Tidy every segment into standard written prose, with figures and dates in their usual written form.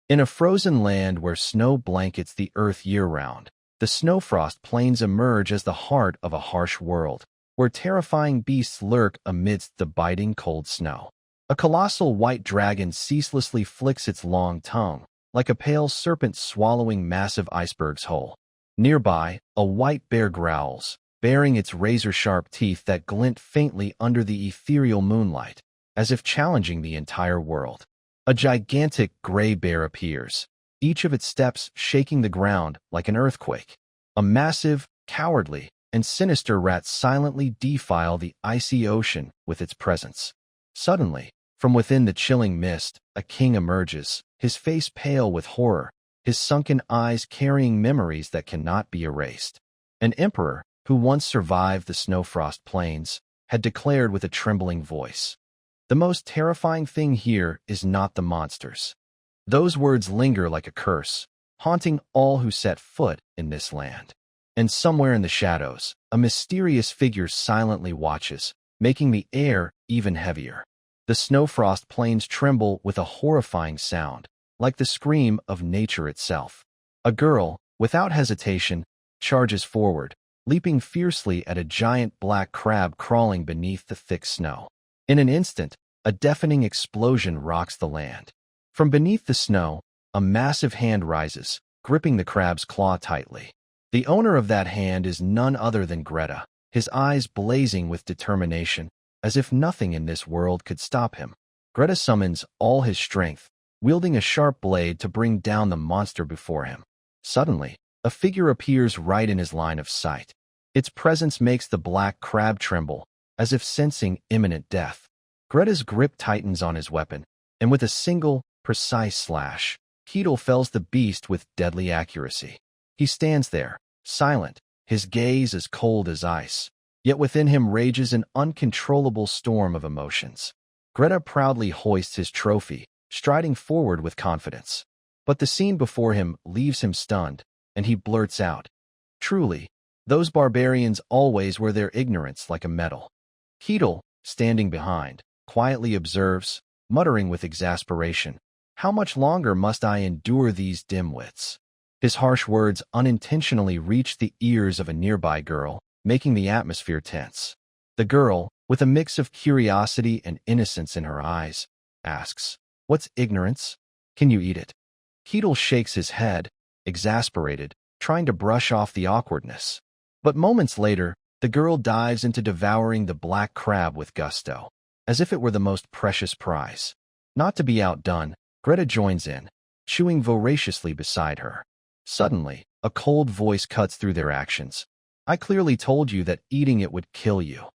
In a frozen land where snow blankets the earth year-round, the snowfrost plains emerge as the heart of a harsh world, where terrifying beasts lurk amidst the biting cold snow. A colossal white dragon ceaselessly flicks its long tongue, like a pale serpent swallowing massive icebergs whole. Nearby, a white bear growls, baring its razor-sharp teeth that glint faintly under the ethereal moonlight, as if challenging the entire world. A gigantic gray bear appears, each of its steps shaking the ground like an earthquake. A massive, cowardly, and sinister rat silently defile the icy ocean with its presence. Suddenly, from within the chilling mist, a king emerges, his face pale with horror, his sunken eyes carrying memories that cannot be erased. An emperor, who once survived the snowfrost plains, had declared with a trembling voice, "The most terrifying thing here is not the monsters." Those words linger like a curse, haunting all who set foot in this land. And somewhere in the shadows, a mysterious figure silently watches, making the air even heavier. The snowfrost plains tremble with a horrifying sound, like the scream of nature itself. A girl, without hesitation, charges forward, leaping fiercely at a giant black crab crawling beneath the thick snow. In an instant, a deafening explosion rocks the land. From beneath the snow, a massive hand rises, gripping the crab's claw tightly. The owner of that hand is none other than Greta, his eyes blazing with determination, as if nothing in this world could stop him. Greta summons all his strength, wielding a sharp blade to bring down the monster before him. Suddenly, a figure appears right in his line of sight. Its presence makes the black crab tremble, as if sensing imminent death. Greta's grip tightens on his weapon, and with a single, precise slash, Ketil fells the beast with deadly accuracy. He stands there, silent, his gaze as cold as ice, yet within him rages an uncontrollable storm of emotions. Greta proudly hoists his trophy, striding forward with confidence. But the scene before him leaves him stunned, and he blurts out, "Truly, those barbarians always wear their ignorance like a medal." Ketil, standing behind, quietly observes, muttering with exasperation, "How much longer must I endure these dimwits?" His harsh words unintentionally reach the ears of a nearby girl, making the atmosphere tense. The girl, with a mix of curiosity and innocence in her eyes, asks, "What's ignorance? Can you eat it?" Ketil shakes his head, exasperated, trying to brush off the awkwardness. But moments later, the girl dives into devouring the black crab with gusto, as if it were the most precious prize. Not to be outdone, Greta joins in, chewing voraciously beside her. Suddenly, a cold voice cuts through their actions. "I clearly told you that eating it would kill you."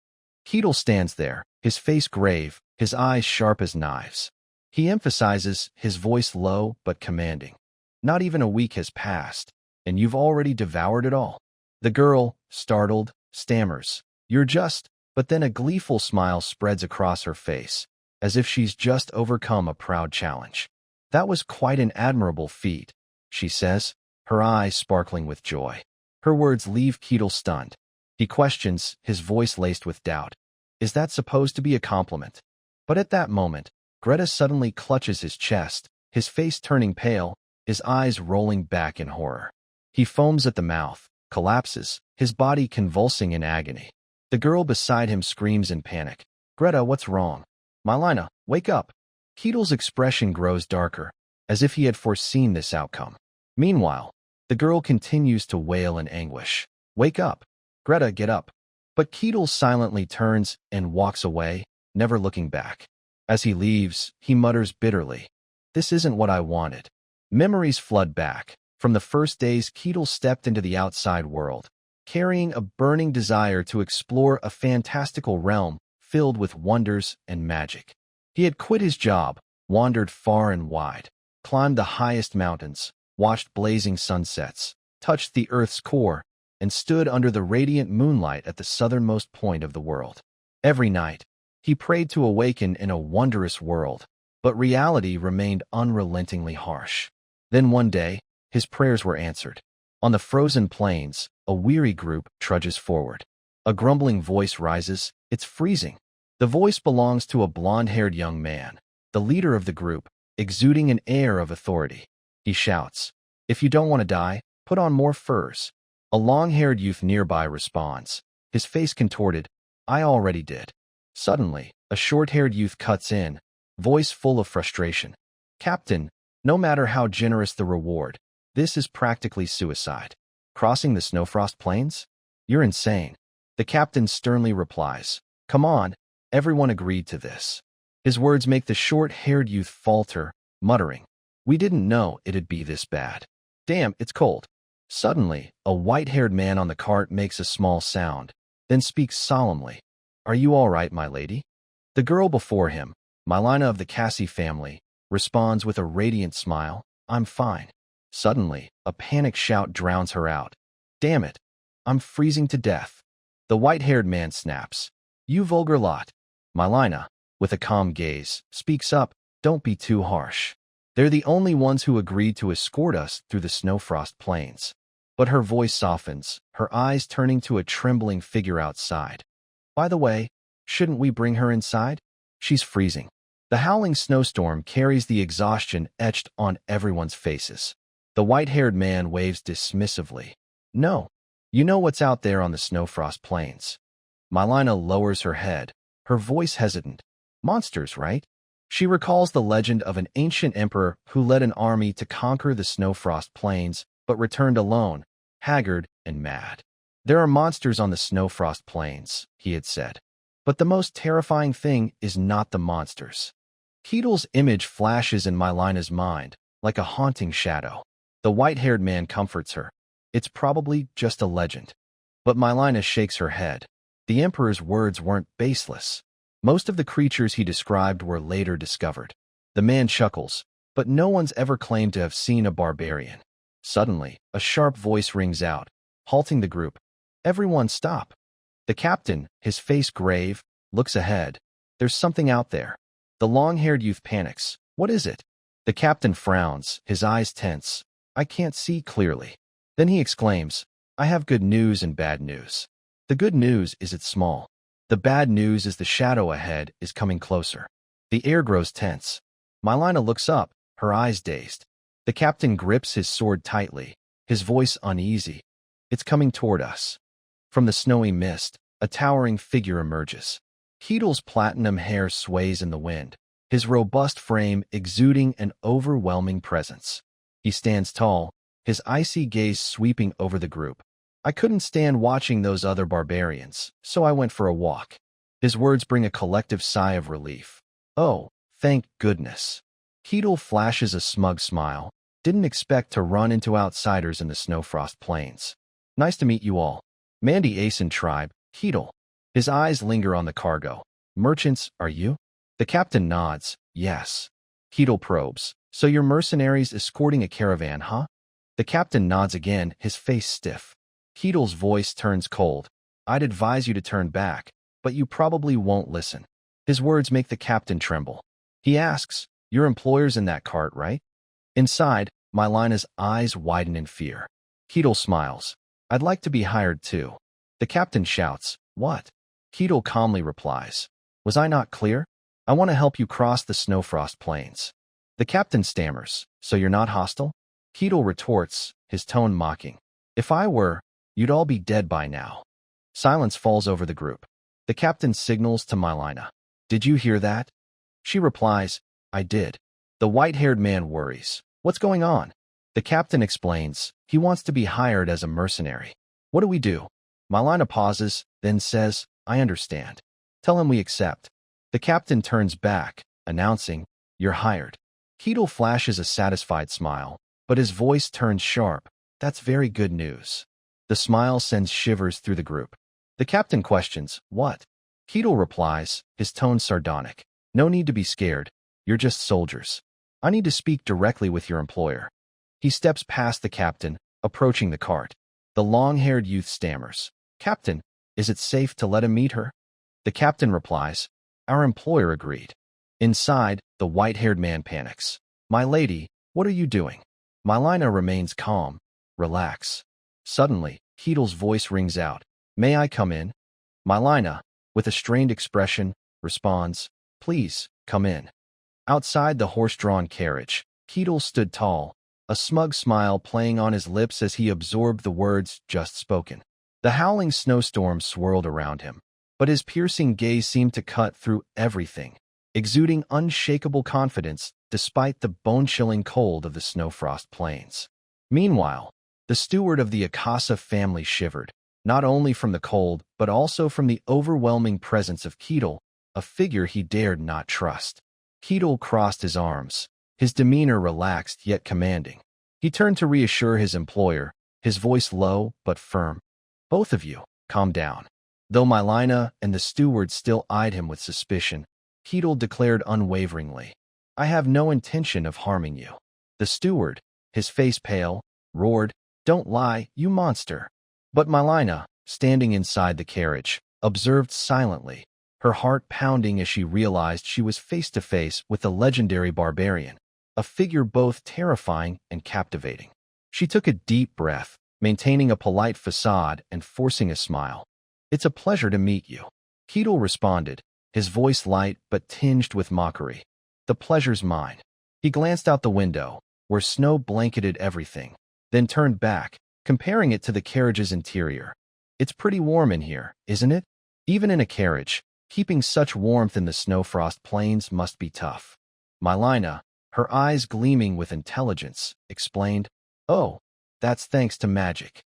Ketil stands there, his face grave, his eyes sharp as knives. He emphasizes, his voice low but commanding, "Not even a week has passed, and you've already devoured it all." The girl, startled, stammers, "You're just," but then a gleeful smile spreads across her face, as if she's just overcome a proud challenge. "That was quite an admirable feat," she says, her eyes sparkling with joy. Her words leave Ketil stunned. He questions, his voice laced with doubt, "Is that supposed to be a compliment?" But at that moment, Greta suddenly clutches his chest, his face turning pale, his eyes rolling back in horror. He foams at the mouth, collapses, his body convulsing in agony. The girl beside him screams in panic, "Greta, what's wrong? Mylina, wake up!" Ketil's expression grows darker, as if he had foreseen this outcome. Meanwhile, the girl continues to wail in anguish, "Wake up! Greta, get up!" But Ketil silently turns and walks away, never looking back. As he leaves, he mutters bitterly, "This isn't what I wanted." Memories flood back. From the first days Ketil stepped into the outside world, carrying a burning desire to explore a fantastical realm filled with wonders and magic. He had quit his job, wandered far and wide, climbed the highest mountains, watched blazing sunsets, touched the Earth's core, and stood under the radiant moonlight at the southernmost point of the world. Every night, he prayed to awaken in a wondrous world, but reality remained unrelentingly harsh. Then one day, his prayers were answered. On the frozen plains, a weary group trudges forward. A grumbling voice rises, "It's freezing." The voice belongs to a blonde-haired young man, the leader of the group, exuding an air of authority. he shouts. If you don't want to die, put on more furs. A long-haired youth nearby responds, his face contorted. I already did. Suddenly, a short-haired youth cuts in, voice full of frustration. Captain, no matter how generous the reward, this is practically suicide. Crossing the Snowfrost Plains? You're insane. The captain sternly replies. Come on, everyone agreed to this. His words make the short-haired youth falter, muttering, we didn't know it'd be this bad. Damn, it's cold. Suddenly, a white-haired man on the cart makes a small sound, then speaks solemnly. Are you all right, my lady? The girl before him, Mylina of the Cassie family, responds with a radiant smile. I'm fine. Suddenly, a panicked shout drowns her out. Damn it. I'm freezing to death. The white-haired man snaps. You vulgar lot. Mylina, with a calm gaze, speaks up. Don't be too harsh. They're the only ones who agreed to escort us through the Snowfrost Plains. But her voice softens, her eyes turning to a trembling figure outside. By the way, shouldn't we bring her inside? She's freezing. The howling snowstorm carries the exhaustion etched on everyone's faces. The white-haired man waves dismissively. No. You know what's out there on the Snowfrost Plains. Mylina lowers her head, her voice hesitant. Monsters, right? She recalls the legend of an ancient emperor who led an army to conquer the Snowfrost Plains, but returned alone, haggard and mad. There are monsters on the Snowfrost Plains, he had said. But the most terrifying thing is not the monsters. Keetl's image flashes in Mylina's mind, like a haunting shadow. The white-haired man comforts her. It's probably just a legend. But Mylina shakes her head. The emperor's words weren't baseless. Most of the creatures he described were later discovered. The man chuckles, but no one's ever claimed to have seen a barbarian. Suddenly, a sharp voice rings out, halting the group. Everyone stop. The captain, his face grave, looks ahead. There's something out there. The long-haired youth panics. What is it? The captain frowns, his eyes tense. I can't see clearly. Then he exclaims, I have good news and bad news. The good news is it's small. The bad news is the shadow ahead is coming closer. The air grows tense. Mylina looks up, her eyes dazed. The captain grips his sword tightly, his voice uneasy. It's coming toward us. From the snowy mist, a towering figure emerges. Keetl's platinum hair sways in the wind, his robust frame exuding an overwhelming presence. He stands tall, his icy gaze sweeping over the group. I couldn't stand watching those other barbarians, so I went for a walk. His words bring a collective sigh of relief. Oh, thank goodness. Keetl flashes a smug smile. Didn't expect to run into outsiders in the Snowfrost Plains. Nice to meet you all. Mandy Asen tribe, Keetl. His eyes linger on the cargo. Merchants, are you? The captain nods. Yes. Keetl probes. So you're mercenaries escorting a caravan, huh? The captain nods again, his face stiff. Keetl's voice turns cold. I'd advise you to turn back, but you probably won't listen. His words make the captain tremble. He asks, your employer's in that cart, right? Inside, Mylina's eyes widen in fear. Keetl smiles. I'd like to be hired too. The captain shouts, what? Keetl calmly replies, was I not clear? I want to help you cross the Snowfrost Plains. The captain stammers, so you're not hostile? Keetl retorts, his tone mocking. If I were, you'd all be dead by now. Silence falls over the group. The captain signals to Mylina. Did you hear that? She replies, I did. The white-haired man worries. What's going on? The captain explains, he wants to be hired as a mercenary. What do we do? Mylina pauses, then says, I understand. Tell him we accept. The captain turns back, announcing, you're hired. Keetl flashes a satisfied smile, but his voice turns sharp. That's very good news. The smile sends shivers through the group. The captain questions, what? Keetl replies, his tone sardonic. No need to be scared. You're just soldiers. I need to speak directly with your employer. He steps past the captain, approaching the cart. The long-haired youth stammers. Captain, is it safe to let him meet her? The captain replies, our employer agreed. Inside, the white-haired man panics. My lady, what are you doing? Mylina remains calm. Relax. Suddenly, Keetl's voice rings out. May I come in? Mylina, with a strained expression, responds, please, come in. Outside the horse-drawn carriage, Keetl stood tall, a smug smile playing on his lips as he absorbed the words just spoken. The howling snowstorm swirled around him, but his piercing gaze seemed to cut through everything, exuding unshakable confidence despite the bone-chilling cold of the snow-frost plains. Meanwhile, the steward of the Akasa family shivered, not only from the cold but also from the overwhelming presence of Keatle, a figure he dared not trust. Keatle crossed his arms, his demeanor relaxed yet commanding. He turned to reassure his employer, his voice low but firm. "Both of you, calm down." Though Mylina and the steward still eyed him with suspicion, Keatle declared unwaveringly, "I have no intention of harming you." The steward, his face pale, roared, "Don't lie, you monster." But Mylina, standing inside the carriage, observed silently, her heart pounding as she realized she was face to face with the legendary barbarian, a figure both terrifying and captivating. She took a deep breath, maintaining a polite facade and forcing a smile. "It's a pleasure to meet you," Keatle responded, his voice light but tinged with mockery. "The pleasure's mine." He glanced out the window, where snow blanketed everything, then turned back, comparing it to the carriage's interior. "It's pretty warm in here, isn't it?" Even in a carriage, keeping such warmth in the snow-frost plains must be tough. Mylina, her eyes gleaming with intelligence, explained, "Oh, that's thanks to magic."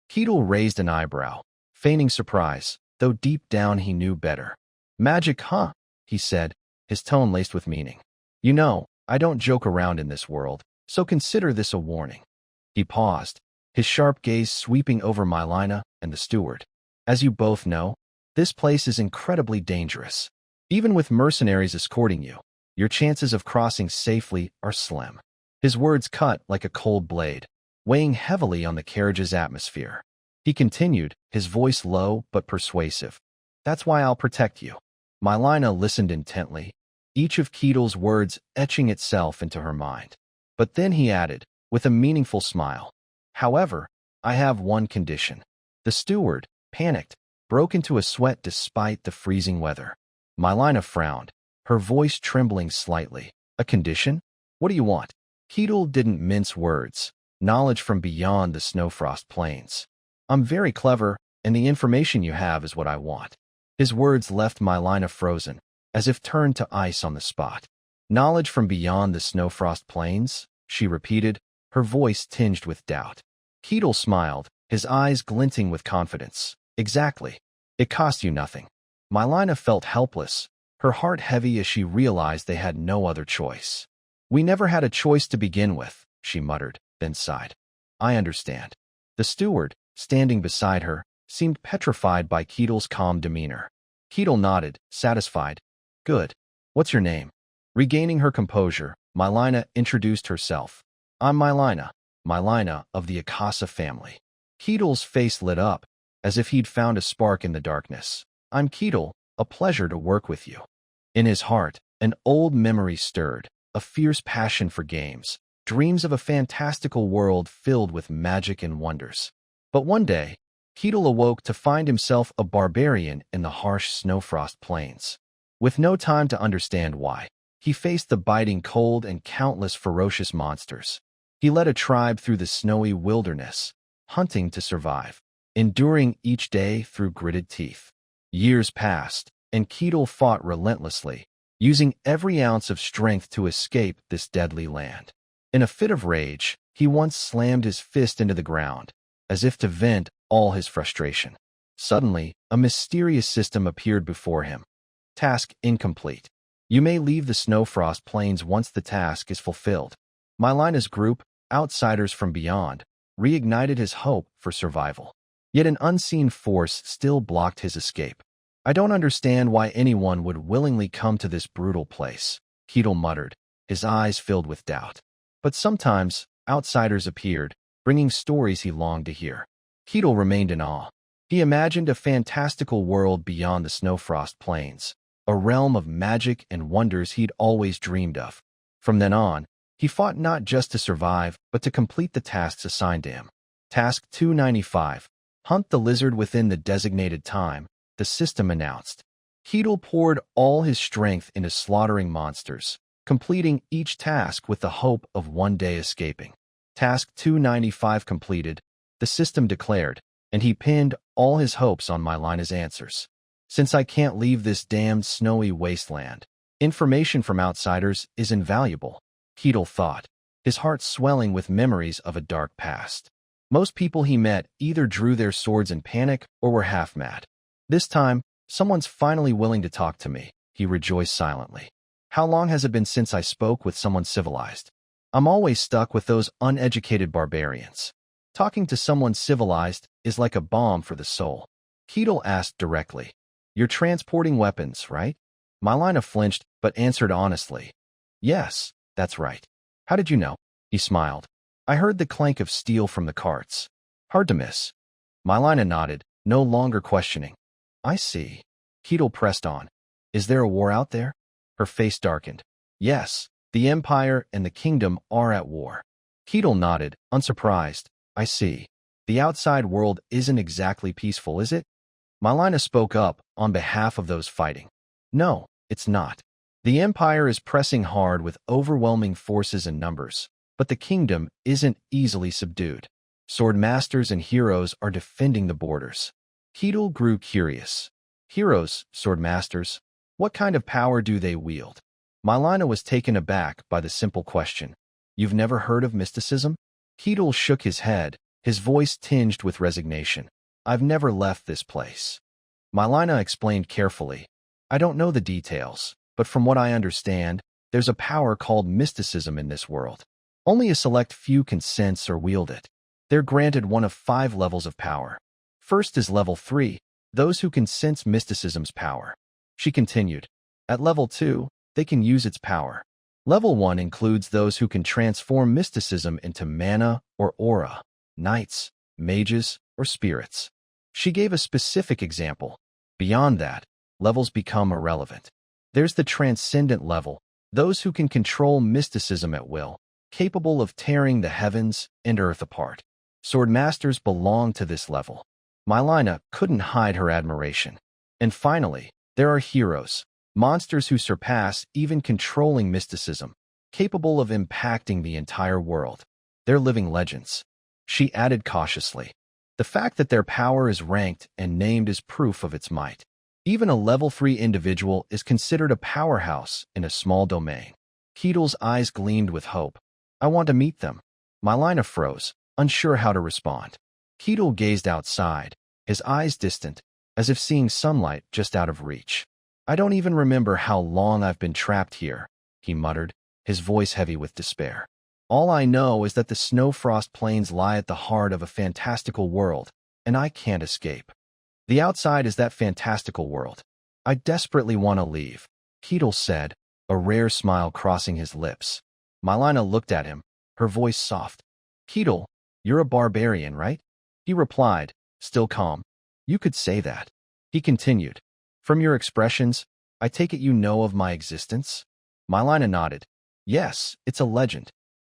Keatle raised an eyebrow, feigning surprise, though deep down he knew better. "Magic, huh?" he said, his tone laced with meaning. "You know, I don't joke around in this world, so consider this a warning." He paused, his sharp gaze sweeping over Mylina and the steward. "As you both know, this place is incredibly dangerous. Even with mercenaries escorting you, your chances of crossing safely are slim." His words cut like a cold blade, weighing heavily on the carriage's atmosphere. He continued, his voice low but persuasive. "That's why I'll protect you." Mylina listened intently, each of Keatle's words etching itself into her mind. But then he added, with a meaningful smile, "However, I have one condition." The steward, panicked, broke into a sweat despite the freezing weather. Mylina frowned, her voice trembling slightly. "A condition? What do you want?" Keatle didn't mince words, knowledge from beyond the snow-frost plains. "I'm very clever, and the information you have is what I want." His words left Mylina frozen, as if turned to ice on the spot. "Knowledge from beyond the snow-frost plains?" she repeated, her voice tinged with doubt. Keatle smiled, his eyes glinting with confidence. "Exactly. It cost you nothing." Mylina felt helpless, her heart heavy as she realized they had no other choice. "We never had a choice to begin with," she muttered, then sighed. "I understand." The steward, standing beside her, seemed petrified by Keatle's calm demeanor. Keatle nodded, satisfied. "Good. What's your name?" Regaining her composure, Mylina introduced herself. "I'm Mylina, Mylina of the Akasa family." Keatle's face lit up, as if he'd found a spark in the darkness. "I'm Keatle, a pleasure to work with you." In his heart, an old memory stirred, a fierce passion for games, dreams of a fantastical world filled with magic and wonders. But one day, Keatle awoke to find himself a barbarian in the harsh snow-frost plains. With no time to understand why, he faced the biting cold and countless ferocious monsters. He led a tribe through the snowy wilderness, hunting to survive, enduring each day through gritted teeth. Years passed, and Keatle fought relentlessly, using every ounce of strength to escape this deadly land. In a fit of rage, he once slammed his fist into the ground, as if to vent all his frustration. Suddenly, a mysterious system appeared before him. Task incomplete. You may leave the Snowfrost Plains once the task is fulfilled. Mylina's group, outsiders from beyond, reignited his hope for survival. Yet an unseen force still blocked his escape. "I don't understand why anyone would willingly come to this brutal place," Keatle muttered, his eyes filled with doubt. But sometimes, outsiders appeared, bringing stories he longed to hear. Keatle remained in awe. He imagined a fantastical world beyond the Snowfrost Plains, a realm of magic and wonders he'd always dreamed of. From then on, he fought not just to survive, but to complete the tasks assigned to him. Task 295, hunt the lizard within the designated time, the system announced. Keatle poured all his strength into slaughtering monsters, completing each task with the hope of one day escaping. Task 295 completed, the system declared, and he pinned all his hopes on Mylina's answers. Since I can't leave this damned snowy wasteland, information from outsiders is invaluable, Keatle thought, his heart swelling with memories of a dark past. Most people he met either drew their swords in panic or were half mad. This time, someone's finally willing to talk to me, he rejoiced silently. How long has it been since I spoke with someone civilized? I'm always stuck with those uneducated barbarians. Talking to someone civilized is like a balm for the soul. Keatle asked directly. You're transporting weapons, right? Mylina flinched but answered honestly. Yes, that's right. How did you know? He smiled. I heard the clank of steel from the carts. Hard to miss. Mylina nodded, no longer questioning. I see. Keatle pressed on. Is there a war out there? Her face darkened. Yes, the Empire and the Kingdom are at war. Keatle nodded, unsurprised. I see. The outside world isn't exactly peaceful, is it? Mylina spoke up on behalf of those fighting. No, it's not. The Empire is pressing hard with overwhelming forces and numbers, but the Kingdom isn't easily subdued. Sword masters and heroes are defending the borders. Keatle grew curious. Heroes, sword masters, what kind of power do they wield? Mylina was taken aback by the simple question. You've never heard of mysticism? Keatle shook his head, his voice tinged with resignation. I've never left this place. Mylina explained carefully. I don't know the details, but from what I understand, there's a power called mysticism in this world. Only a select few can sense or wield it. They're granted one of 5 levels of power. First is level 3, those who can sense mysticism's power. She continued. At level 2, they can use its power. Level 1 includes those who can transform mysticism into mana or aura, knights, mages, or spirits. She gave a specific example. Beyond that, levels become irrelevant. There's the transcendent level, those who can control mysticism at will, capable of tearing the heavens and earth apart. Sword masters belong to this level. Mylina couldn't hide her admiration. And finally, there are heroes, monsters who surpass even controlling mysticism, capable of impacting the entire world. They're living legends. She added cautiously. The fact that their power is ranked and named is proof of its might. Even a level 3 individual is considered a powerhouse in a small domain. Keatle's eyes gleamed with hope. I want to meet them. Mylina froze, unsure how to respond. Keatle gazed outside, his eyes distant, as if seeing sunlight just out of reach. I don't even remember how long I've been trapped here, he muttered, his voice heavy with despair. All I know is that the snow-frost plains lie at the heart of a fantastical world, and I can't escape. The outside is that fantastical world. I desperately want to leave, Keatle said, a rare smile crossing his lips. Mylina looked at him, her voice soft. Keatle, you're a barbarian, right? He replied, still calm. You could say that. He continued. From your expressions, I take it you know of my existence? Mylina nodded. Yes, it's a legend.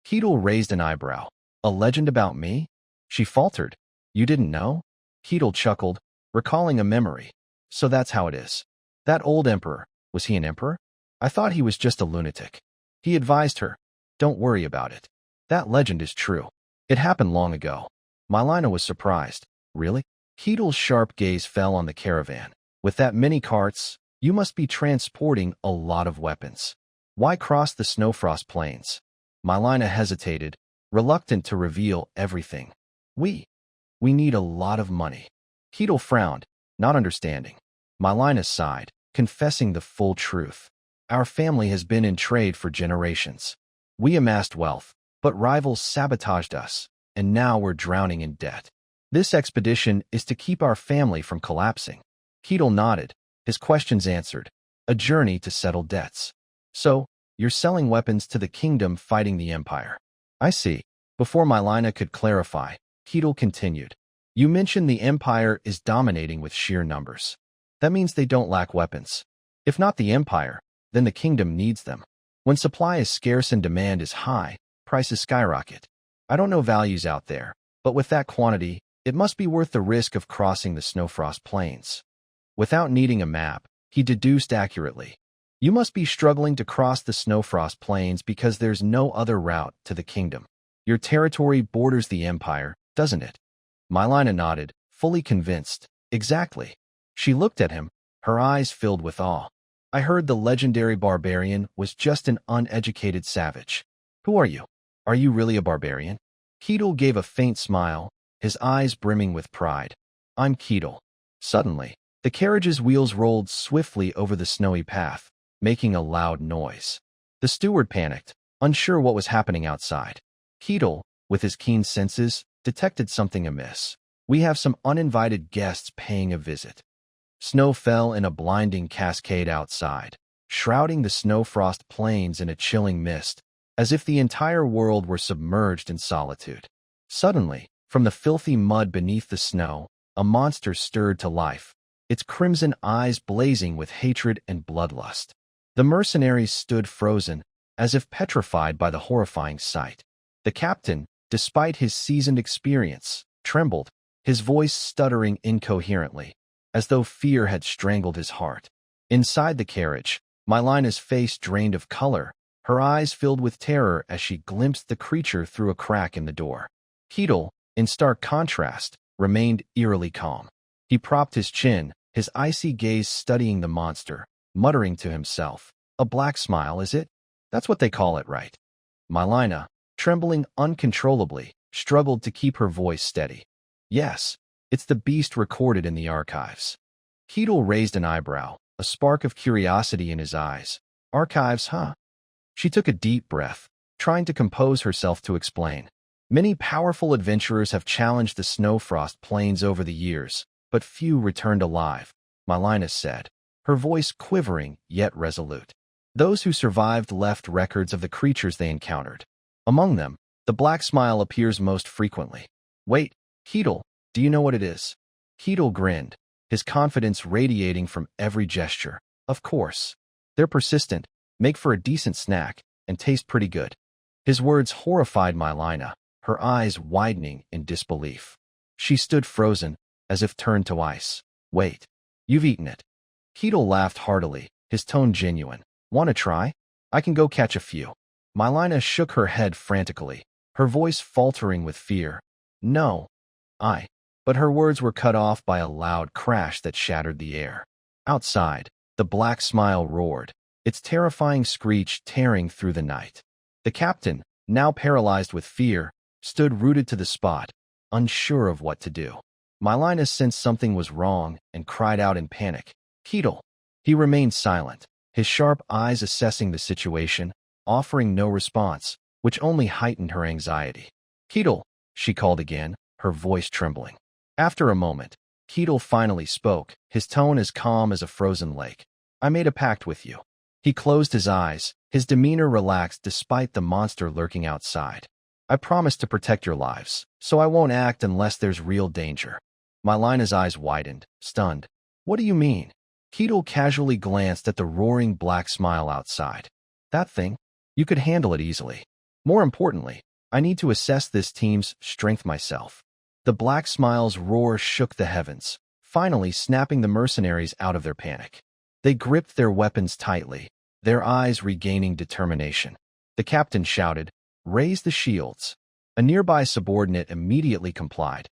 Keatle raised an eyebrow. A legend about me? She faltered. You didn't know? Keatle chuckled, recalling a memory. So that's how it is. That old emperor, was he an emperor? I thought he was just a lunatic. He advised her. Don't worry about it. That legend is true. It happened long ago. Mylina was surprised. Really? Keatle's sharp gaze fell on the caravan. With that many carts, you must be transporting a lot of weapons. Why cross the snowfrost plains? Mylina hesitated, reluctant to reveal everything. We need a lot of money. Keatle frowned, not understanding. Mylina sighed, confessing the full truth. Our family has been in trade for generations. We amassed wealth, but rivals sabotaged us, and now we're drowning in debt. This expedition is to keep our family from collapsing. Keatle nodded, his questions answered. A journey to settle debts. So, you're selling weapons to the kingdom fighting the empire. I see. Before Mylina could clarify, Keatle continued. You mentioned the empire is dominating with sheer numbers. That means they don't lack weapons. If not the empire, then the kingdom needs them. When supply is scarce and demand is high, prices skyrocket. I don't know values out there, but with that quantity, it must be worth the risk of crossing the snowfrost plains. Without needing a map, he deduced accurately. You must be struggling to cross the snowfrost plains because there's no other route to the kingdom. Your territory borders the Empire, doesn't it? Mylina nodded, fully convinced. Exactly. She looked at him, her eyes filled with awe. I heard the legendary barbarian was just an uneducated savage. Who are you? Are you really a barbarian? Keetle gave a faint smile, his eyes brimming with pride. I'm Keetle. Suddenly, the carriage's wheels rolled swiftly over the snowy path, making a loud noise. The steward panicked, unsure what was happening outside. Keetle, with his keen senses, detected something amiss. We have some uninvited guests paying a visit. Snow fell in a blinding cascade outside, shrouding the snow-frost plains in a chilling mist, as if the entire world were submerged in solitude. Suddenly, from the filthy mud beneath the snow, a monster stirred to life, its crimson eyes blazing with hatred and bloodlust. The mercenaries stood frozen, as if petrified by the horrifying sight. The captain, despite his seasoned experience, trembled, his voice stuttering incoherently, as though fear had strangled his heart. Inside the carriage, Mylina's face drained of color, her eyes filled with terror as she glimpsed the creature through a crack in the door. Keetle, in stark contrast, remained eerily calm. He propped his chin, his icy gaze studying the monster, muttering to himself, "A black smile, is it? That's what they call it, right?" Mylina, trembling uncontrollably, struggled to keep her voice steady. "Yes, it's the beast recorded in the archives." Keetle raised an eyebrow, a spark of curiosity in his eyes. "Archives, huh?" She took a deep breath, trying to compose herself to explain. "Many powerful adventurers have challenged the snowfrost plains over the years, but few returned alive," Mylina said, her voice quivering yet resolute. "Those who survived left records of the creatures they encountered. Among them, the black smile appears most frequently." "Wait, Keetle, do you know what it is?" Keetle grinned, his confidence radiating from every gesture. "Of course. They're persistent, make for a decent snack, and taste pretty good." His words horrified Mylina, her eyes widening in disbelief. She stood frozen, as if turned to ice. "Wait, you've eaten it." Keetle laughed heartily, his tone genuine. "Want to try? I can go catch a few." Mylina shook her head frantically, her voice faltering with fear. "No, But her words were cut off by a loud crash that shattered the air. Outside, the black smile roared, its terrifying screech tearing through the night. The captain, now paralyzed with fear, stood rooted to the spot, unsure of what to do. Mylina sensed something was wrong and cried out in panic, "Keetle!" He remained silent, his sharp eyes assessing the situation, offering no response, which only heightened her anxiety. "Keetle!" she called again, her voice trembling. After a moment, Keetle finally spoke, his tone as calm as a frozen lake. "I made a pact with you." He closed his eyes, his demeanor relaxed despite the monster lurking outside. "I promised to protect your lives, so I won't act unless there's real danger." Mylina's eyes widened, stunned. "What do you mean?" Keetle casually glanced at the roaring black smile outside. "That thing? You could handle it easily. More importantly, I need to assess this team's strength myself." The black smile's roar shook the heavens, finally snapping the mercenaries out of their panic. They gripped their weapons tightly, their eyes regaining determination. The captain shouted, "Raise the shields." A nearby subordinate immediately complied.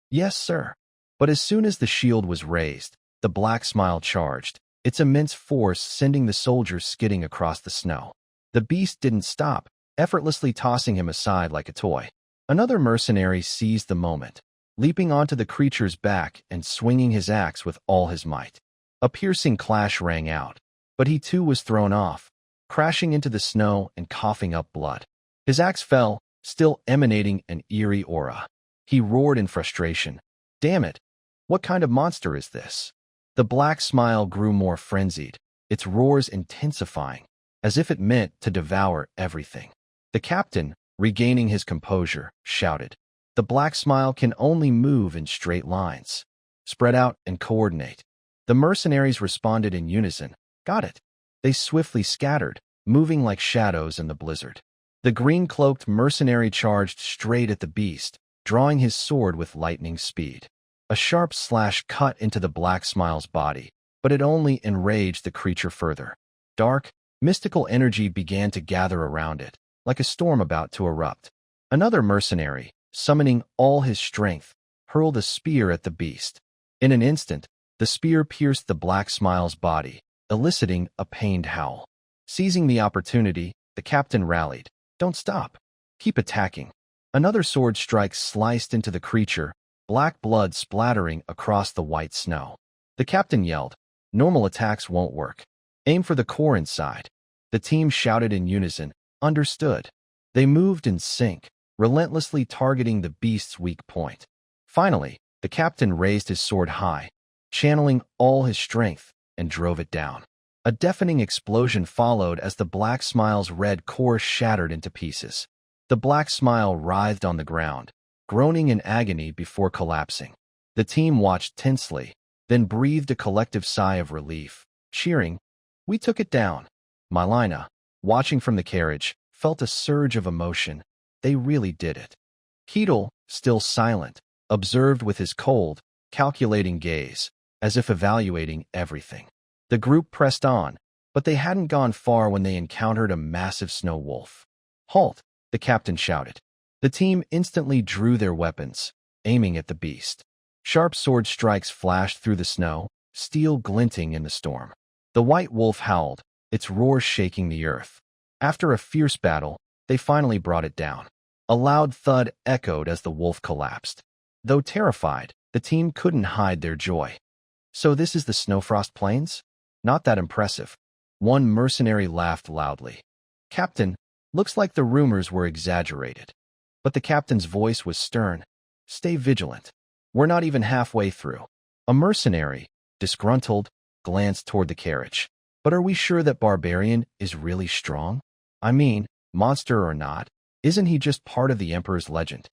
"Yes, sir." But as soon as the shield was raised, the black smile charged, its immense force sending the soldiers skidding across the snow. The beast didn't stop, effortlessly tossing him aside like a toy. Another mercenary seized the moment, leaping onto the creature's back and swinging his axe with all his might. A piercing clash rang out, but he too was thrown off, crashing into the snow and coughing up blood. His axe fell, still emanating an eerie aura. He roared in frustration. "Damn it! What kind of monster is this?" The black smile grew more frenzied, its roars intensifying, as if it meant to devour everything. The captain, regaining his composure, shouted, "The black smile can only move in straight lines. Spread out and coordinate." The mercenaries responded in unison. "Got it." They swiftly scattered, moving like shadows in the blizzard. The green-cloaked mercenary charged straight at the beast, drawing his sword with lightning speed. A sharp slash cut into the black smile's body, but it only enraged the creature further. Dark, mystical energy began to gather around it, like a storm about to erupt. Another mercenary, summoning all his strength, hurled a spear at the beast. In an instant, the spear pierced the Black Smile's body, eliciting a pained howl. Seizing the opportunity, the captain rallied. "Don't stop. Keep attacking." Another sword strike sliced into the creature, black blood splattering across the white snow. The captain yelled, "Normal attacks won't work. Aim for the core inside." The team shouted in unison, "Understood." They moved in sync, relentlessly targeting the beast's weak point. Finally, the captain raised his sword high, channeling all his strength, and drove it down. A deafening explosion followed as the Black Smile's red core shattered into pieces. The Black Smile writhed on the ground, groaning in agony before collapsing. The team watched tensely, then breathed a collective sigh of relief, cheering, "We took it down." Mylina, watching from the carriage, felt a surge of emotion. They really did it. Keatle, still silent, observed with his cold, calculating gaze, as if evaluating everything. The group pressed on, but they hadn't gone far when they encountered a massive snow wolf. "Halt!" the captain shouted. The team instantly drew their weapons, aiming at the beast. Sharp sword strikes flashed through the snow, steel glinting in the storm. The white wolf howled, its roar shaking the earth. After a fierce battle, they finally brought it down. A loud thud echoed as the wolf collapsed. Though terrified, the team couldn't hide their joy. "So this is the Snowfrost Plains? Not that impressive." One mercenary laughed loudly. "Captain, looks like the rumors were exaggerated." But the captain's voice was stern. "Stay vigilant. We're not even halfway through." A mercenary, disgruntled, glanced toward the carriage. "But are we sure that Barbarian is really strong? I mean, monster or not, isn't he just part of the Emperor's legend?"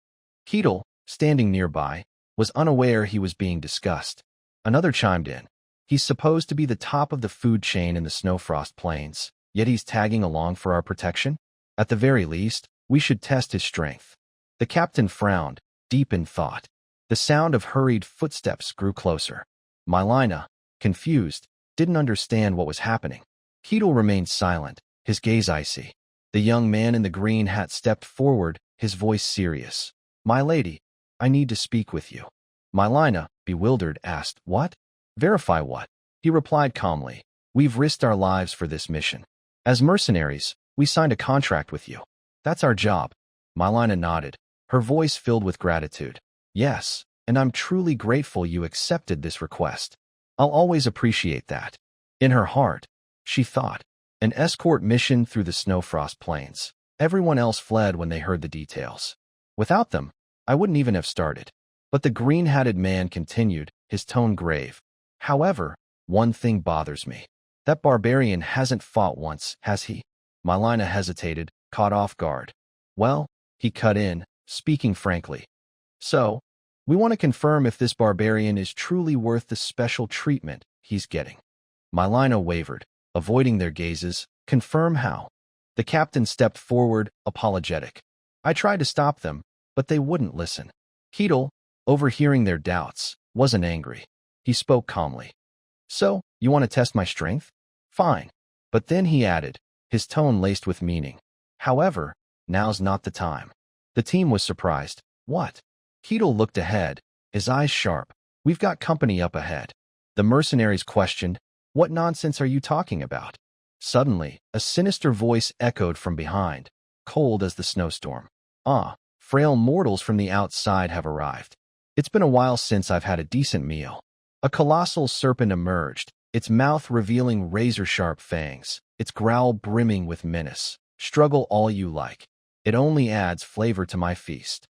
Keatle, standing nearby, was unaware he was being discussed. Another chimed in. "He's supposed to be the top of the food chain in the Snowfrost Plains, yet he's tagging along for our protection? At the very least, we should test his strength." The captain frowned, deep in thought. The sound of hurried footsteps grew closer. Mylina, confused, didn't understand what was happening. Keatle remained silent, his gaze icy. The young man in the green hat stepped forward, his voice serious. "My lady, I need to speak with you." Mylina, bewildered, asked, "What?" "Verify what?" He replied calmly. "We've risked our lives for this mission. As mercenaries, we signed a contract with you. That's our job." Mylina nodded, her voice filled with gratitude. "Yes, and I'm truly grateful you accepted this request. I'll always appreciate that." In her heart, she thought, an escort mission through the Snowfrost Plains. Everyone else fled when they heard the details. "Without them, I wouldn't even have started." But the green-hatted man continued, his tone grave. "However, one thing bothers me. That barbarian hasn't fought once, has he?" Mylina hesitated, caught off guard. "Well," he cut in, speaking frankly. "So, we want to confirm if this barbarian is truly worth the special treatment he's getting." Mylina wavered, avoiding their gazes. "Confirm how?" The captain stepped forward, apologetic. "I tried to stop them, but they wouldn't listen." Keatle, overhearing their doubts, wasn't angry. He spoke calmly. "So, you want to test my strength? Fine." But then he added, his tone laced with meaning. "However, now's not the time." The team was surprised. "What?" Keatle looked ahead, his eyes sharp. "We've got company up ahead." The mercenaries questioned, "What nonsense are you talking about?" Suddenly, a sinister voice echoed from behind, cold as the snowstorm. "Ah, frail mortals from the outside have arrived. It's been a while since I've had a decent meal." A colossal serpent emerged, its mouth revealing razor-sharp fangs, its growl brimming with menace. "Struggle all you like. It only adds flavor to my feast."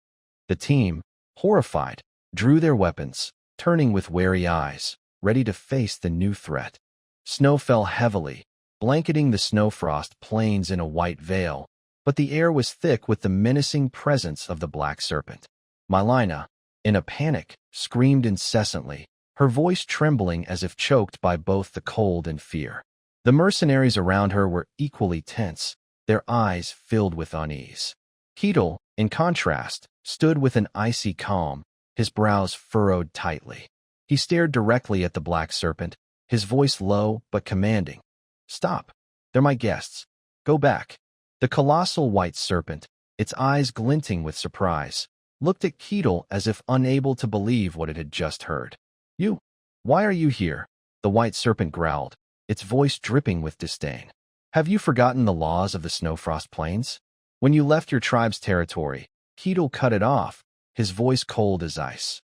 The team, horrified, drew their weapons, turning with wary eyes, ready to face the new threat. Snow fell heavily, blanketing the Snowfrost Plains in a white veil, but the air was thick with the menacing presence of the black serpent. Mylina, in a panic, screamed incessantly, her voice trembling as if choked by both the cold and fear. The mercenaries around her were equally tense, their eyes filled with unease. Keatle, in contrast, stood with an icy calm, his brows furrowed tightly. He stared directly at the black serpent, his voice low but commanding. "Stop. They're my guests. Go back." The colossal white serpent, its eyes glinting with surprise, looked at Keetle as if unable to believe what it had just heard. "You? Why are you here?" the white serpent growled, its voice dripping with disdain. "Have you forgotten the laws of the Snowfrost Plains? When you left your tribe's territory," Keetle cut it off, his voice cold as ice.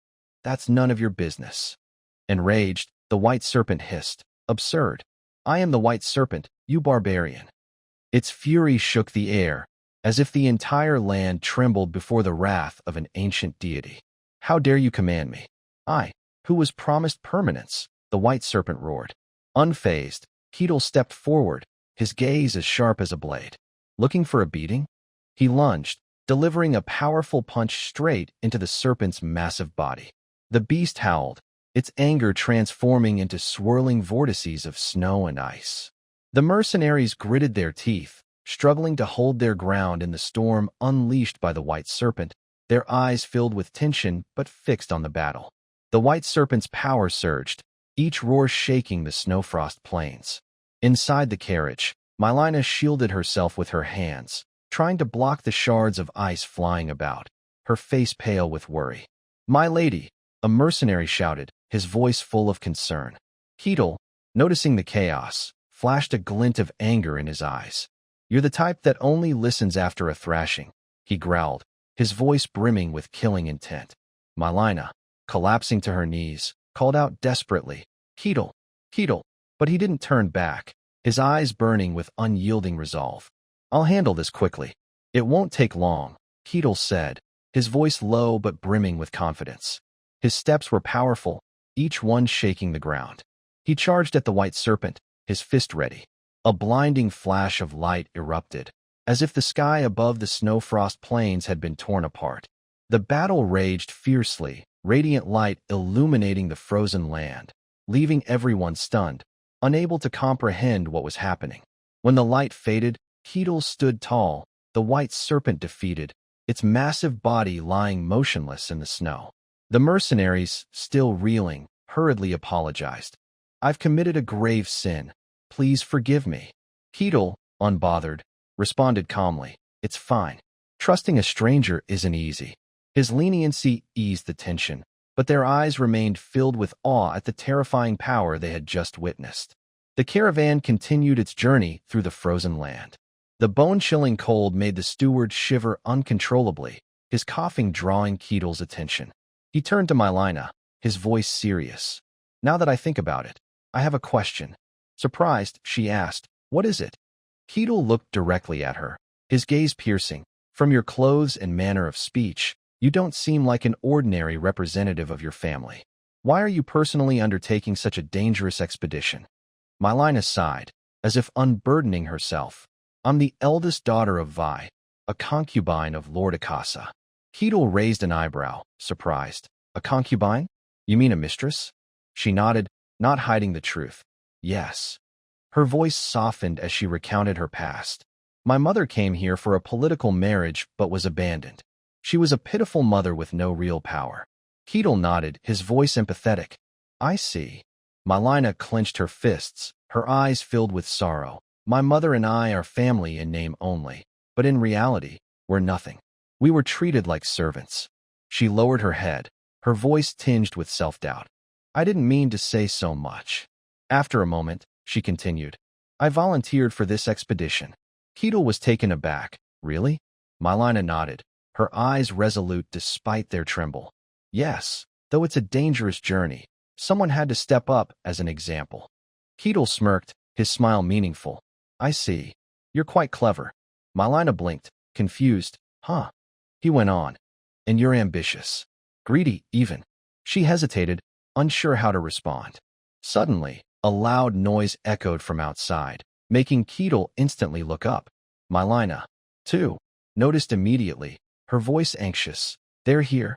"That's none of your business." Enraged, the white serpent hissed, "Absurd. I am the white serpent, you barbarian." Its fury shook the air, as if the entire land trembled before the wrath of an ancient deity. "How dare you command me? I, who was promised permanence," the white serpent roared. Unfazed, Keetle stepped forward, his gaze as sharp as a blade. Looking for a beating? He lunged, delivering a powerful punch straight into the serpent's massive body. The beast howled, its anger transforming into swirling vortices of snow and ice. The mercenaries gritted their teeth, struggling to hold their ground in the storm unleashed by the white serpent, their eyes filled with tension but fixed on the battle. The white serpent's power surged, each roar shaking the Snowfrost Plains. Inside the carriage, Mylina shielded herself with her hands, trying to block the shards of ice flying about, her face pale with worry. "My lady," a mercenary shouted, his voice full of concern. Keetle, noticing the chaos, flashed a glint of anger in his eyes. "You're the type that only listens after a thrashing," he growled, his voice brimming with killing intent. Mylina, collapsing to her knees, called out desperately, "Keetle, Keetle," but he didn't turn back, his eyes burning with unyielding resolve. "I'll handle this quickly. It won't take long," Keetle said, his voice low but brimming with confidence. His steps were powerful, each one shaking the ground. He charged at the white serpent, his fist ready. A blinding flash of light erupted, as if the sky above the Snowfrost Plains had been torn apart. The battle raged fiercely, radiant light illuminating the frozen land, leaving everyone stunned, unable to comprehend what was happening. When the light faded, Keetle stood tall, the white serpent defeated, its massive body lying motionless in the snow. The mercenaries, still reeling, hurriedly apologized. "I've committed a grave sin. Please forgive me." Keetle, unbothered, responded calmly, "It's fine. Trusting a stranger isn't easy." His leniency eased the tension, but their eyes remained filled with awe at the terrifying power they had just witnessed. The caravan continued its journey through the frozen land. The bone-chilling cold made the steward shiver uncontrollably, his coughing drawing Keetle's attention. He turned to Mylina, his voice serious. "Now that I think about it, I have a question." Surprised, she asked, "What is it?" Keetle looked directly at her, his gaze piercing. "From your clothes and manner of speech, you don't seem like an ordinary representative of your family. Why are you personally undertaking such a dangerous expedition?" Mylina sighed, as if unburdening herself. "I'm the eldest daughter of Vi, a concubine of Lord Akasa." Keetle raised an eyebrow, surprised. "A concubine? You mean a mistress?" She nodded, not hiding the truth. "Yes." Her voice softened as she recounted her past. "My mother came here for a political marriage but was abandoned. She was a pitiful mother with no real power." Keetle nodded, his voice empathetic. "I see." Mylina clenched her fists, her eyes filled with sorrow. "My mother and I are family in name only, but in reality, we're nothing. We were treated like servants." She lowered her head, her voice tinged with self-doubt. "I didn't mean to say so much." After a moment, she continued, "I volunteered for this expedition." Keetle was taken aback. "Really?" Mylina nodded, her eyes resolute despite their tremble. "Yes, though it's a dangerous journey. Someone had to step up as an example." Keetle smirked, his smile meaningful. "I see. You're quite clever." Mylina blinked, confused. "Huh?" He went on. "And you're ambitious. Greedy, even." She hesitated, unsure how to respond. Suddenly, a loud noise echoed from outside, making Keetle instantly look up. Mylina, too, noticed immediately, her voice anxious. "They're here."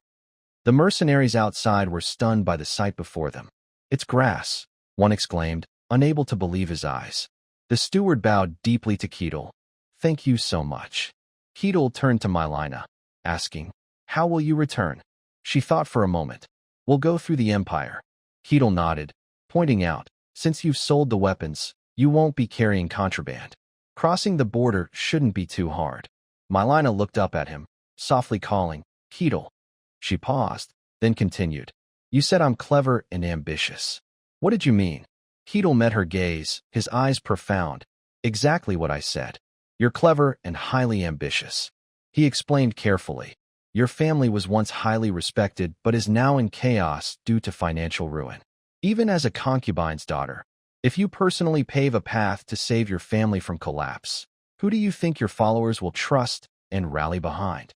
The mercenaries outside were stunned by the sight before them. "It's grass," one exclaimed, unable to believe his eyes. The steward bowed deeply to Keetle. "Thank you so much." Keetle turned to Mylina, asking, "How will you return?" She thought for a moment. "We'll go through the Empire." Keetle nodded, pointing out, "Since you've sold the weapons, you won't be carrying contraband. Crossing the border shouldn't be too hard." Mylina looked up at him, softly calling, Keetle. She paused, then continued. You said I'm clever and ambitious. What did you mean? Keetle met her gaze, his eyes profound. Exactly what I said. You're clever and highly ambitious. He explained carefully. Your family was once highly respected but is now in chaos due to financial ruin. Even as a concubine's daughter, if you personally pave a path to save your family from collapse, who do you think your followers will trust and rally behind?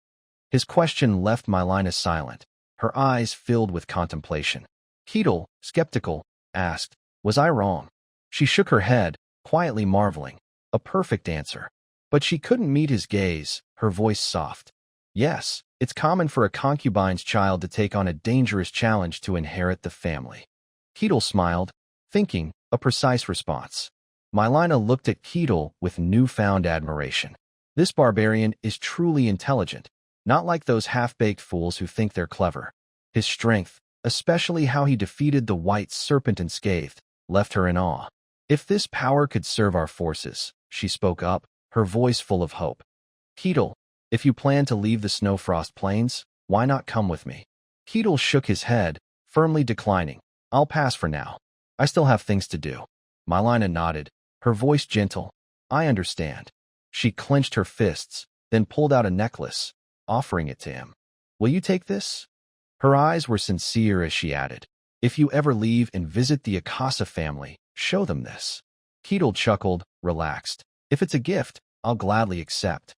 His question left Mylina silent, her eyes filled with contemplation. Keetle, skeptical, asked, Was I wrong? She shook her head, quietly marveling. A perfect answer. But she couldn't meet his gaze, her voice soft. Yes, it's common for a concubine's child to take on a dangerous challenge to inherit the family. Keetle smiled, thinking, a precise response. Mylina looked at Keetle with newfound admiration. This barbarian is truly intelligent, not like those half-baked fools who think they're clever. His strength, especially how he defeated the white serpent unscathed, left her in awe. If this power could serve our forces, she spoke up, her voice full of hope. Keetle, if you plan to leave the Snowfrost Plains, why not come with me? Keetle shook his head, firmly declining. I'll pass for now. I still have things to do. Mylina nodded, her voice gentle. I understand. She clenched her fists, then pulled out a necklace, offering it to him. Will you take this? Her eyes were sincere as she added, If you ever leave and visit the Akasa family, show them this. Keetle chuckled, relaxed. If it's a gift, I'll gladly accept.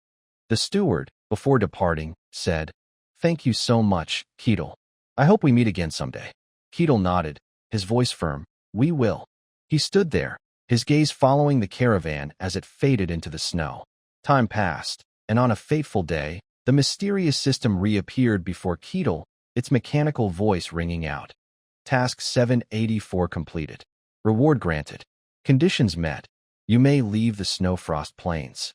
The steward, before departing, said, Thank you so much, Keetle. I hope we meet again someday. Keetle nodded, his voice firm. We will. He stood there, his gaze following the caravan as it faded into the snow. Time passed, and on a fateful day, the mysterious system reappeared before Keetle, its mechanical voice ringing out. Task 784 completed. Reward granted. Conditions met. You may leave the Snowfrost Plains.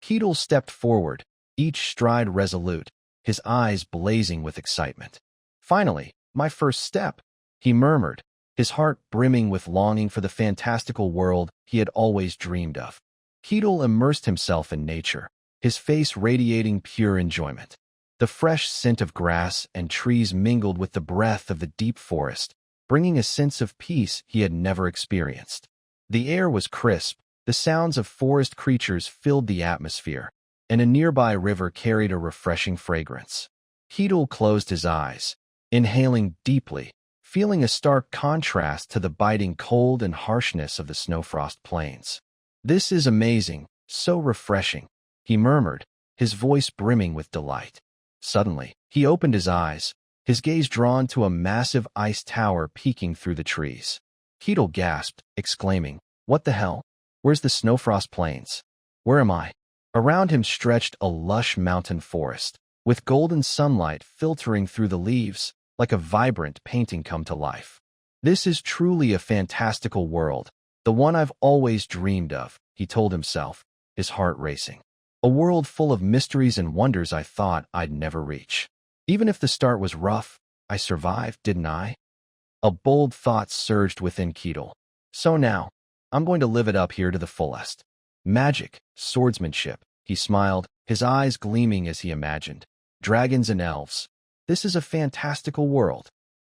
Keetle stepped forward, each stride resolute, his eyes blazing with excitement. Finally, my first step, he murmured, his heart brimming with longing for the fantastical world he had always dreamed of. Keetle immersed himself in nature, his face radiating pure enjoyment. The fresh scent of grass and trees mingled with the breath of the deep forest, bringing a sense of peace he had never experienced. The air was crisp, the sounds of forest creatures filled the atmosphere, and a nearby river carried a refreshing fragrance. Keetle closed his eyes, inhaling deeply, feeling a stark contrast to the biting cold and harshness of the Snowfrost Plains. This is amazing, so refreshing, he murmured, his voice brimming with delight. Suddenly, he opened his eyes, his gaze drawn to a massive ice tower peeking through the trees. Keetle gasped, exclaiming, What the hell? Where's the Snowfrost Plains? Where am I? Around him stretched a lush mountain forest, with golden sunlight filtering through the leaves, like a vibrant painting come to life. This is truly a fantastical world, the one I've always dreamed of, he told himself, his heart racing. A world full of mysteries and wonders I thought I'd never reach. Even if the start was rough, I survived, didn't I? A bold thought surged within Keetle. So now, I'm going to live it up here to the fullest. Magic, swordsmanship, he smiled, his eyes gleaming as he imagined. Dragons and elves. This is a fantastical world.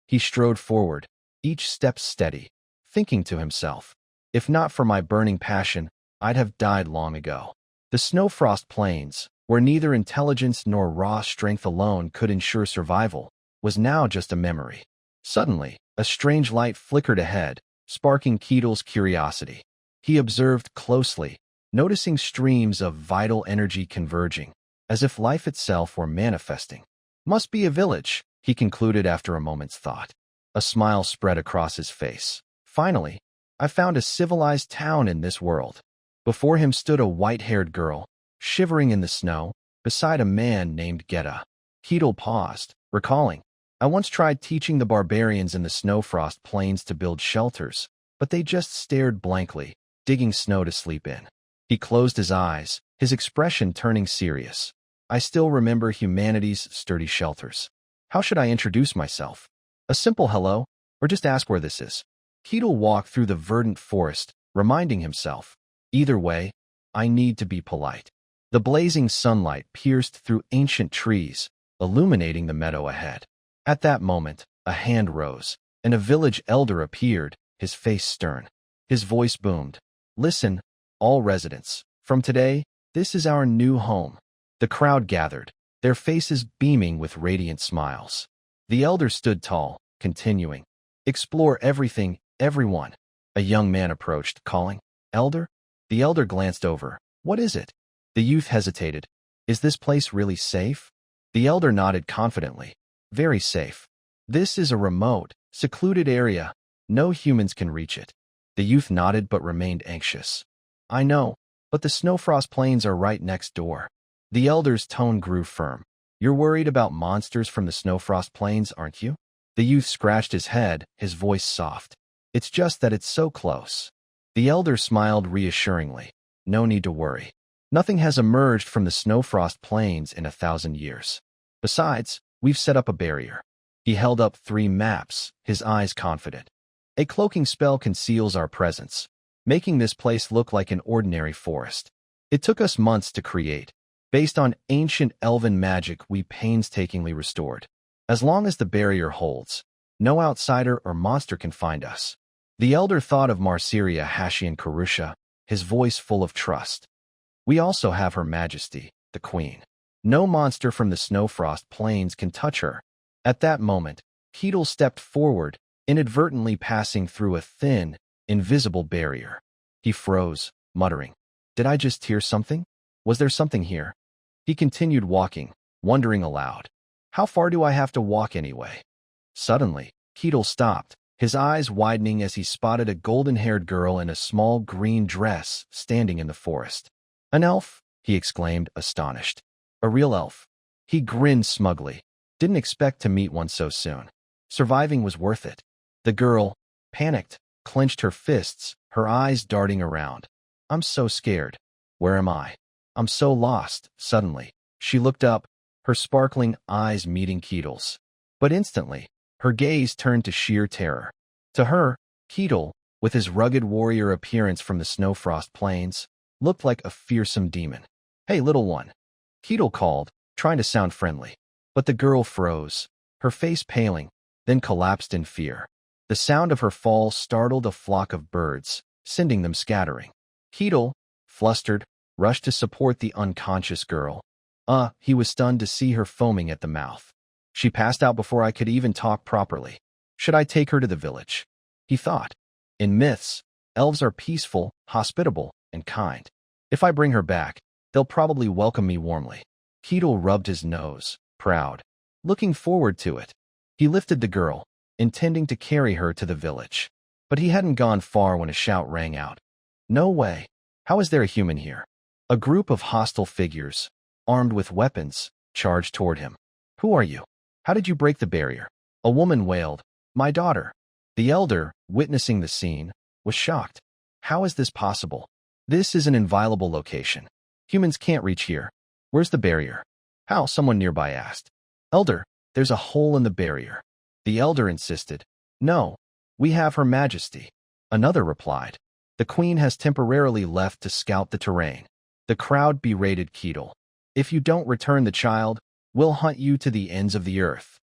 He strode forward, each step steady, thinking to himself, if not for my burning passion, I'd have died long ago. The Snowfrost Plains, where neither intelligence nor raw strength alone could ensure survival, was now just a memory. Suddenly, a strange light flickered ahead, sparking Keetle's curiosity. He observed closely, noticing streams of vital energy converging, as if life itself were manifesting. Must be a village, he concluded after a moment's thought. A smile spread across his face. Finally, I found a civilized town in this world. Before him stood a white-haired girl, shivering in the snow, beside a man named Geta. Keetle paused, recalling, I once tried teaching the barbarians in the Snowfrost Plains to build shelters, but they just stared blankly, digging snow to sleep in. He closed his eyes, his expression turning serious. I still remember humanity's sturdy shelters. How should I introduce myself? A simple hello, or just ask where this is? Keetle walked through the verdant forest, reminding himself, either way, I need to be polite. The blazing sunlight pierced through ancient trees, illuminating the meadow ahead. At that moment, a hand rose, and a village elder appeared, his face stern. His voice boomed. "Listen, all residents. From today, this is our new home." The crowd gathered, their faces beaming with radiant smiles. The elder stood tall, continuing, "Explore everything, everyone." A young man approached, calling, "Elder?" The elder glanced over. "What is it?" The youth hesitated. "Is this place really safe?" The elder nodded confidently. "Very safe. This is a remote, secluded area. No humans can reach it." The youth nodded but remained anxious. "I know, but the Snowfrost Plains are right next door." The elder's tone grew firm. "You're worried about monsters from the Snowfrost Plains, aren't you?" The youth scratched his head, his voice soft. "It's just that it's so close." The elder smiled reassuringly. "No need to worry. Nothing has emerged from the Snowfrost Plains in 1,000 years. Besides, we've set up a barrier." He held up 3 maps, his eyes confident. "A cloaking spell conceals our presence, making this place look like an ordinary forest. It took us months to create, based on ancient elven magic we painstakingly restored. As long as the barrier holds, no outsider or monster can find us." The elder thought of Marsiria Hashian Karusha, his voice full of trust. "We also have Her Majesty, the Queen. No monster from the Snowfrost Plains can touch her." At that moment, Keetle stepped forward, inadvertently passing through a thin, invisible barrier. He froze, muttering, "Did I just hear something? Was there something here?" He continued walking, wondering aloud, "How far do I have to walk anyway?" Suddenly, Keetle stopped, his eyes widening as he spotted a golden-haired girl in a small green dress standing in the forest. "An elf?" he exclaimed, astonished. "A real elf?" He grinned smugly. Didn't expect to meet one so soon. Surviving was worth it. The girl, panicked, clenched her fists, her eyes darting around. "I'm so scared. Where am I? I'm so lost." Suddenly, she looked up, her sparkling eyes meeting Keetle's. But instantly, her gaze turned to sheer terror. To her, Keetle, with his rugged warrior appearance from the Snowfrost Plains, looked like a fearsome demon. "Hey, little one," Keetle called, trying to sound friendly. But the girl froze, her face paling, then collapsed in fear. The sound of her fall startled a flock of birds, sending them scattering. Keetle, flustered, rushed to support the unconscious girl. He was stunned to see her foaming at the mouth. She passed out before I could even talk properly. Should I take her to the village? He thought. In myths, elves are peaceful, hospitable, and kind. If I bring her back, they'll probably welcome me warmly. Keetle rubbed his nose, proud, looking forward to it. He lifted the girl, intending to carry her to the village. But he hadn't gone far when a shout rang out. "No way! How is there a human here?" A group of hostile figures, armed with weapons, charged toward him. "Who are you? How did you break the barrier?" A woman wailed, "My daughter." The elder, witnessing the scene, was shocked. "How is this possible? This is an inviolable location. Humans can't reach here. Where's the barrier?" "How?" someone nearby asked. "Elder, there's a hole in the barrier." The elder insisted. "No, we have Her Majesty." Another replied. "The Queen has temporarily left to scout the terrain." The crowd berated Keetle. "If you don't return the child, we'll hunt you to the ends of the earth."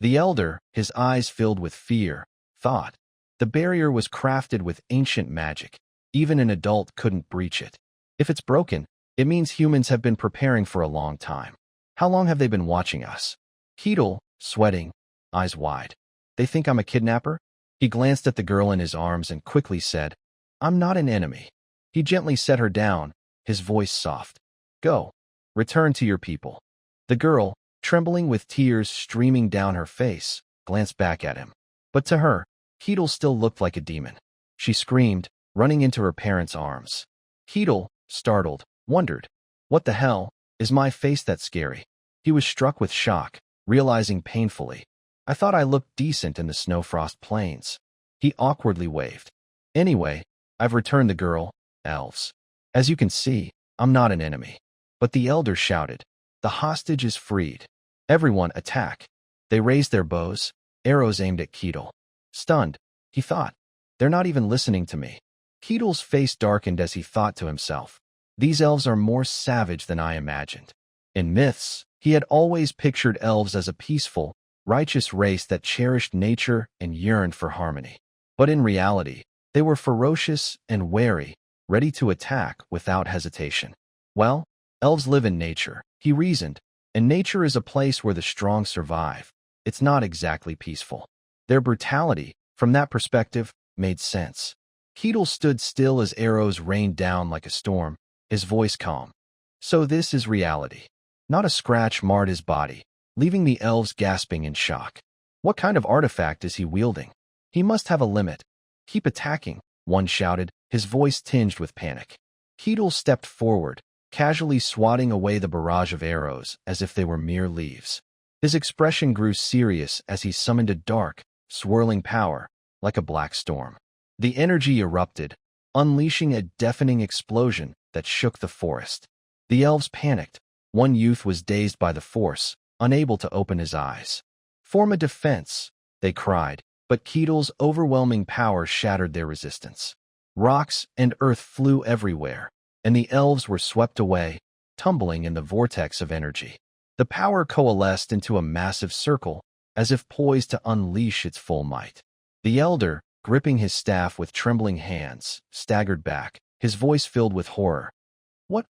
The elder, his eyes filled with fear, thought. The barrier was crafted with ancient magic. Even an adult couldn't breach it. If it's broken, it means humans have been preparing for a long time. How long have they been watching us? Keetle, sweating, eyes wide. "They think I'm a kidnapper?" He glanced at the girl in his arms and quickly said, "I'm not an enemy." He gently set her down, his voice soft. "Go. Return to your people." The girl, trembling with tears streaming down her face, glanced back at him. But to her, Keetle still looked like a demon. She screamed, running into her parents' arms. Keetle, startled, wondered, "What the hell? Is my face that scary?" He was struck with shock, realizing painfully, "I thought I looked decent in the Snowfrost Plains." He awkwardly waved. "Anyway, I've returned the girl, elves. As you can see, I'm not an enemy." But the elder shouted, "The hostage is freed. Everyone attack." They raised their bows, arrows aimed at Keetle. Stunned, he thought, "They're not even listening to me." Keetle's face darkened as he thought to himself, These elves are more savage than I imagined. In myths, he had always pictured elves as a peaceful, righteous race that cherished nature and yearned for harmony. But in reality, they were ferocious and wary, ready to attack without hesitation. Well, elves live in nature, he reasoned, and nature is a place where the strong survive. It's not exactly peaceful. Their brutality, from that perspective, made sense. Keetle stood still as arrows rained down like a storm, his voice calm. So this is reality. Not a scratch marred his body, leaving the elves gasping in shock. What kind of artifact is he wielding? He must have a limit. Keep attacking, one shouted, his voice tinged with panic. Keetle stepped forward, casually swatting away the barrage of arrows as if they were mere leaves. His expression grew serious as he summoned a dark, swirling power, like a black storm. The energy erupted, unleashing a deafening explosion that shook the forest. The elves panicked. One youth was dazed by the force, unable to open his eyes. Form a defense, they cried, but Keetle's overwhelming power shattered their resistance. Rocks and earth flew everywhere, and the elves were swept away, tumbling in the vortex of energy. The power coalesced into a massive circle, as if poised to unleash its full might. The elder, gripping his staff with trembling hands, staggered back, his voice filled with horror.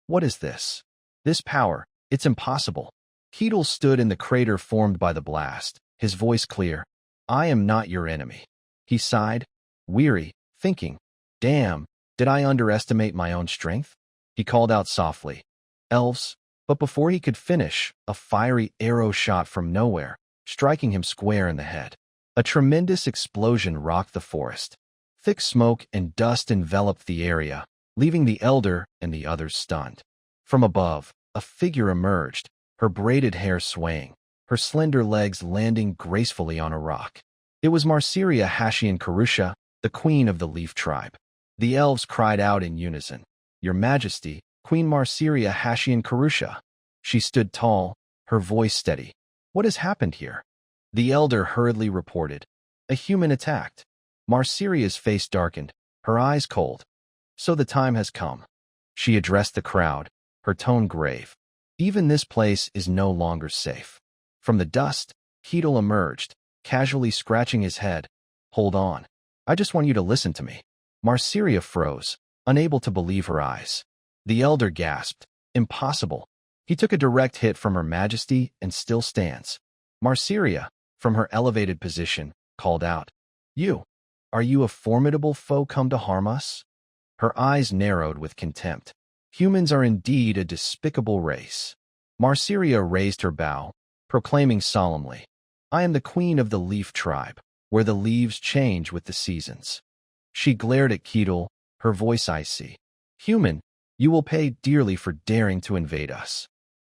What is this? This power, it's impossible. Keetle stood in the crater formed by the blast, his voice clear. I am not your enemy. He sighed, weary, thinking, damn, did I underestimate my own strength? He called out softly, elves, but before he could finish, a fiery arrow shot from nowhere, striking him square in the head. A tremendous explosion rocked the forest. Thick smoke and dust enveloped the area, leaving the elder and the others stunned. From above, a figure emerged, her braided hair swaying, her slender legs landing gracefully on a rock. It was Marceria Hashian Karusha, the queen of the Leaf Tribe. The elves cried out in unison, Your Majesty, Queen Marceria Hashian Karusha. She stood tall, her voice steady. What has happened here? The elder hurriedly reported. A human attacked. Marceria's face darkened, her eyes cold. So the time has come. She addressed the crowd, her tone grave. Even this place is no longer safe. From the dust, Keetle emerged, casually scratching his head. Hold on. I just want you to listen to me. Marceria froze, unable to believe her eyes. The elder gasped. Impossible. He took a direct hit from Her Majesty and still stands. Marceria, from her elevated position, called out, Are you a formidable foe come to harm us? Her eyes narrowed with contempt. Humans are indeed a despicable race. Marceria raised her bow, proclaiming solemnly, I am the queen of the Leaf Tribe, where the leaves change with the seasons. She glared at Keetle, her voice icy. Human, you will pay dearly for daring to invade us.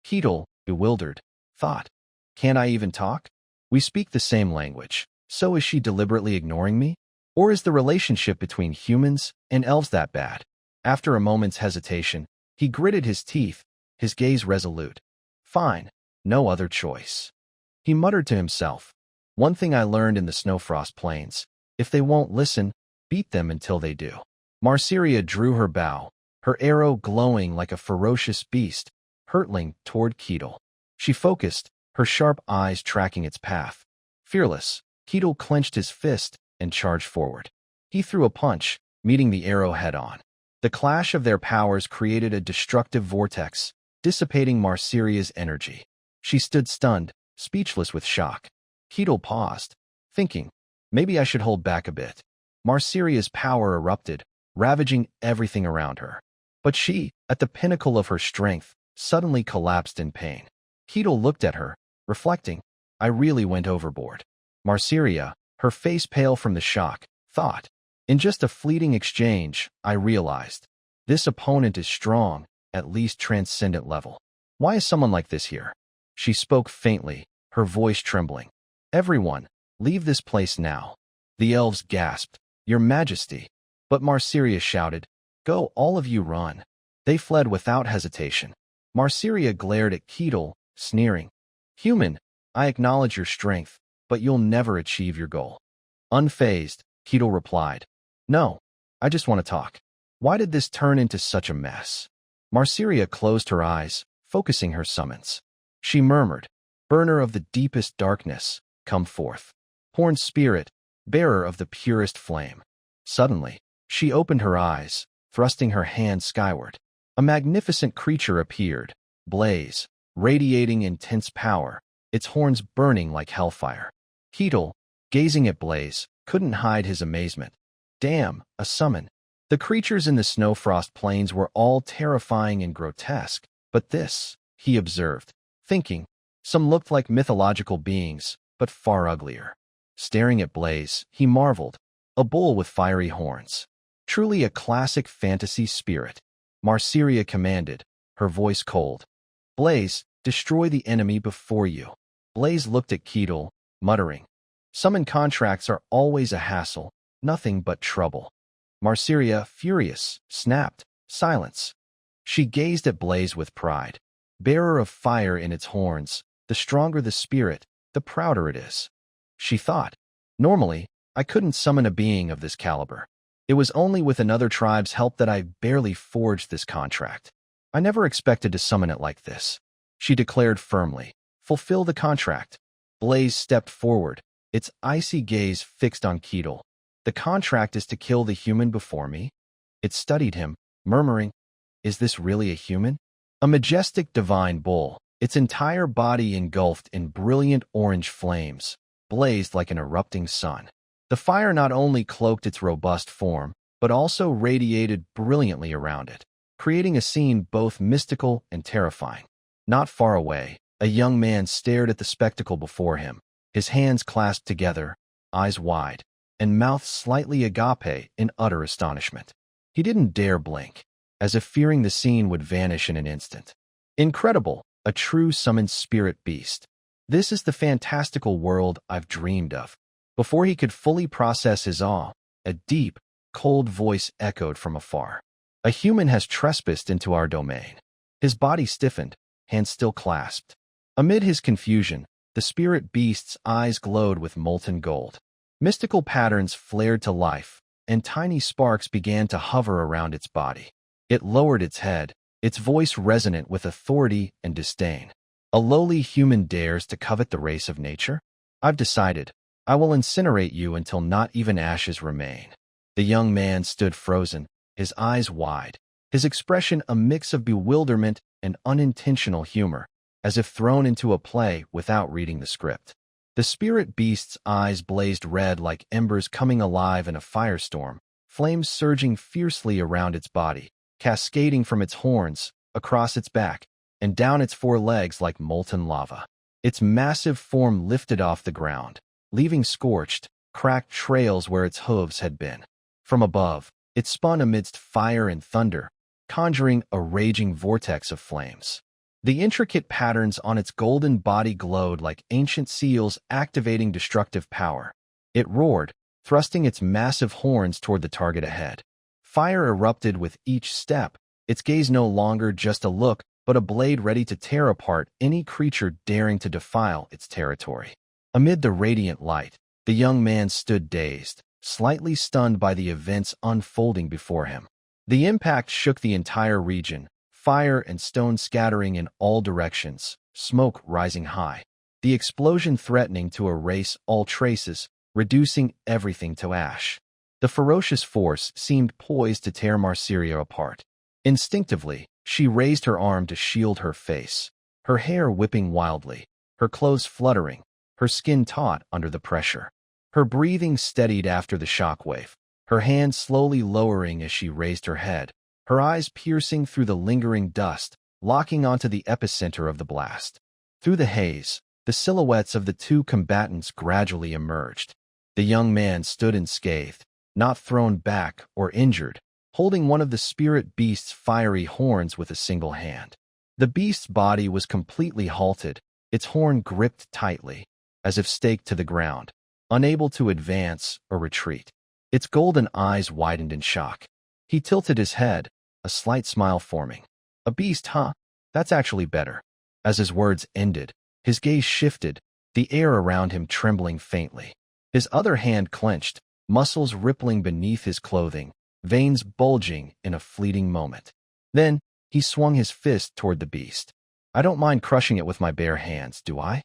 Keetle, bewildered, thought, Can't I even talk? We speak the same language, so is she deliberately ignoring me? Or is the relationship between humans and elves that bad? After a moment's hesitation, he gritted his teeth, his gaze resolute. Fine, no other choice. He muttered to himself, One thing I learned in the Snowfrost Plains, if they won't listen, beat them until they do. Marceria drew her bow, her arrow glowing like a ferocious beast, hurtling toward Keetle. She focused, her sharp eyes tracking its path. Fearless, Keetle clenched his fist and charged forward. He threw a punch, meeting the arrow head-on. The clash of their powers created a destructive vortex, dissipating Marceria's energy. She stood stunned, speechless with shock. Keetle paused, thinking, maybe I should hold back a bit. Marceria's power erupted, ravaging everything around her. But she, at the pinnacle of her strength, suddenly collapsed in pain. Keetle looked at her, reflecting, I really went overboard. Marceria, her face pale from the shock, thought, in just a fleeting exchange, I realized, this opponent is strong, at least transcendent level. Why is someone like this here? She spoke faintly, her voice trembling. Everyone, leave this place now. The elves gasped, Your Majesty. But Marceria shouted, Go, all of you run. They fled without hesitation. Marceria glared at Keetle, sneering. Human, I acknowledge your strength, but you'll never achieve your goal. Unfazed, Keetle replied, No, I just want to talk. Why did this turn into such a mess? Marsyria closed her eyes, focusing her summons. She murmured, "Burner of the deepest darkness, come forth. Horned spirit, bearer of the purest flame." Suddenly, she opened her eyes, thrusting her hand skyward. A magnificent creature appeared, Blaze, radiating intense power, its horns burning like hellfire. Keatle, gazing at Blaze, couldn't hide his amazement. Damn, a summon. The creatures in the Snowfrost Plains were all terrifying and grotesque, but this, he observed, thinking, some looked like mythological beings, but far uglier. Staring at Blaze, he marveled, a bull with fiery horns. Truly a classic fantasy spirit. Marsyria commanded, her voice cold. "Blaze, destroy the enemy before you." Blaze looked at Keatle, muttering, "Summon contracts are always a hassle, nothing but trouble." Marsyria, furious, snapped, "Silence." She gazed at Blaze with pride. Bearer of fire in its horns, the stronger the spirit, the prouder it is. She thought, normally, I couldn't summon a being of this caliber. It was only with another tribe's help that I barely forged this contract. I never expected to summon it like this. She declared firmly, "Fulfill the contract." Blaze stepped forward, its icy gaze fixed on Keatle. "The contract is to kill the human before me?" It studied him, murmuring, "Is this really a human?" A majestic divine bull, its entire body engulfed in brilliant orange flames, blazed like an erupting sun. The fire not only cloaked its robust form, but also radiated brilliantly around it, creating a scene both mystical and terrifying. Not far away, a young man stared at the spectacle before him, his hands clasped together, eyes wide, and mouth slightly agape in utter astonishment. He didn't dare blink, as if fearing the scene would vanish in an instant. Incredible, a true summoned spirit beast. This is the fantastical world I've dreamed of. Before he could fully process his awe, a deep, cold voice echoed from afar. "A human has trespassed into our domain." His body stiffened, hands still clasped. Amid his confusion, the spirit beast's eyes glowed with molten gold. Mystical patterns flared to life, and tiny sparks began to hover around its body. It lowered its head, its voice resonant with authority and disdain. "A lowly human dares to covet the race of nature? I've decided. I will incinerate you until not even ashes remain." The young man stood frozen, his eyes wide, his expression a mix of bewilderment and unintentional humor, as if thrown into a play without reading the script. The spirit beast's eyes blazed red like embers coming alive in a firestorm, flames surging fiercely around its body, cascading from its horns, across its back, and down its four legs like molten lava. Its massive form lifted off the ground, leaving scorched, cracked trails where its hooves had been. From above, it spun amidst fire and thunder, conjuring a raging vortex of flames. The intricate patterns on its golden body glowed like ancient seals activating destructive power. It roared, thrusting its massive horns toward the target ahead. Fire erupted with each step, its gaze no longer just a look, but a blade ready to tear apart any creature daring to defile its territory. Amid the radiant light, the young man stood dazed, slightly stunned by the events unfolding before him. The impact shook the entire region, fire and stone scattering in all directions, smoke rising high. The explosion threatening to erase all traces, reducing everything to ash. The ferocious force seemed poised to tear Marsyria apart. Instinctively, she raised her arm to shield her face, her hair whipping wildly, her clothes fluttering, her skin taut under the pressure. Her breathing steadied after the shockwave, her hand slowly lowering as she raised her head, her eyes piercing through the lingering dust, locking onto the epicenter of the blast. Through the haze, the silhouettes of the two combatants gradually emerged. The young man stood unscathed, not thrown back or injured, holding one of the spirit beast's fiery horns with a single hand. The beast's body was completely halted, its horn gripped tightly, as if staked to the ground, unable to advance or retreat. Its golden eyes widened in shock. He tilted his head, a slight smile forming. "A beast, huh? That's actually better." As his words ended, his gaze shifted, the air around him trembling faintly. His other hand clenched, muscles rippling beneath his clothing, veins bulging in a fleeting moment. Then, He swung his fist toward the beast. I don't mind crushing it with my bare hands, do I?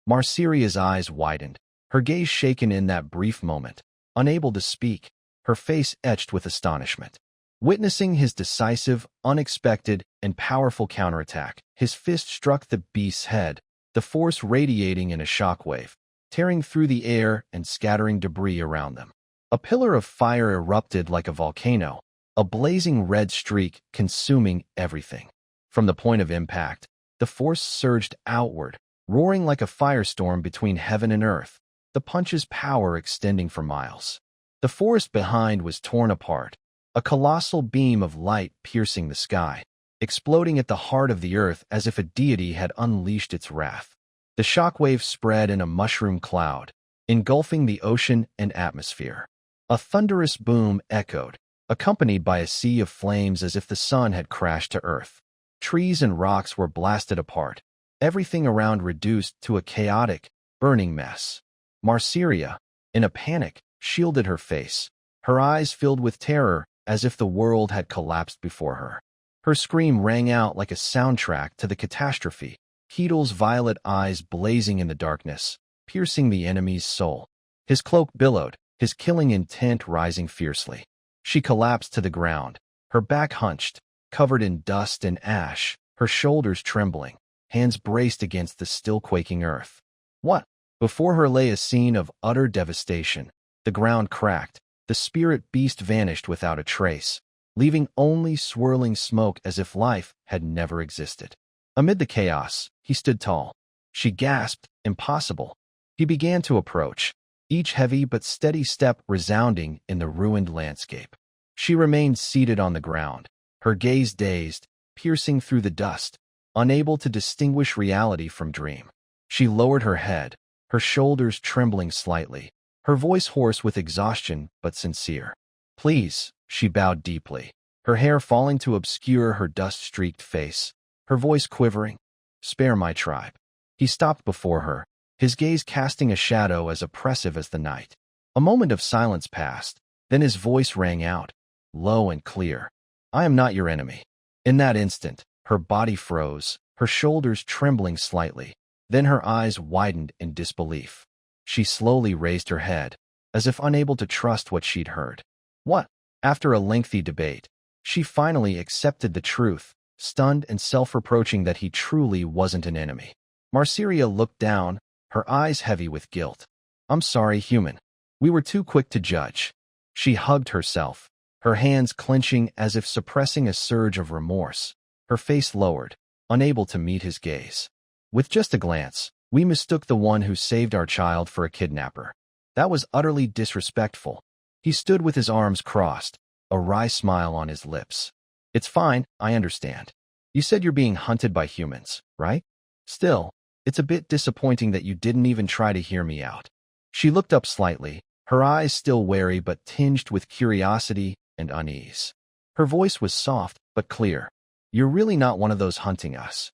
Marceria's eyes widened, her gaze shaken in that brief moment. Unable to speak, her face etched with astonishment. Witnessing his decisive, unexpected, and powerful counterattack, his fist struck the beast's head, the force radiating in a shockwave, tearing through the air and scattering debris around them. A pillar of fire erupted like a volcano, a blazing red streak consuming everything. From the point of impact, the force surged outward, roaring like a firestorm between heaven and earth, the punch's power extending for miles. The forest behind was torn apart, a colossal beam of light piercing the sky, exploding at the heart of the earth as if a deity had unleashed its wrath. The shockwave spread in a mushroom cloud, engulfing the ocean and atmosphere. A thunderous boom echoed, accompanied by a sea of flames as if the sun had crashed to earth. Trees and rocks were blasted apart, everything around reduced to a chaotic, burning mess. Marceria, in a panic, shielded her face, her eyes filled with terror as if the world had collapsed before her. Her scream rang out like a soundtrack to the catastrophe, Ketel's violet eyes blazing in the darkness, piercing the enemy's soul. His cloak billowed, his killing intent rising fiercely. She collapsed to the ground, her back hunched, covered in dust and ash, her shoulders trembling, hands braced against the still-quaking earth. What? Before her lay a scene of utter devastation. The ground cracked, the spirit beast vanished without a trace, leaving only swirling smoke as if life had never existed. Amid the chaos, he stood tall. She gasped, impossible. He began to approach, each heavy but steady step resounding in the ruined landscape. She remained seated on the ground, her gaze dazed, piercing through the dust, unable to distinguish reality from dream. She lowered her head, her shoulders trembling slightly, her voice hoarse with exhaustion but sincere. Please, she bowed deeply, her hair falling to obscure her dust-streaked face, her voice quivering. Spare my tribe. He stopped before her, his gaze casting a shadow as oppressive as the night. A moment of silence passed, then his voice rang out, low and clear. I am not your enemy. In that instant, her body froze, her shoulders trembling slightly, then her eyes widened in disbelief. She slowly raised her head, as if unable to trust what she'd heard. What? After a lengthy debate, she finally accepted the truth, stunned and self-reproaching that he truly wasn't an enemy. Marceria looked down, her eyes heavy with guilt. I'm sorry, human. We were too quick to judge. She hugged herself, her hands clenching as if suppressing a surge of remorse, her face lowered, unable to meet his gaze. With just a glance, we mistook the one who saved our child for a kidnapper. That was utterly disrespectful. He stood with his arms crossed, a wry smile on his lips. It's fine, I understand. You said you're being hunted by humans, right? Still, it's a bit disappointing that you didn't even try to hear me out. She looked up slightly, her eyes still wary but tinged with curiosity and unease. Her voice was soft but clear. You're really not one of those hunting us.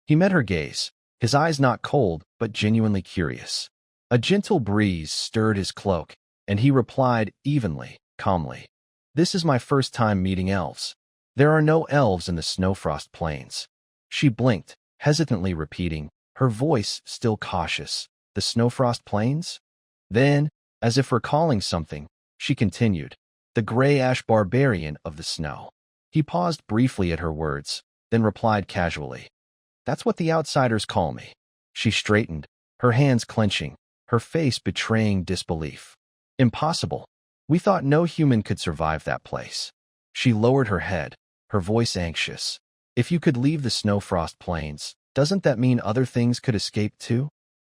He met her gaze, his eyes not cold but genuinely curious. A gentle breeze stirred his cloak, and he replied evenly, calmly. This is my first time meeting elves. There are no elves in the Snowfrost Plains. She blinked, hesitantly repeating, her voice still cautious. The Snowfrost Plains? Then, as if recalling something, she continued, the gray-ash barbarian of the snow. He paused briefly at her words, then replied casually, That's what the outsiders call me. She straightened, her hands clenching, her face betraying disbelief. Impossible. We thought no human could survive that place. She lowered her head, her voice anxious. If you could leave the Snowfrost Plains, doesn't that mean other things could escape too?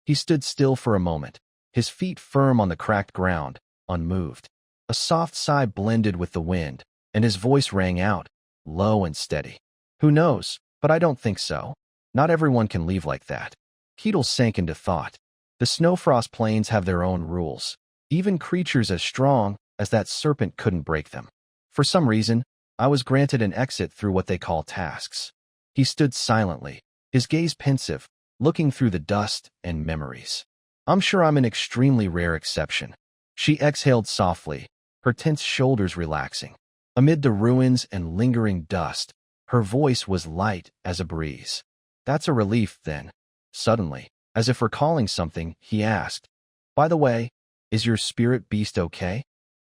He stood still for a moment, his feet firm on the cracked ground, unmoved. A soft sigh blended with the wind, and his voice rang out, low and steady. Who knows, but I don't think so. Not everyone can leave like that. Ketel sank into thought. The Snowfrost Plains have their own rules. Even creatures as strong as that serpent couldn't break them. For some reason, I was granted an exit through what they call tasks. He stood silently, his gaze pensive, looking through the dust and memories. I'm sure I'm an extremely rare exception. She exhaled softly, her tense shoulders relaxing. Amid the ruins and lingering dust, Her voice was light as a breeze. That's a relief, then. Suddenly, as if recalling something, he asked, "By the way, is your spirit beast okay?"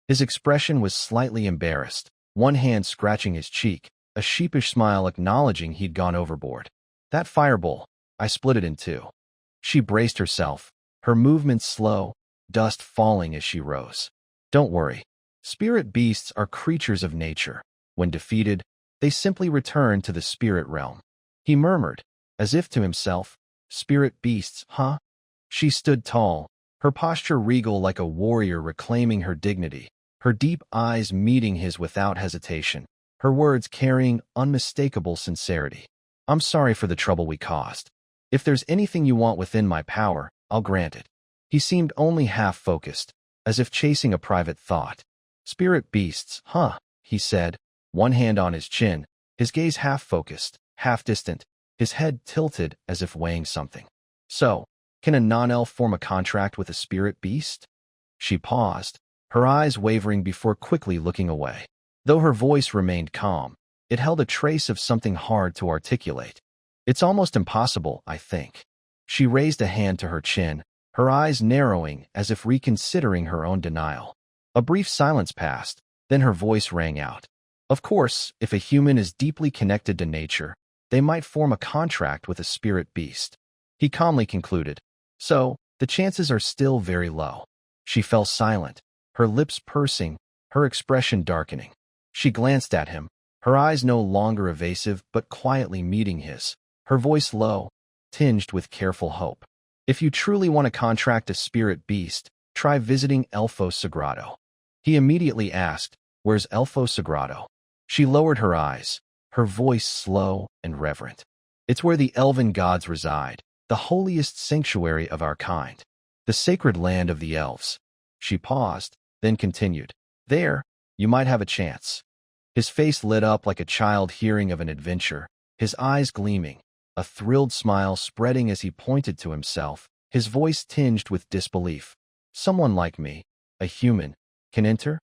His expression was slightly embarrassed, one hand scratching his cheek, a sheepish smile acknowledging he'd gone overboard. "That firebowl, I split it in two." She braced herself, her movements slow, dust falling as she rose. "Don't worry. Spirit beasts are creatures of nature. When defeated, they simply return to the spirit realm." He murmured, as if to himself, "Spirit beasts, huh?" She stood tall, her posture regal like a warrior reclaiming her dignity, her deep eyes meeting his without hesitation, her words carrying unmistakable sincerity. "I'm sorry for the trouble we caused. If there's anything you want within my power, I'll grant it." He seemed only half-focused, as if chasing a private thought. "Spirit beasts, huh?" he said, one hand on his chin, his gaze half-focused, half-distant, his head tilted as if weighing something. "So, can a non-elf form a contract with a spirit beast?" She paused, her eyes wavering before quickly looking away. Though her voice remained calm, it held a trace of something hard to articulate. "It's almost impossible, I think." She raised a hand to her chin, her eyes narrowing as if reconsidering her own denial. A brief silence passed, then her voice rang out. "Of course, if a human is deeply connected to nature, they might form a contract with a spirit beast." He calmly concluded, "So, the chances are still very low." She fell silent, her lips pursing, her expression darkening. She glanced at him, her eyes no longer evasive but quietly meeting his, her voice low, tinged with careful hope. "If you truly want to contract a spirit beast, try visiting Elfo Sagrado." He immediately asked, "Where's Elfo Sagrado?" She lowered her eyes, her voice slow and reverent. "It's where the elven gods reside, the holiest sanctuary of our kind, the sacred land of the elves." She paused, then continued, "There, you might have a chance." His face lit up like a child hearing of an adventure, his eyes gleaming, a thrilled smile spreading as he pointed to himself, his voice tinged with disbelief. "Someone like me, a human, can enter?"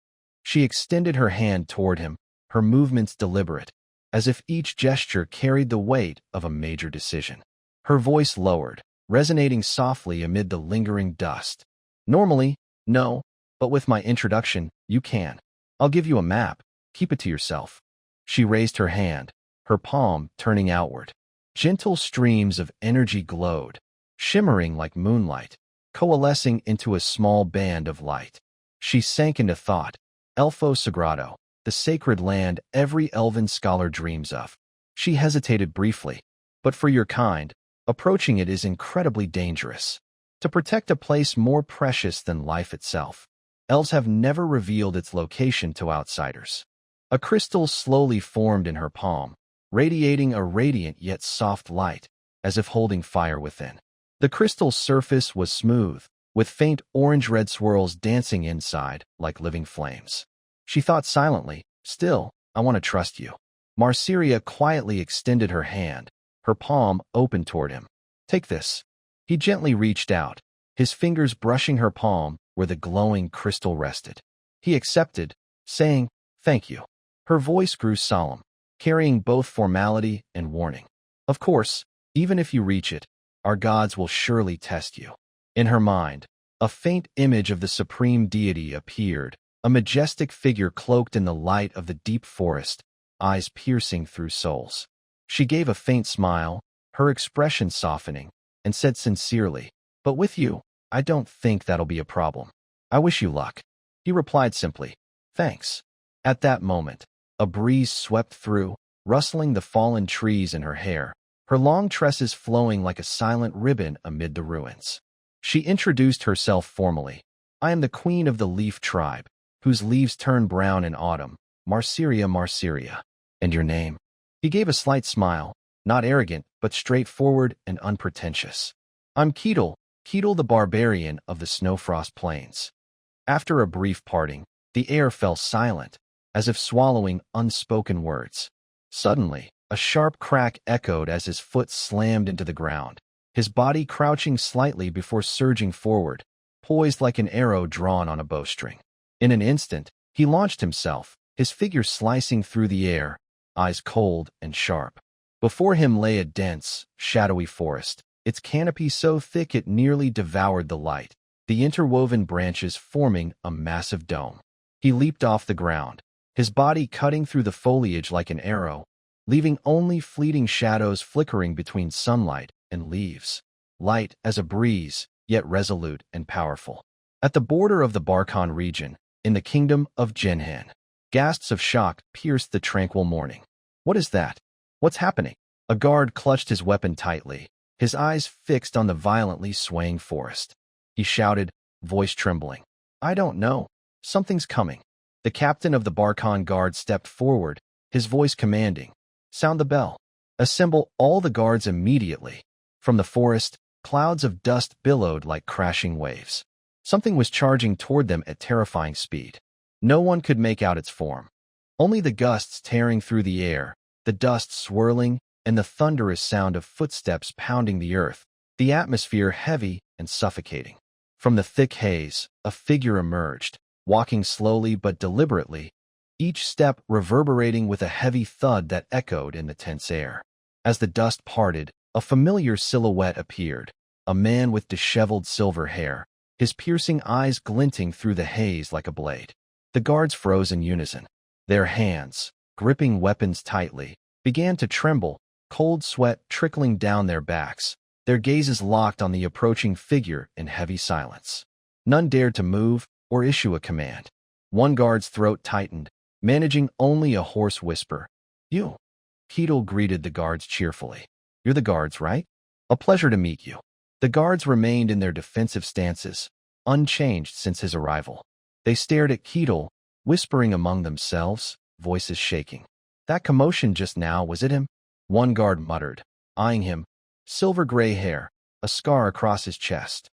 She extended her hand toward him, her movements deliberate, as if each gesture carried the weight of a major decision. Her voice lowered, resonating softly amid the lingering dust. "Normally, no, but with my introduction, you can. I'll give you a map. Keep it to yourself." She raised her hand, her palm turning outward. Gentle streams of energy glowed, shimmering like moonlight, coalescing into a small band of light. She sank into thought. Elfo Sagrado, the sacred land every elven scholar dreams of. She hesitated briefly. "But for your kind, approaching it is incredibly dangerous. To protect a place more precious than life itself, elves have never revealed its location to outsiders." A crystal slowly formed in her palm, radiating a radiant yet soft light, as if holding fire within. The crystal's surface was smooth, with faint orange-red swirls dancing inside like living flames. She thought silently, "Still, I want to trust you." Marceria quietly extended her hand, her palm open toward him. "Take this." He gently reached out, his fingers brushing her palm where the glowing crystal rested. He accepted, saying, "Thank you." Her voice grew solemn, carrying both formality and warning. "Of course, even if you reach it, our gods will surely test you." In her mind, a faint image of the supreme deity appeared, a majestic figure cloaked in the light of the deep forest, eyes piercing through souls. She gave a faint smile, her expression softening, and said sincerely, "But with you, I don't think that'll be a problem. I wish you luck." He replied simply, "Thanks." At that moment, a breeze swept through, rustling the fallen trees in her hair, her long tresses flowing like a silent ribbon amid the ruins. She introduced herself formally. "I am the queen of the leaf tribe, whose leaves turn brown in autumn, Marceria Marceria." "And your name?" He gave a slight smile, not arrogant, but straightforward and unpretentious. "I'm Keetle, Keetle the barbarian of the Snowfrost Plains." After a brief parting, the air fell silent, as if swallowing unspoken words. Suddenly, a sharp crack echoed as his foot slammed into the ground, his body crouching slightly before surging forward, poised like an arrow drawn on a bowstring. In an instant, he launched himself, his figure slicing through the air, eyes cold and sharp. Before him lay a dense, shadowy forest, its canopy so thick it nearly devoured the light, the interwoven branches forming a massive dome. He leaped off the ground, his body cutting through the foliage like an arrow, leaving only fleeting shadows flickering between sunlight and leaves. Light as a breeze, yet resolute and powerful. At the border of the Barkhan region, in the kingdom of Jinhan, gasps of shock pierced the tranquil morning. What is that? What's happening? A guard clutched his weapon tightly, his eyes fixed on the violently swaying forest. He shouted, voice trembling. I don't know. Something's coming. The captain of the Barkhan guard stepped forward, his voice commanding. Sound the bell. Assemble all the guards immediately. From the forest, clouds of dust billowed like crashing waves. Something was charging toward them at terrifying speed. No one could make out its form. Only the gusts tearing through the air, the dust swirling, and the thunderous sound of footsteps pounding the earth, the atmosphere heavy and suffocating. From the thick haze, a figure emerged, walking slowly but deliberately, each step reverberating with a heavy thud that echoed in the tense air. As the dust parted, a familiar silhouette appeared, a man with disheveled silver hair, his piercing eyes glinting through the haze like a blade. The guards froze in unison. Their hands, gripping weapons tightly, began to tremble, cold sweat trickling down their backs, their gazes locked on the approaching figure in heavy silence. None dared to move or issue a command. One guard's throat tightened, managing only a hoarse whisper. You. Keatle greeted the guards cheerfully. You're the guards, right? A pleasure to meet you. The guards remained in their defensive stances, unchanged since his arrival. They stared at Keatle, whispering among themselves, voices shaking. That commotion just now, was it him? One guard muttered, eyeing him. Silver-gray hair, a scar across his chest.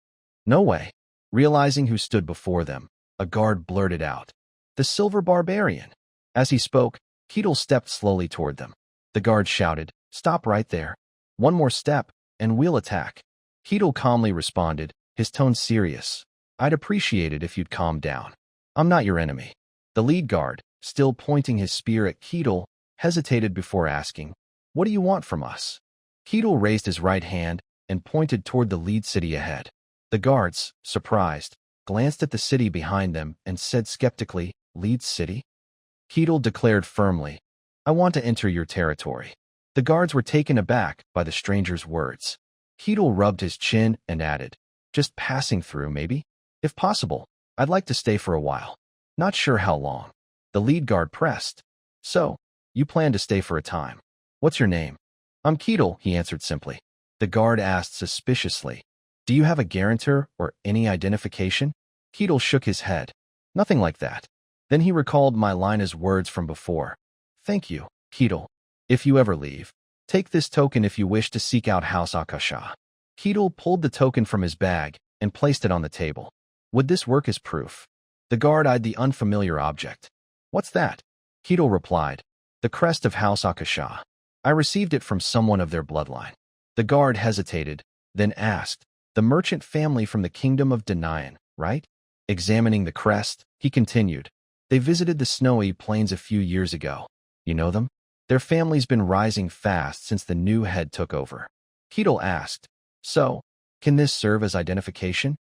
No way. Realizing who stood before them, a guard blurted out. The Silver Barbarian. As he spoke, Keatle stepped slowly toward them. The guard shouted, Stop right there. One more step, and we'll attack. Keatle calmly responded, his tone serious. I'd appreciate it if you'd calm down. I'm not your enemy. The lead guard, still pointing his spear at Keatle, hesitated before asking, What do you want from us? Keatle raised his right hand and pointed toward the lead city ahead. The guards, surprised, glanced at the city behind them and said skeptically, Lead city? Keatle declared firmly, I want to enter your territory. The guards were taken aback by the stranger's words. Keatle rubbed his chin and added, Just passing through, maybe? If possible, I'd like to stay for a while. Not sure how long. The lead guard pressed. So, you plan to stay for a time. What's your name? I'm Keatle, he answered simply. The guard asked suspiciously, Do you have a guarantor or any identification? Keatle shook his head. Nothing like that. Then he recalled Mylina's words from before. Thank you, Keatle. If you ever leave, take this token if you wish to seek out House Akasha. Keatle pulled the token from his bag and placed it on the table. Would this work as proof? The guard eyed the unfamiliar object. What's that? Keatle replied. The crest of House Akasha. I received it from someone of their bloodline. The guard hesitated, then asked, The merchant family from the kingdom of Denian, right? Examining the crest, he continued. They visited the snowy plains a few years ago. You know them? Their family's been rising fast since the new head took over. Keatle asked, So, can this serve as identification?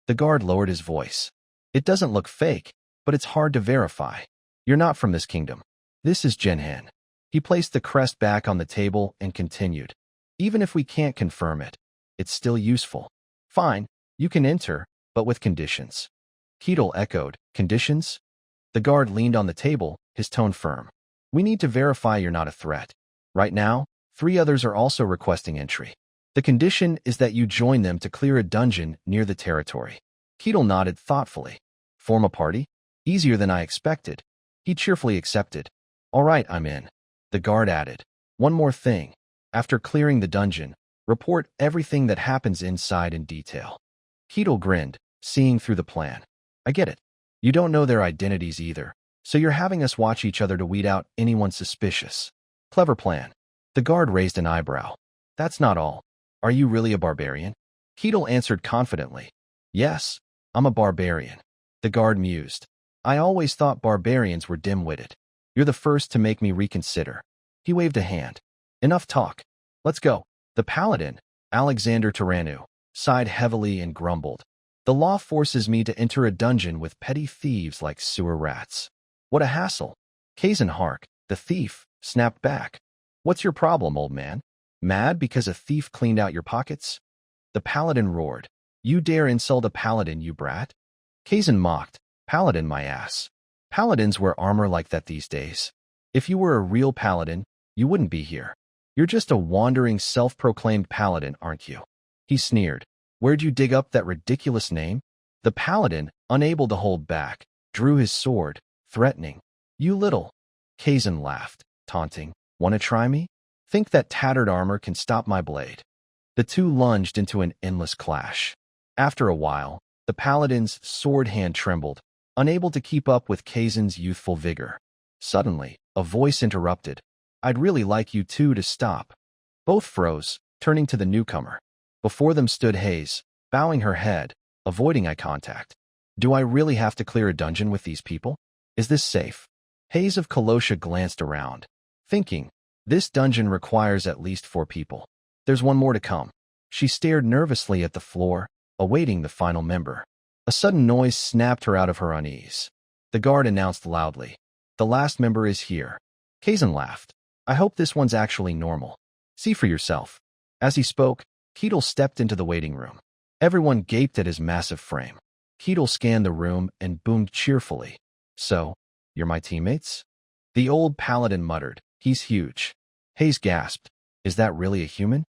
The guard lowered his voice. It doesn't look fake, but it's hard to verify. You're not from this kingdom. This is Jinhan. He placed the crest back on the table and continued. Even if we can't confirm it, it's still useful. Fine, you can enter, but with conditions. Keatle echoed, Conditions? The guard leaned on the table, his tone firm. We need to verify you're not a threat. Right now, 3 others are also requesting entry. The condition is that you join them to clear a dungeon near the territory. Keatle nodded thoughtfully. Form a party? Easier than I expected. He cheerfully accepted. All right, I'm in. The guard added. One more thing. After clearing the dungeon, report everything that happens inside in detail. Keatle grinned, seeing through the plan. I get it. You don't know their identities either, so you're having us watch each other to weed out anyone suspicious. Clever plan. The guard raised an eyebrow. That's not all. Are you really a barbarian? Keatle answered confidently. Yes, I'm a barbarian. The guard mused. I always thought barbarians were dim-witted. You're the first to make me reconsider. He waved a hand. Enough talk. Let's go. The paladin, Alexander Taranu, sighed heavily and grumbled. The law forces me to enter a dungeon with petty thieves like sewer rats. What a hassle. Kazan Hark, the thief, snapped back. What's your problem, old man? Mad because a thief cleaned out your pockets? The paladin roared. You dare insult a paladin, you brat? Kazan mocked. Paladin, my ass. Paladins wear armor like that these days. If you were a real paladin, you wouldn't be here. You're just a wandering, self-proclaimed paladin, aren't you? He sneered. Where'd you dig up that ridiculous name? The paladin, unable to hold back, drew his sword, threatening. You little. Kazan laughed, taunting. Want to try me? Think that tattered armor can stop my blade? The two lunged into an endless clash. After a while, the paladin's sword hand trembled, unable to keep up with Kazan's youthful vigor. Suddenly, a voice interrupted. I'd really like you two to stop. Both froze, turning to the newcomer. Before them stood Hayes, bowing her head, avoiding eye contact. Do I really have to clear a dungeon with these people? Is this safe? Hayes of Kolosha glanced around, thinking, this dungeon requires at least 4 people. There's one more to come. She stared nervously at the floor, awaiting the final member. A sudden noise snapped her out of her unease. The guard announced loudly, the last member is here. Kazan laughed. I hope this one's actually normal. See for yourself. As he spoke, Keatle stepped into the waiting room. Everyone gaped at his massive frame. Keatle scanned the room and boomed cheerfully. So, you're my teammates? The old paladin muttered, he's huge. Hayes gasped, is that really a human?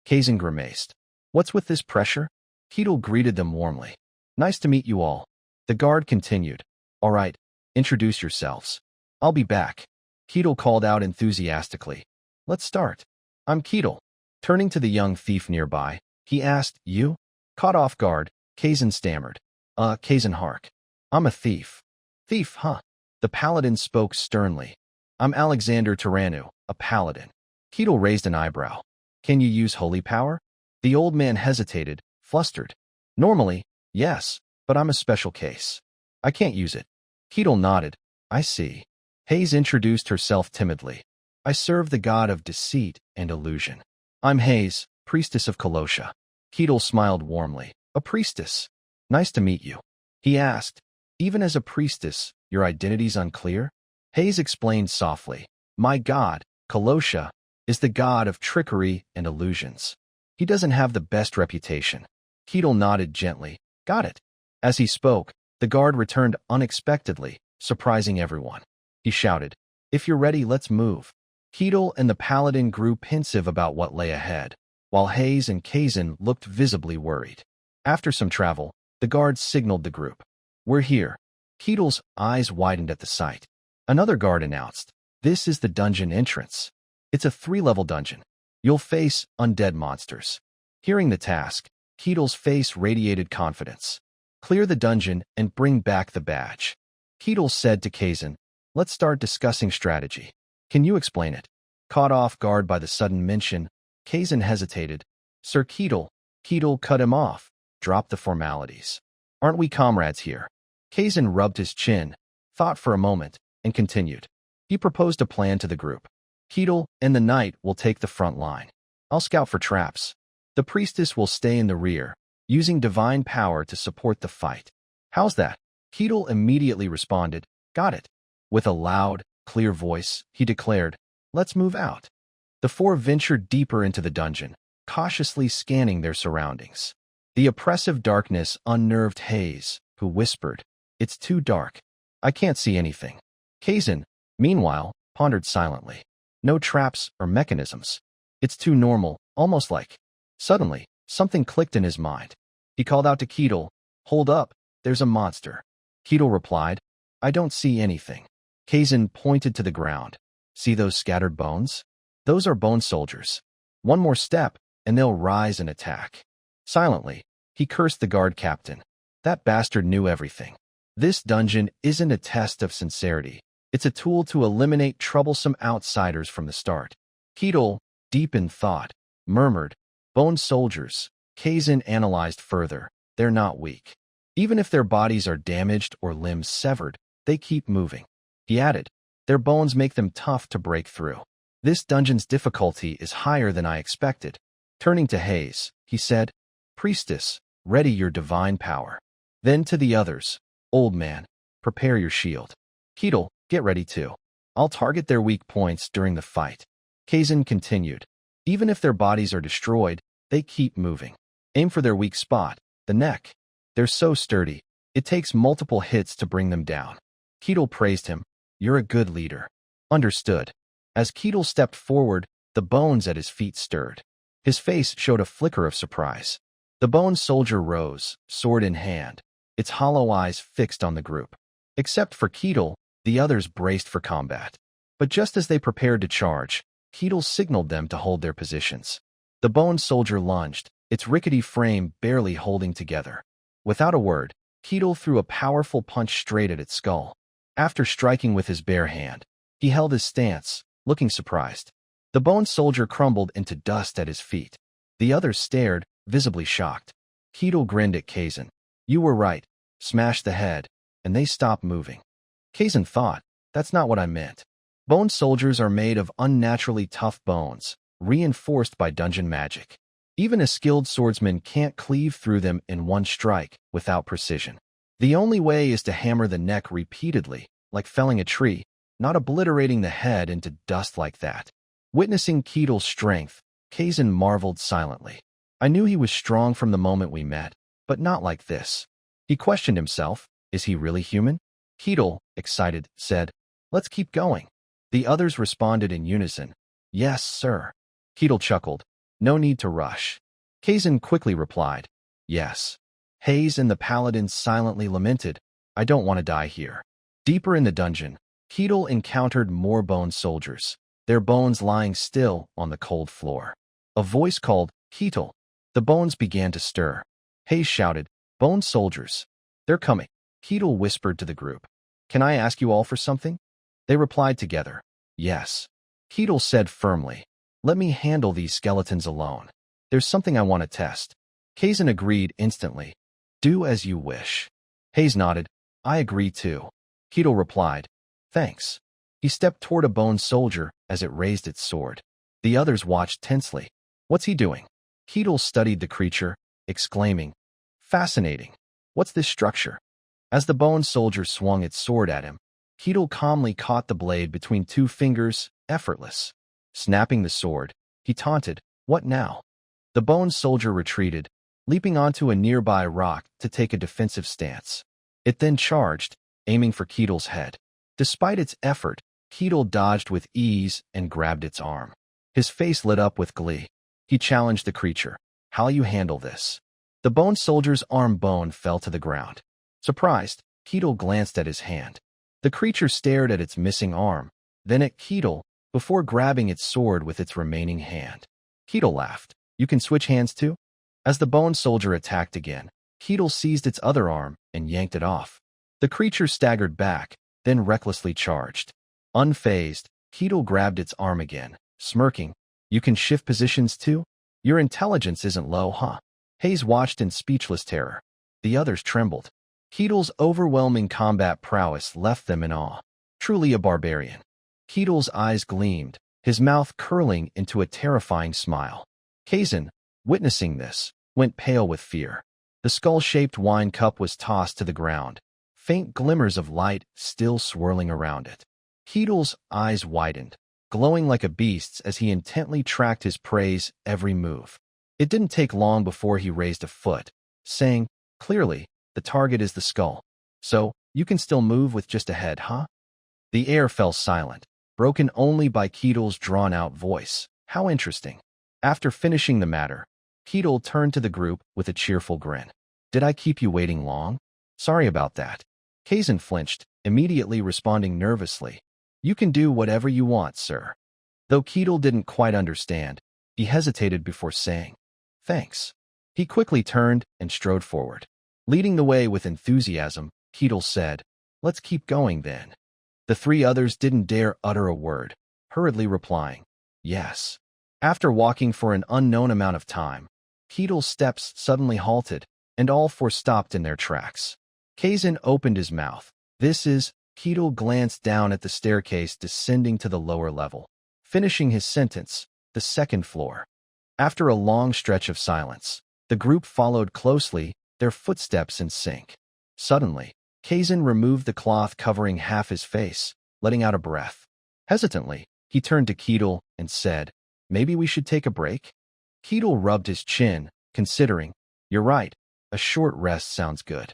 Kazan grimaced. What's with this pressure? Keatle greeted them warmly. Nice to meet you all. The guard continued. All right, introduce yourselves. I'll be back. Keatle called out enthusiastically. Let's start. I'm Keatle. Turning to the young thief nearby, he asked, you? Caught off guard, Kazan stammered. Kazan Hark. I'm a thief. Thief, huh? The paladin spoke sternly. I'm Alexander Taranu, a paladin. Keatle raised an eyebrow. Can you use holy power? The old man hesitated, flustered. Normally, yes, but I'm a special case. I can't use it. Keatle nodded. I see. Hayes introduced herself timidly. I serve the god of deceit and illusion. I'm Hayes, priestess of Kolosha. Keatle smiled warmly. A priestess. Nice to meet you. He asked, even as a priestess, your identity's unclear? Hayes explained softly. My god, Kolosha, is the god of trickery and illusions. He doesn't have the best reputation. Keatle nodded gently. Got it. As he spoke, the guard returned unexpectedly, surprising everyone. He shouted, if you're ready, let's move. Keatle and the paladin grew pensive about what lay ahead, while Hayes and Kazan looked visibly worried. After some travel, the guard signaled the group. We're here. Keatle's eyes widened at the sight. Another guard announced, this is the dungeon entrance. It's a 3-level dungeon. You'll face undead monsters. Hearing the task, Keatle's face radiated confidence. Clear the dungeon and bring back the badge. Keatle said to Kazan, let's start discussing strategy. Can you explain it? Caught off guard by the sudden mention, Kazan hesitated. Sir Keatle. Keatle cut him off. Drop the formalities. Aren't we comrades here? Kazan rubbed his chin, thought for a moment, and continued. He proposed a plan to the group. Keatle and the knight will take the front line. I'll scout for traps. The priestess will stay in the rear, using divine power to support the fight. How's that? Keatle immediately responded, got it. With a loud, clear voice, he declared, let's move out. The 4 ventured deeper into the dungeon, cautiously scanning their surroundings. The oppressive darkness unnerved Hayes, who whispered, it's too dark. I can't see anything. Kazan, meanwhile, pondered silently. No traps or mechanisms. It's too normal, almost like. Suddenly, something clicked in his mind. He called out to Keatle, hold up, there's a monster. Keatle replied, I don't see anything. Kazan pointed to the ground. See those scattered bones? Those are bone soldiers. One more step, and they'll rise and attack. Silently, he cursed the guard captain. That bastard knew everything. This dungeon isn't a test of sincerity. It's a tool to eliminate troublesome outsiders from the start. Keatle, deep in thought, murmured, bone soldiers. Kazan analyzed further. They're not weak. Even if their bodies are damaged or limbs severed, they keep moving. He added, their bones make them tough to break through. This dungeon's difficulty is higher than I expected. Turning to Hayes, he said, Priestess, ready your divine power. Then to the others, Old Man, prepare your shield. Keatle, get ready too. I'll target their weak points during the fight. Kazan continued. Even if their bodies are destroyed, they keep moving. Aim for their weak spot, the neck. They're so sturdy, it takes multiple hits to bring them down. Keatle praised him. You're a good leader. Understood. As Keatle stepped forward, the bones at his feet stirred. His face showed a flicker of surprise. The bone soldier rose, sword in hand, its hollow eyes fixed on the group. Except for Keatle, the others braced for combat. But just as they prepared to charge, Keatle signaled them to hold their positions. The bone soldier lunged, its rickety frame barely holding together. Without a word, Keatle threw a powerful punch straight at its skull. After striking with his bare hand, he held his stance, looking surprised. The bone soldier crumbled into dust at his feet. The others stared, visibly shocked. Keatle grinned at Kazan. You were right. Smash the head, and they stopped moving. Kazan thought, that's not what I meant. Bone soldiers are made of unnaturally tough bones, reinforced by dungeon magic. Even a skilled swordsman can't cleave through them in one strike without precision. The only way is to hammer the neck repeatedly, like felling a tree, not obliterating the head into dust like that. Witnessing Keatle's strength, Kazan marveled silently. I knew he was strong from the moment we met, but not like this. He questioned himself, is he really human? Keatle, excited, said, let's keep going. The others responded in unison, yes, sir. Keatle chuckled, no need to rush. Kazan quickly replied, yes. Hayes and the paladins silently lamented, I don't want to die here. Deeper in the dungeon, Keatle encountered more bone soldiers, their bones lying still on the cold floor. A voice called, Keatle. The bones began to stir. Hayes shouted, bone soldiers. They're coming. Keatle whispered to the group. Can I ask you all for something? They replied together, yes. Keatle said firmly, let me handle these skeletons alone. There's something I want to test. Kazan agreed instantly. Do as you wish. Hayes nodded. I agree too. Keatle replied, thanks. He stepped toward a bone soldier as it raised its sword. The others watched tensely. What's he doing? Keatle studied the creature, exclaiming, fascinating. What's this structure? As the bone soldier swung its sword at him, Keatle calmly caught the blade between two fingers, effortless. Snapping the sword, he taunted, what now? The bone soldier retreated, leaping onto a nearby rock to take a defensive stance. It then charged, aiming for Keatle's head. Despite its effort, Keatle dodged with ease and grabbed its arm. His face lit up with glee. He challenged the creature. How'll you handle this? The bone soldier's arm bone fell to the ground. Surprised, Keatle glanced at his hand. The creature stared at its missing arm, then at Keatle, before grabbing its sword with its remaining hand. Keatle laughed. You can switch hands too? As the bone soldier attacked again, Keatle seized its other arm and yanked it off. The creature staggered back, then recklessly charged. Unfazed, Keatle grabbed its arm again, smirking. You can shift positions too? Your intelligence isn't low, huh? Hayes watched in speechless terror. The others trembled. Keatle's overwhelming combat prowess left them in awe. Truly a barbarian. Keatle's eyes gleamed, his mouth curling into a terrifying smile. Kazan, witnessing this, went pale with fear. The skull-shaped wine cup was tossed to the ground, faint glimmers of light still swirling around it. Keatle's eyes widened, glowing like a beast's as he intently tracked his prey's every move. It didn't take long before he raised a foot, saying, clearly, the target is the skull. So, you can still move with just a head, huh? The air fell silent, broken only by Keatle's drawn-out voice. How interesting. After finishing the matter, Keatle turned to the group with a cheerful grin. Did I keep you waiting long? Sorry about that. Kazan flinched, immediately responding nervously. You can do whatever you want, sir. Though Keatle didn't quite understand, he hesitated before saying, thanks. He quickly turned and strode forward. Leading the way with enthusiasm, Keatle said, let's keep going then. The three others didn't dare utter a word, hurriedly replying, yes. After walking for an unknown amount of time, Keatle's steps suddenly halted, and all four stopped in their tracks. Kazan opened his mouth. Keatle glanced down at the staircase descending to the lower level. finishing his sentence, the second floor. After a long stretch of silence, the group followed closely, their footsteps in sync. Suddenly, Kazan removed the cloth covering half his face, letting out a breath. Hesitantly, he turned to Keatle and said, "Maybe we should take a break?" Keatle rubbed his chin, considering, "You're right, a short rest sounds good."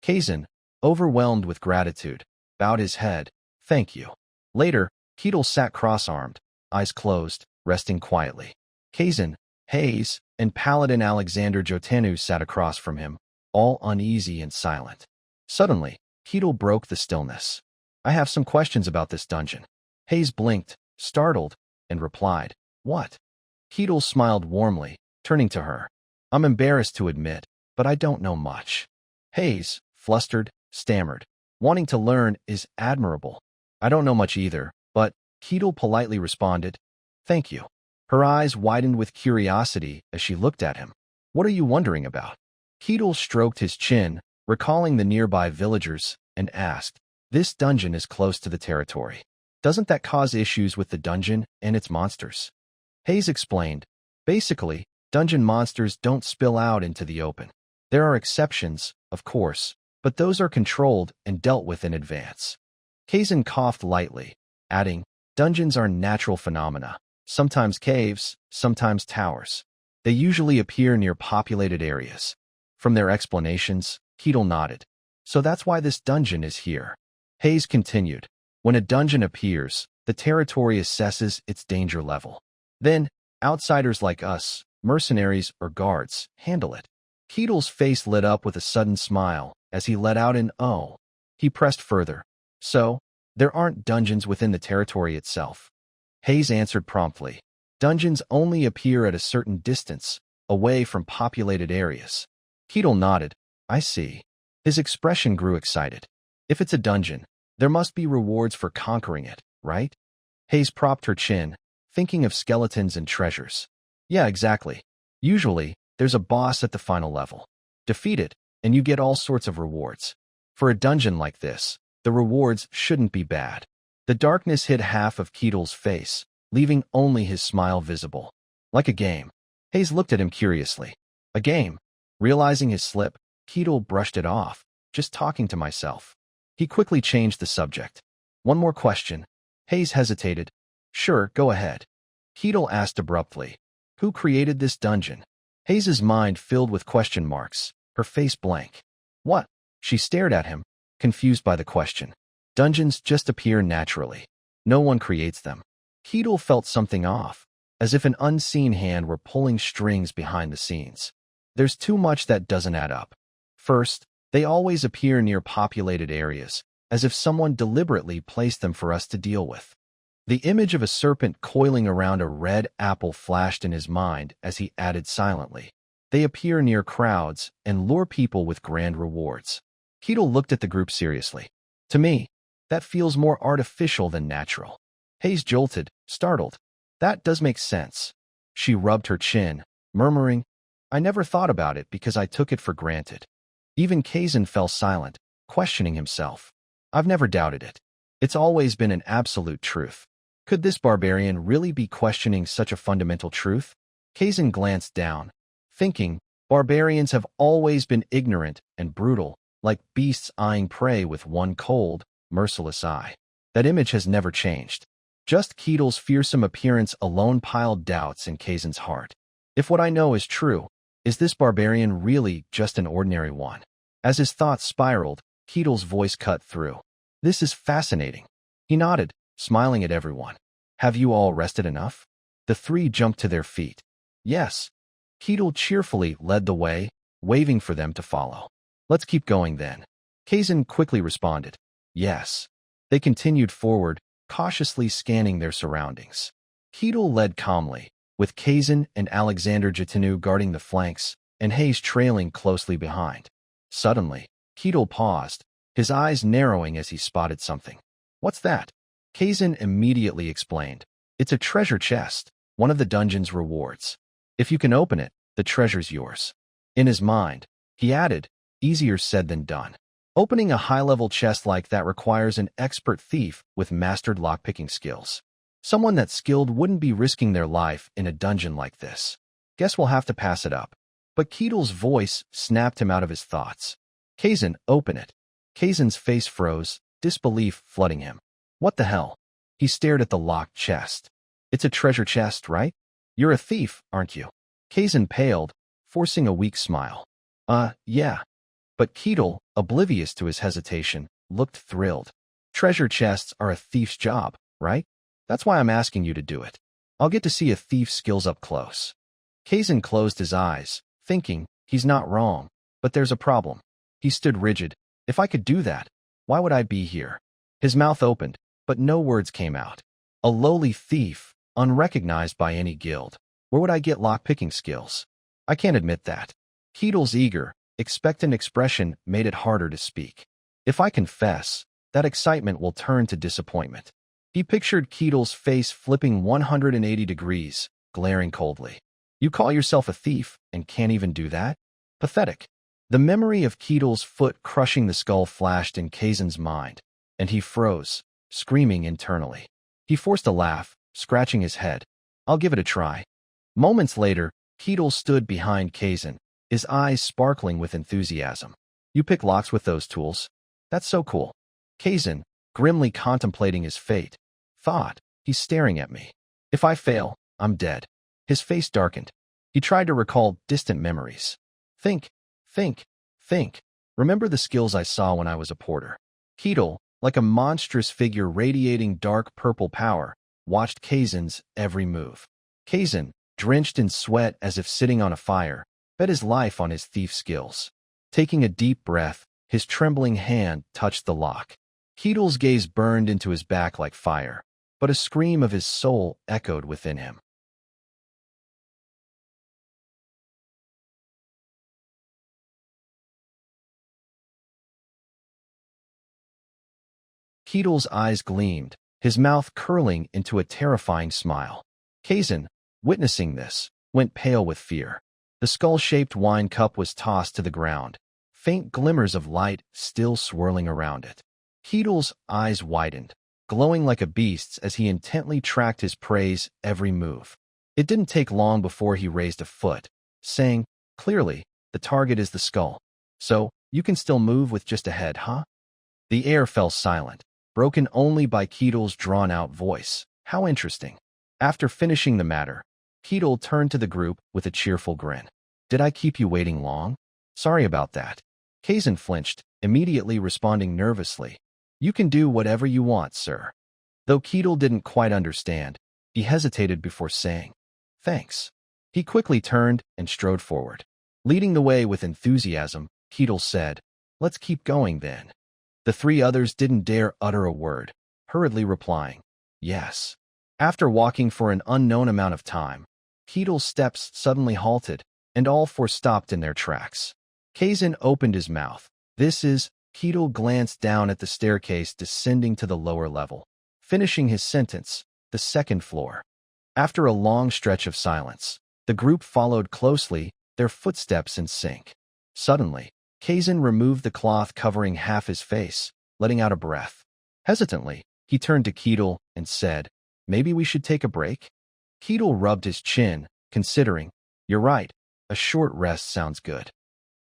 Kazan, overwhelmed with gratitude, bowed his head, "Thank you." Later, Keatle sat cross-armed, eyes closed, resting quietly. Kazan, Hayes, and Paladin Alexander Jotenu sat across from him, all uneasy and silent. Suddenly, Keatle broke the stillness. "I have some questions about this dungeon." Hayes blinked, startled, and replied, "What?" Keatle smiled warmly, turning to her. "I'm embarrassed to admit, but I don't know much." Hayes, flustered, stammered. "Wanting to learn is admirable. I don't know much either, but," Keatle politely responded, "Thank you." Her eyes widened with curiosity as she looked at him. "What are you wondering about?" Keatle stroked his chin, recalling the nearby villagers, and asked, "This dungeon is close to the territory. Doesn't that cause issues with the dungeon and its monsters?" Hayes explained, "Basically, dungeon monsters don't spill out into the open. There are exceptions, of course, but those are controlled and dealt with in advance." Kazan coughed lightly, adding, "Dungeons are natural phenomena, sometimes caves, sometimes towers. They usually appear near populated areas." From their explanations, Keatle nodded. "So that's why this dungeon is here." Hayes continued, "When a dungeon appears, the territory assesses its danger level. Then, outsiders like us, mercenaries or guards, handle it." Keatle's face lit up with a sudden smile as he let out an "oh." He pressed further, "So, there aren't dungeons within the territory itself?" Hayes answered promptly, "Dungeons only appear at a certain distance, away from populated areas." Keatle nodded, "I see." His expression grew excited. "If it's a dungeon, there must be rewards for conquering it, right?" Hayes propped her chin, thinking of skeletons and treasures. "Yeah, exactly. Usually, there's a boss at the final level. Defeat it, and you get all sorts of rewards. For a dungeon like this, the rewards shouldn't be bad." The darkness hid half of Keatle's face, leaving only his smile visible. "Like a game." Hayes looked at him curiously. "A game?" Realizing his slip, Keatle brushed it off, "Just talking to myself." He quickly changed the subject. "One more question." Hayes hesitated. "Sure, go ahead." Keatle asked abruptly, "Who created this dungeon?" Hayes's mind filled with question marks, her face blank. "What?" She stared at him, confused by the question. "Dungeons just appear naturally. No one creates them." Keatle felt something off, as if an unseen hand were pulling strings behind the scenes. There's too much that doesn't add up. First, they always appear near populated areas, as if someone deliberately placed them for us to deal with. The image of a serpent coiling around a red apple flashed in his mind as he added silently, "They appear near crowds and lure people with grand rewards." Keatle looked at the group seriously. "To me, that feels more artificial than natural." Hayes jolted, startled. "That does make sense." She rubbed her chin, murmuring, "I never thought about it because I took it for granted." Even Kazan fell silent, questioning himself. "I've never doubted it. It's always been an absolute truth." Could this barbarian really be questioning such a fundamental truth? Kazan glanced down, thinking, barbarians have always been ignorant and brutal, like beasts eyeing prey with one cold, merciless eye. That image has never changed. Just Keatle's fearsome appearance alone piled doubts in Kazan's heart. If what I know is true, is this barbarian really just an ordinary one? As his thoughts spiraled, Keatle's voice cut through. "This is fascinating." He nodded, smiling at everyone. "Have you all rested enough?" The three jumped to their feet. "Yes." Keatle cheerfully led the way, waving for them to follow. "Let's keep going then." Kazan quickly responded, "Yes." They continued forward, cautiously scanning their surroundings. Keatle led calmly, with Kazan and Alexander Jotenu guarding the flanks, and Hayes trailing closely behind. Suddenly, Keatle paused, his eyes narrowing as he spotted something. "What's that?" Kazan immediately explained. "It's a treasure chest, one of the dungeon's rewards. If you can open it, the treasure's yours." In his mind, he added, "Easier said than done." Opening a high-level chest like that requires an expert thief with mastered lockpicking skills. Someone that skilled wouldn't be risking their life in a dungeon like this. Guess we'll have to pass it up. But Keitel's voice snapped him out of his thoughts. Kazan, open it. Kazan's face froze, disbelief flooding him. What the hell? He stared at the locked chest. It's a treasure chest, right? You're a thief, aren't you? Kazan paled, forcing a weak smile. Yeah. But Keitel, oblivious to his hesitation, looked thrilled. Treasure chests are a thief's job, right? That's why I'm asking you to do it. I'll get to see a thief's skills up close. Kazan closed his eyes, thinking, he's not wrong, but there's a problem. He stood rigid. If I could do that, why would I be here? His mouth opened, but no words came out. A lowly thief, unrecognized by any guild. Where would I get lockpicking skills? I can't admit that. Keitel's eager, expectant expression made it harder to speak. If I confess, that excitement will turn to disappointment. He pictured Keitel's face flipping 180 degrees, glaring coldly. You call yourself a thief and can't even do that? Pathetic. The memory of Keitel's foot crushing the skull flashed in Kazan's mind, and he froze, screaming internally. He forced a laugh, scratching his head. I'll give it a try. Moments later, Keitel stood behind Kazan, his eyes sparkling with enthusiasm. You pick locks with those tools? That's so cool. Kazan, grimly contemplating his fate, thought, he's staring at me. If I fail, I'm dead. His face darkened. He tried to recall distant memories. Think. Remember the skills I saw when I was a porter. Keitel, like a monstrous figure radiating dark purple power, watched Kazan's every move. Kazan, drenched in sweat as if sitting on a fire, bet his life on his thief skills. Taking a deep breath, his trembling hand touched the lock. Keitel's gaze burned into his back like fire, but a scream of his soul echoed within him. Keitel's eyes gleamed, his mouth curling into a terrifying smile. Kazan, witnessing this, went pale with fear. The skull-shaped wine cup was tossed to the ground, faint glimmers of light still swirling around it. Keitel's eyes widened, glowing like a beast's as he intently tracked his prey's every move. It didn't take long before he raised a foot, saying, clearly, the target is the skull. So, you can still move with just a head, huh? The air fell silent, broken only by Keitel's drawn-out voice. How interesting. After finishing the matter, Keitel turned to the group with a cheerful grin. Did I keep you waiting long? Sorry about that. Kazan flinched, immediately responding nervously. You can do whatever you want, sir. Though Keitel didn't quite understand, he hesitated before saying, thanks. He quickly turned and strode forward. Leading the way with enthusiasm, Keitel said, let's keep going then. The three others didn't dare utter a word, hurriedly replying, yes. After walking for an unknown amount of time, Keitel's steps suddenly halted, and all four stopped in their tracks. Kazan opened his mouth. Keitel glanced down at the staircase descending to the lower level, finishing his sentence, the second floor. After a long stretch of silence, the group followed closely, their footsteps in sync. Suddenly, Kazan removed the cloth covering half his face, letting out a breath. Hesitantly, he turned to Keitel and said, maybe we should take a break? Keitel rubbed his chin, considering, you're right, a short rest sounds good.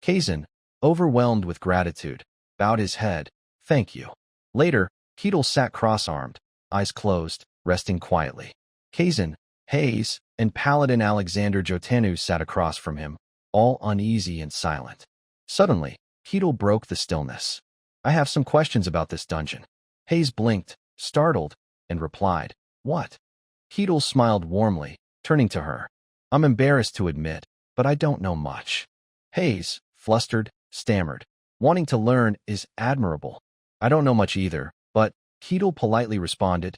Kazan, overwhelmed with gratitude, bowed his head, thank you. Later, Keitel sat cross-armed, eyes closed, resting quietly. Kazan, Hayes, and Paladin Alexander Jotenu sat across from him, all uneasy and silent. Suddenly, Keitel broke the stillness. I have some questions about this dungeon. Hayes blinked, startled, and replied, what? Keitel smiled warmly, turning to her. I'm embarrassed to admit, but I don't know much. Hayes, flustered, stammered. Wanting to learn is admirable. I don't know much either, but, Keitel politely responded,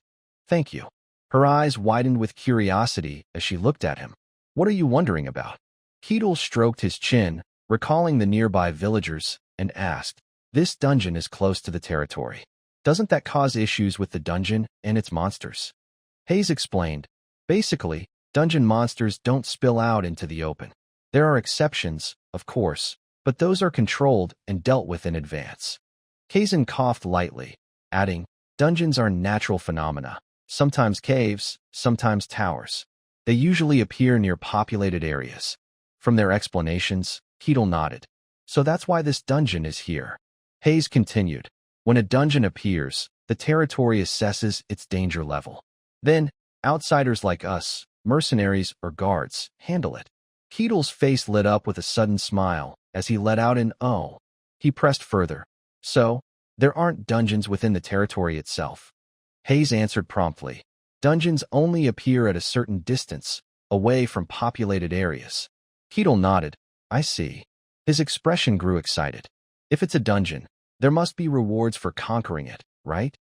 thank you. Her eyes widened with curiosity as she looked at him. What are you wondering about? Keitel stroked his chin, recalling the nearby villagers, and asked, this dungeon is close to the territory. Doesn't that cause issues with the dungeon and its monsters? Hayes explained, basically, dungeon monsters don't spill out into the open. There are exceptions, of course, but those are controlled and dealt with in advance. Kazan coughed lightly, adding, dungeons are natural phenomena. Sometimes caves, sometimes towers. They usually appear near populated areas. From their explanations, Keatle nodded. So that's why this dungeon is here. Hayes continued. When a dungeon appears, the territory assesses its danger level. Then, outsiders like us, mercenaries or guards, handle it. Keatle's face lit up with a sudden smile as he let out an "oh." He pressed further. So, there aren't dungeons within the territory itself. Hayes answered promptly. Dungeons only appear at a certain distance, away from populated areas. Keatle nodded. I see. His expression grew excited. If it's a dungeon, there must be rewards for conquering it, right?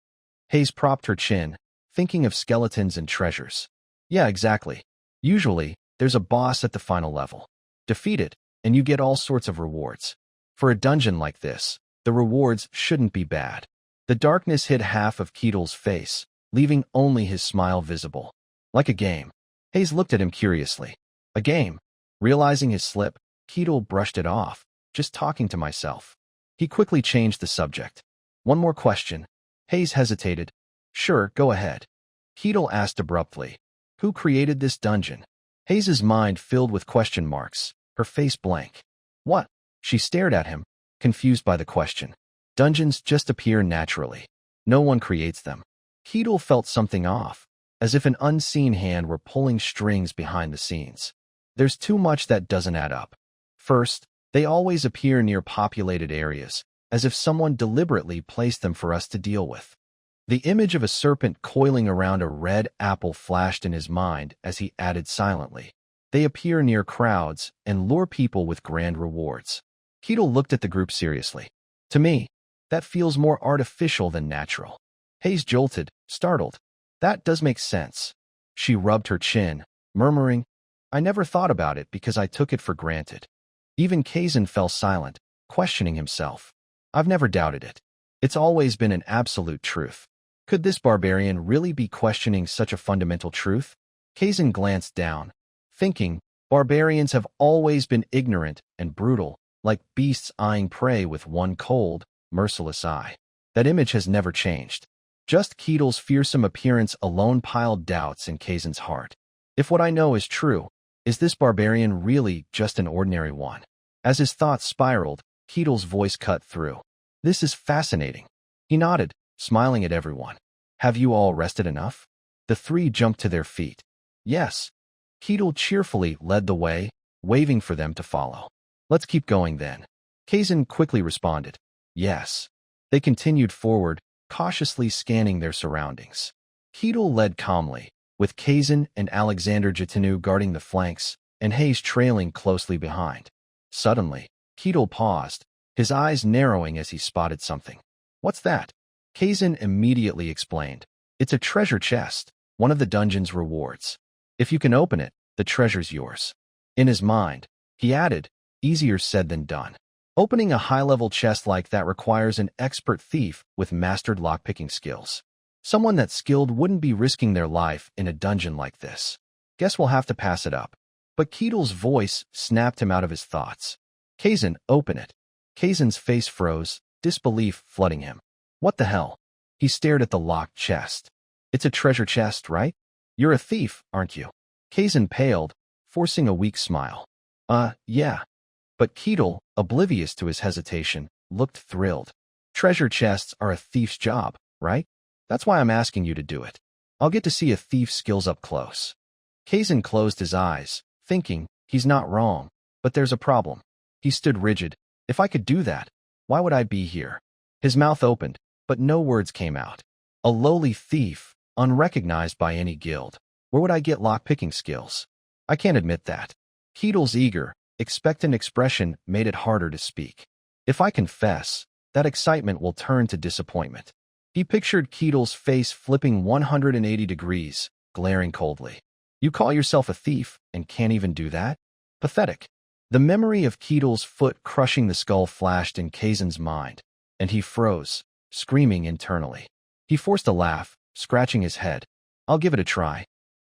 Hayes propped her chin, thinking of skeletons and treasures. Yeah, exactly. Usually, there's a boss at the final level. Defeat it, and you get all sorts of rewards. For a dungeon like this, the rewards shouldn't be bad. The darkness hid half of Keatle's face, leaving only his smile visible. Like a game. Hayes looked at him curiously. A game? Realizing his slip, Keatle brushed it off. Just talking to myself. He quickly changed the subject. One more question. Hayes hesitated. Sure, go ahead. Keatle asked abruptly. Who created this dungeon? Hayes's mind filled with question marks, her face blank. What? She stared at him, confused by the question. Dungeons just appear naturally. No one creates them. Keatle felt something off, as if an unseen hand were pulling strings behind the scenes. There's too much that doesn't add up. First, they always appear near populated areas, as if someone deliberately placed them for us to deal with. The image of a serpent coiling around a red apple flashed in his mind as he added silently. They appear near crowds and lure people with grand rewards. Keatle looked at the group seriously. To me, that feels more artificial than natural. Hayes jolted, startled. That does make sense. She rubbed her chin, murmuring, I never thought about it because I took it for granted. Even Kazan fell silent, questioning himself. I've never doubted it. It's always been an absolute truth. Could this barbarian really be questioning such a fundamental truth? Kazan glanced down, thinking, barbarians have always been ignorant and brutal, like beasts eyeing prey with one cold, merciless eye. That image has never changed. Just Keatle's fearsome appearance alone piled doubts in Kazan's heart. If what I know is true, is this barbarian really just an ordinary one? As his thoughts spiraled, Keatle's voice cut through. This is fascinating. He nodded, smiling at everyone. Have you all rested enough? The three jumped to their feet. Yes. Keatle cheerfully led the way, waving for them to follow. Let's keep going then. Kazan quickly responded. Yes. They continued forward, cautiously scanning their surroundings. Keatle led calmly, with Kazan and Alexander Jatinu guarding the flanks, and Hayes trailing closely behind. Suddenly, Keatle paused, his eyes narrowing as he spotted something. What's that? Kazan immediately explained. It's a treasure chest, one of the dungeon's rewards. If you can open it, the treasure's yours. In his mind, he added, easier said than done. Opening a high-level chest like that requires an expert thief with mastered lockpicking skills. Someone that's skilled wouldn't be risking their life in a dungeon like this. Guess we'll have to pass it up. But Keatle's voice snapped him out of his thoughts. Kazan, open it. Kazan's face froze, disbelief flooding him. What the hell? He stared at the locked chest. It's a treasure chest, right? You're a thief, aren't you? Kazan paled, forcing a weak smile. Yeah. But Keatle, oblivious to his hesitation, looked thrilled. Treasure chests are a thief's job, right? That's why I'm asking you to do it. I'll get to see a thief's skills up close. Kazan closed his eyes, thinking, he's not wrong, but there's a problem. He stood rigid. If I could do that, why would I be here? His mouth opened, but no words came out. A lowly thief, unrecognized by any guild. Where would I get lockpicking skills? I can't admit that. Keatle's eager, expectant expression made it harder to speak. If I confess, that excitement will turn to disappointment. He pictured Keatle's face flipping 180 degrees, glaring coldly. You call yourself a thief and can't even do that? Pathetic. The memory of Keatle's foot crushing the skull flashed in Kazan's mind, and he froze, screaming internally. He forced a laugh, scratching his head. I'll give it a try.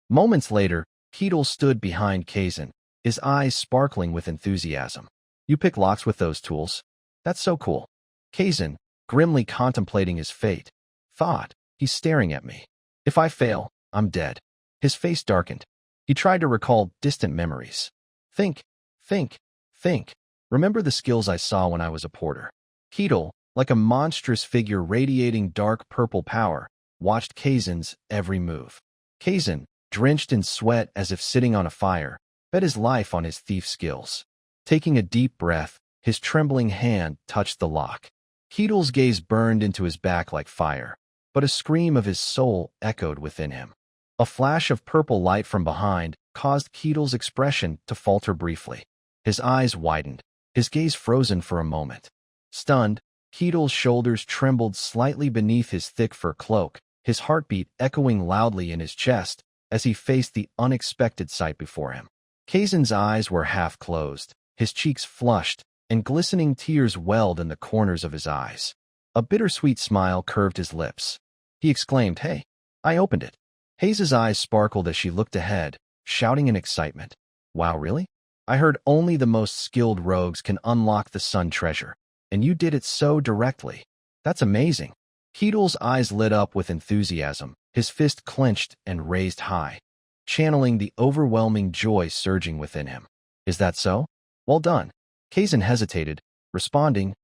Moments later, Keatle stood behind Kazan, his eyes sparkling with enthusiasm. You pick locks with those tools? That's so cool. Kazan, grimly contemplating his fate, thought, he's staring at me. If I fail, I'm dead. His face darkened. He tried to recall distant memories. Think, think, think. Remember the skills I saw when I was a porter. Keatle, like a monstrous figure radiating dark purple power, watched Kaizen's every move. Kaizen, drenched in sweat as if sitting on a fire, bet his life on his thief skills. Taking a deep breath, his trembling hand touched the lock. Keatle's gaze burned into his back like fire, but a scream of his soul echoed within him. A flash of purple light from behind caused Keatle's expression to falter briefly. His eyes widened, his gaze frozen for a moment. Stunned, Keatle's shoulders trembled slightly beneath his thick fur cloak, his heartbeat echoing loudly in his chest as he faced the unexpected sight before him. Kaizen's eyes were half closed, his cheeks flushed, and glistening tears welled in the corners of his eyes. A bittersweet smile curved his lips. He exclaimed, "Hey!" I opened it. Haze's eyes sparkled as she looked ahead, shouting in excitement. "Wow, really? I heard only the most skilled rogues can unlock the sun treasure, and you did it so directly. That's amazing." Keatle's eyes lit up with enthusiasm, his fist clenched and raised high, channeling the overwhelming joy surging within him. "Is that so? Well done." Kaizen hesitated, responding,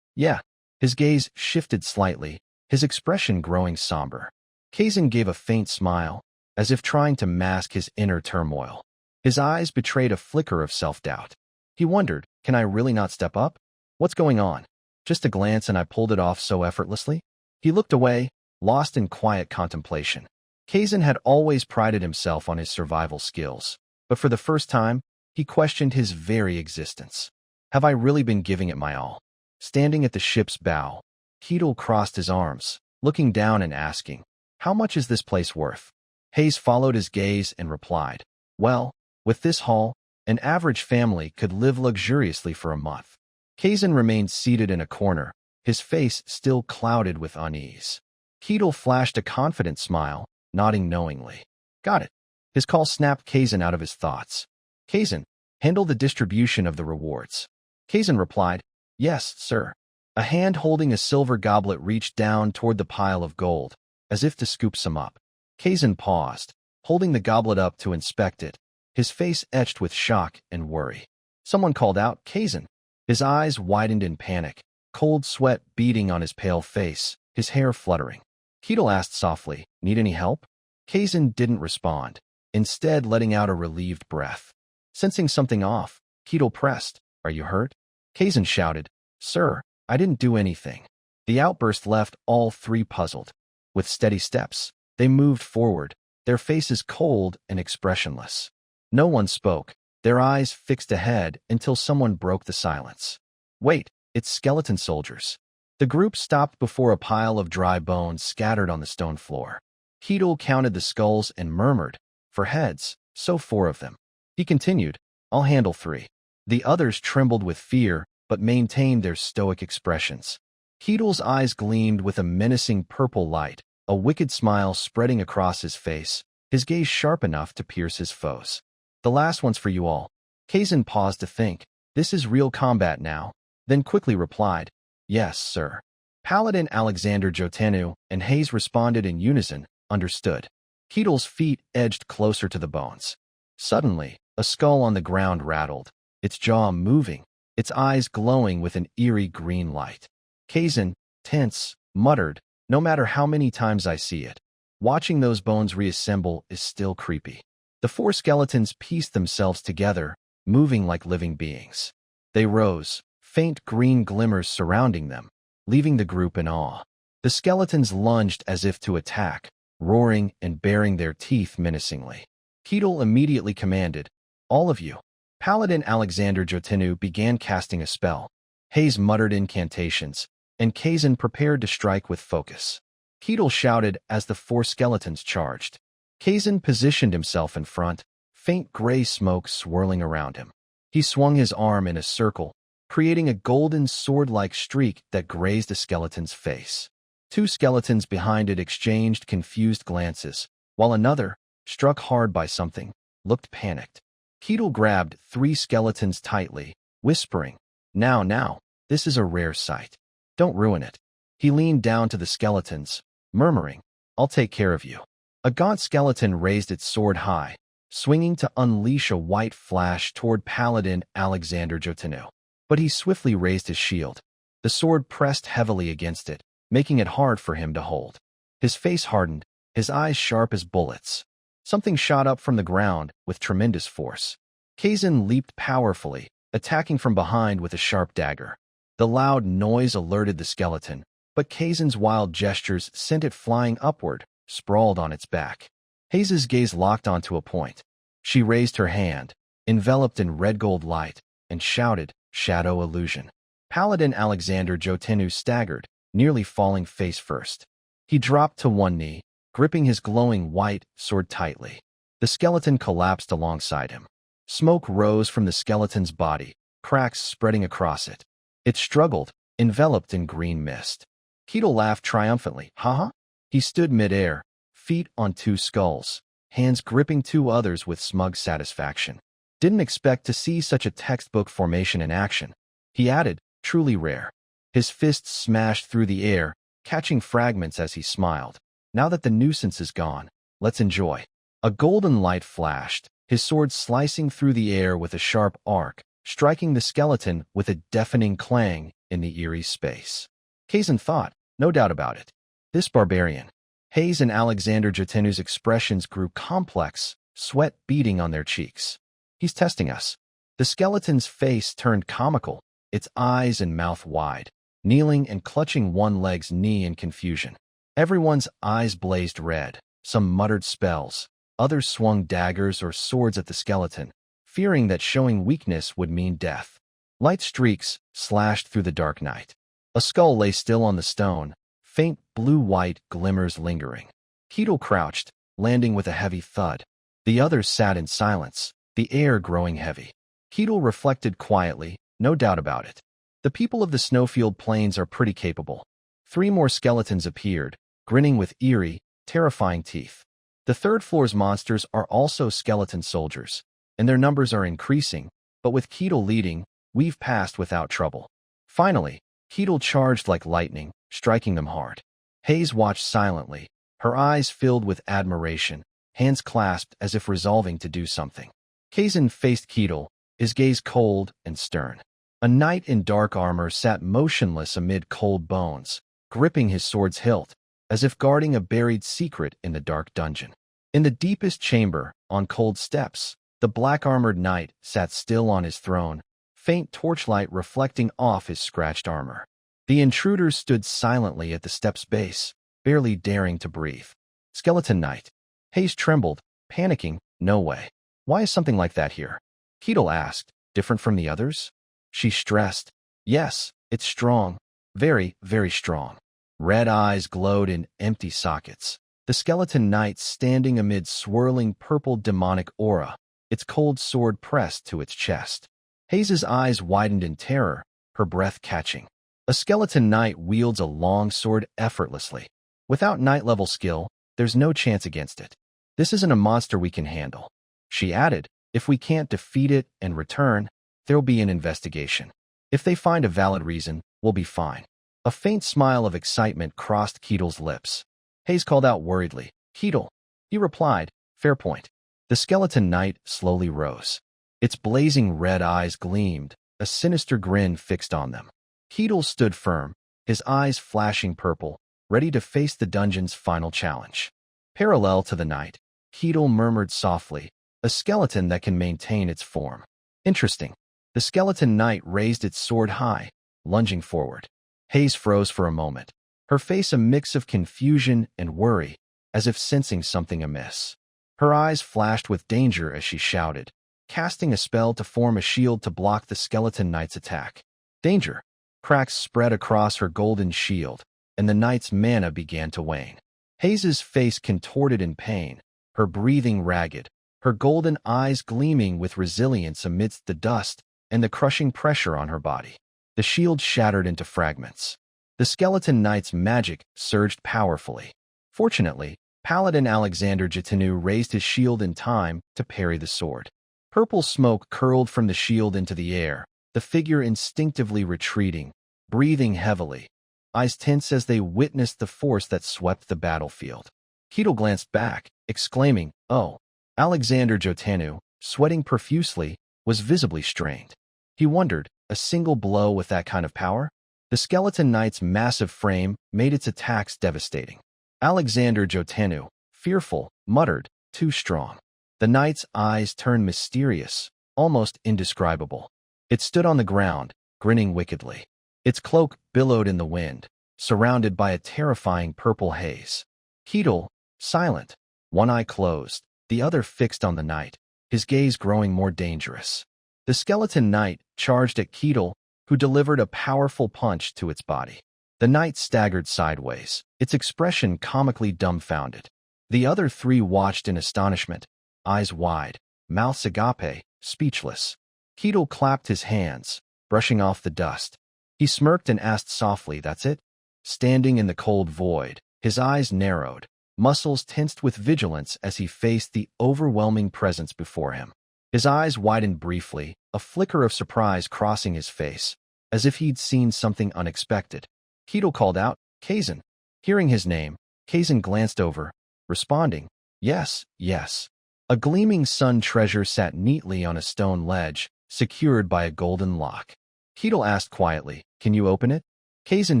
yeah. His gaze shifted slightly, his expression growing somber. Kaizen gave a faint smile, as if trying to mask his inner turmoil. His eyes betrayed a flicker of self-doubt. He wondered, can I really not step up? What's going on? Just a glance and I pulled it off so effortlessly? He looked away, lost in quiet contemplation. Kaizen had always prided himself on his survival skills, but for the first time, he questioned his very existence. Have I really been giving it my all? Standing at the ship's bow, Keatle crossed his arms, looking down and asking, "How much is this place worth?" Hayes followed his gaze and replied, "Well, with this haul, an average family could live luxuriously for a month." Kaizen remained seated in a corner, his face still clouded with unease. Keatle flashed a confident smile, nodding knowingly. "Got it." His call snapped Kaizen out of his thoughts. "Kaizen, handle the distribution of the rewards." Kaizen replied, "Yes, sir." A hand holding a silver goblet reached down toward the pile of gold, as if to scoop some up. Kaizen paused, holding the goblet up to inspect it, his face etched with shock and worry. Someone called out, "Kaizen." His eyes widened in panic, cold sweat beading on his pale face, his hair fluttering. Keatle asked softly, "Need any help?" Kaizen didn't respond, instead letting out a relieved breath. Sensing something off, Keatle pressed, "Are you hurt?" Kaizen shouted, "Sir, I didn't do anything." The outburst left all three puzzled. With steady steps, they moved forward, their faces cold and expressionless. No one spoke, their eyes fixed ahead until someone broke the silence. "Wait, it's skeleton soldiers." The group stopped before a pile of dry bones scattered on the stone floor. Keatle counted the skulls and murmured, "For heads, so 4 of them." He continued, "I'll handle 3. The others trembled with fear, but maintained their stoic expressions. Keatle's eyes gleamed with a menacing purple light, a wicked smile spreading across his face, his gaze sharp enough to pierce his foes. "The last one's for you all." Kaizen paused to think, "This is real combat now," then quickly replied, "Yes, sir." Paladin Alexander Jotenu and Hayes responded in unison, "Understood." Keatle's feet edged closer to the bones. Suddenly, a skull on the ground rattled, its jaw moving, its eyes glowing with an eerie green light. Kaizen, tense, muttered, "No matter how many times I see it, watching those bones reassemble is still creepy." The 4 skeletons pieced themselves together, moving like living beings. They rose, faint green glimmers surrounding them, leaving the group in awe. The skeletons lunged as if to attack, roaring and baring their teeth menacingly. Keatle immediately commanded, "All of you." Paladin Alexander Jotenu began casting a spell. Hayes muttered incantations, and Kaizen prepared to strike with focus. Keatle shouted as the 4 skeletons charged. Kaizen positioned himself in front, faint gray smoke swirling around him. He swung his arm in a circle, creating a golden sword-like streak that grazed a skeleton's face. 2 skeletons behind it exchanged confused glances, while another, struck hard by something, looked panicked. Keatle grabbed 3 skeletons tightly, whispering, Now, this is a rare sight. Don't ruin it." He leaned down to the skeletons, murmuring, I'll take care of you. A gaunt skeleton raised its sword high, swinging to unleash a white flash toward Paladin Alexander Jotenu. But he swiftly raised his shield. The sword pressed heavily against it, making it hard for him to hold. His face hardened, his eyes sharp as bullets. Something shot up from the ground with tremendous force. Kazan leaped powerfully, attacking from behind with a sharp dagger. The loud noise alerted the skeleton, but Kazan's wild gestures sent it flying upward, sprawled on its back. Haze's gaze locked onto a point. She raised her hand, enveloped in red-gold light, and shouted, "Shadow illusion." Paladin Alexander Jotenu staggered, nearly falling face first. He dropped to one knee, gripping his glowing white sword tightly. The skeleton collapsed alongside him. Smoke rose from the skeleton's body, cracks spreading across it. It struggled, enveloped in green mist. Keto laughed triumphantly. "Ha-ha?" He stood midair, feet on two skulls, hands gripping two others with smug satisfaction. "Didn't expect to see such a textbook formation in action," he added, "truly rare." His fists smashed through the air, catching fragments as he smiled. "Now that the nuisance is gone, let's enjoy." A golden light flashed, his sword slicing through the air with a sharp arc, striking the skeleton with a deafening clang in the eerie space. Kazan thought, no doubt about it. This barbarian. Hayes and Alexander Jotenu's expressions grew complex, sweat beading on their cheeks. "He's testing us." The skeleton's face turned comical, its eyes and mouth wide, kneeling and clutching one leg's knee in confusion. Everyone's eyes blazed red. Some muttered spells. Others swung daggers or swords at the skeleton, fearing that showing weakness would mean death. Light streaks slashed through the dark night. A skull lay still on the stone, faint blue-white glimmers lingering. Keto crouched, landing with a heavy thud. The others sat in silence, the air growing heavy. Keto reflected quietly, no doubt about it. The people of the snowfield plains are pretty capable. 3 more skeletons appeared, grinning with eerie, terrifying teeth. The third floor's monsters are also skeleton soldiers, and their numbers are increasing, but with Keto leading, we've passed without trouble. Finally, Keto charged like lightning, striking them hard. Hayes watched silently, her eyes filled with admiration, hands clasped as if resolving to do something. Kazan faced Keto, his gaze cold and stern. A knight in dark armor sat motionless amid cold bones, gripping his sword's hilt, as if guarding a buried secret in the dark dungeon. In the deepest chamber, on cold steps, the black-armored knight sat still on his throne, faint torchlight reflecting off his scratched armor. The intruders stood silently at the step's base, barely daring to breathe. "Skeleton Knight." Hayes trembled, panicking. "No way. Why is something like that here?" Keto asked, "Different from the others?" She stressed, "Yes, it's strong. Very, very strong." Red eyes glowed in empty sockets. The skeleton knight standing amid swirling purple demonic aura, its cold sword pressed to its chest. Hayes's eyes widened in terror, her breath catching. A skeleton knight wields a long sword effortlessly. Without knight-level skill, there's no chance against it. "This isn't a monster we can handle." She added, "If we can't defeat it and return, there'll be an investigation. If they find a valid reason, we'll be fine." A faint smile of excitement crossed Keto's lips. Hayes called out worriedly, "Keto." He replied, "Fair point." The skeleton knight slowly rose. Its blazing red eyes gleamed, a sinister grin fixed on them. Keto stood firm, his eyes flashing purple, ready to face the dungeon's final challenge. Parallel to the knight, Keto murmured softly, "A skeleton that can maintain its form." Interesting. The skeleton knight raised its sword high, lunging forward. Hayes froze for a moment, her face a mix of confusion and worry, as if sensing something amiss. Her eyes flashed with danger as she shouted, casting a spell to form a shield to block the skeleton knight's attack. Danger! Cracks spread across her golden shield, and the knight's mana began to wane. Hayes's face contorted in pain, her breathing ragged, her golden eyes gleaming with resilience amidst the dust and the crushing pressure on her body. The shield shattered into fragments. The skeleton knight's magic surged powerfully. Fortunately, Paladin Alexander Jotenu raised his shield in time to parry the sword. Purple smoke curled from the shield into the air, the figure instinctively retreating, breathing heavily, eyes tense as they witnessed the force that swept the battlefield. Keto glanced back, exclaiming, "Oh." Alexander Jotanu, sweating profusely, was visibly strained. He wondered, a single blow with that kind of power? The skeleton knight's massive frame made its attacks devastating. Alexander Jotanu, fearful, muttered, "Too strong." The knight's eyes turned mysterious, almost indescribable. It stood on the ground, grinning wickedly. Its cloak billowed in the wind, surrounded by a terrifying purple haze. Keto, silent, one eye closed, the other fixed on the knight, his gaze growing more dangerous. The skeleton knight charged at Keto, who delivered a powerful punch to its body. The knight staggered sideways, its expression comically dumbfounded. The other three watched in astonishment, eyes wide, mouths agape, speechless. Keto clapped his hands, brushing off the dust. He smirked and asked softly, "That's it?" Standing in the cold void, his eyes narrowed, muscles tensed with vigilance as he faced the overwhelming presence before him. His eyes widened briefly, a flicker of surprise crossing his face, as if he'd seen something unexpected. Keto called out, "Kazan." Hearing his name, Kazan glanced over, responding, "Yes, yes." A gleaming sun treasure sat neatly on a stone ledge, secured by a golden lock. Keto asked quietly, "Can you open it?" Kazan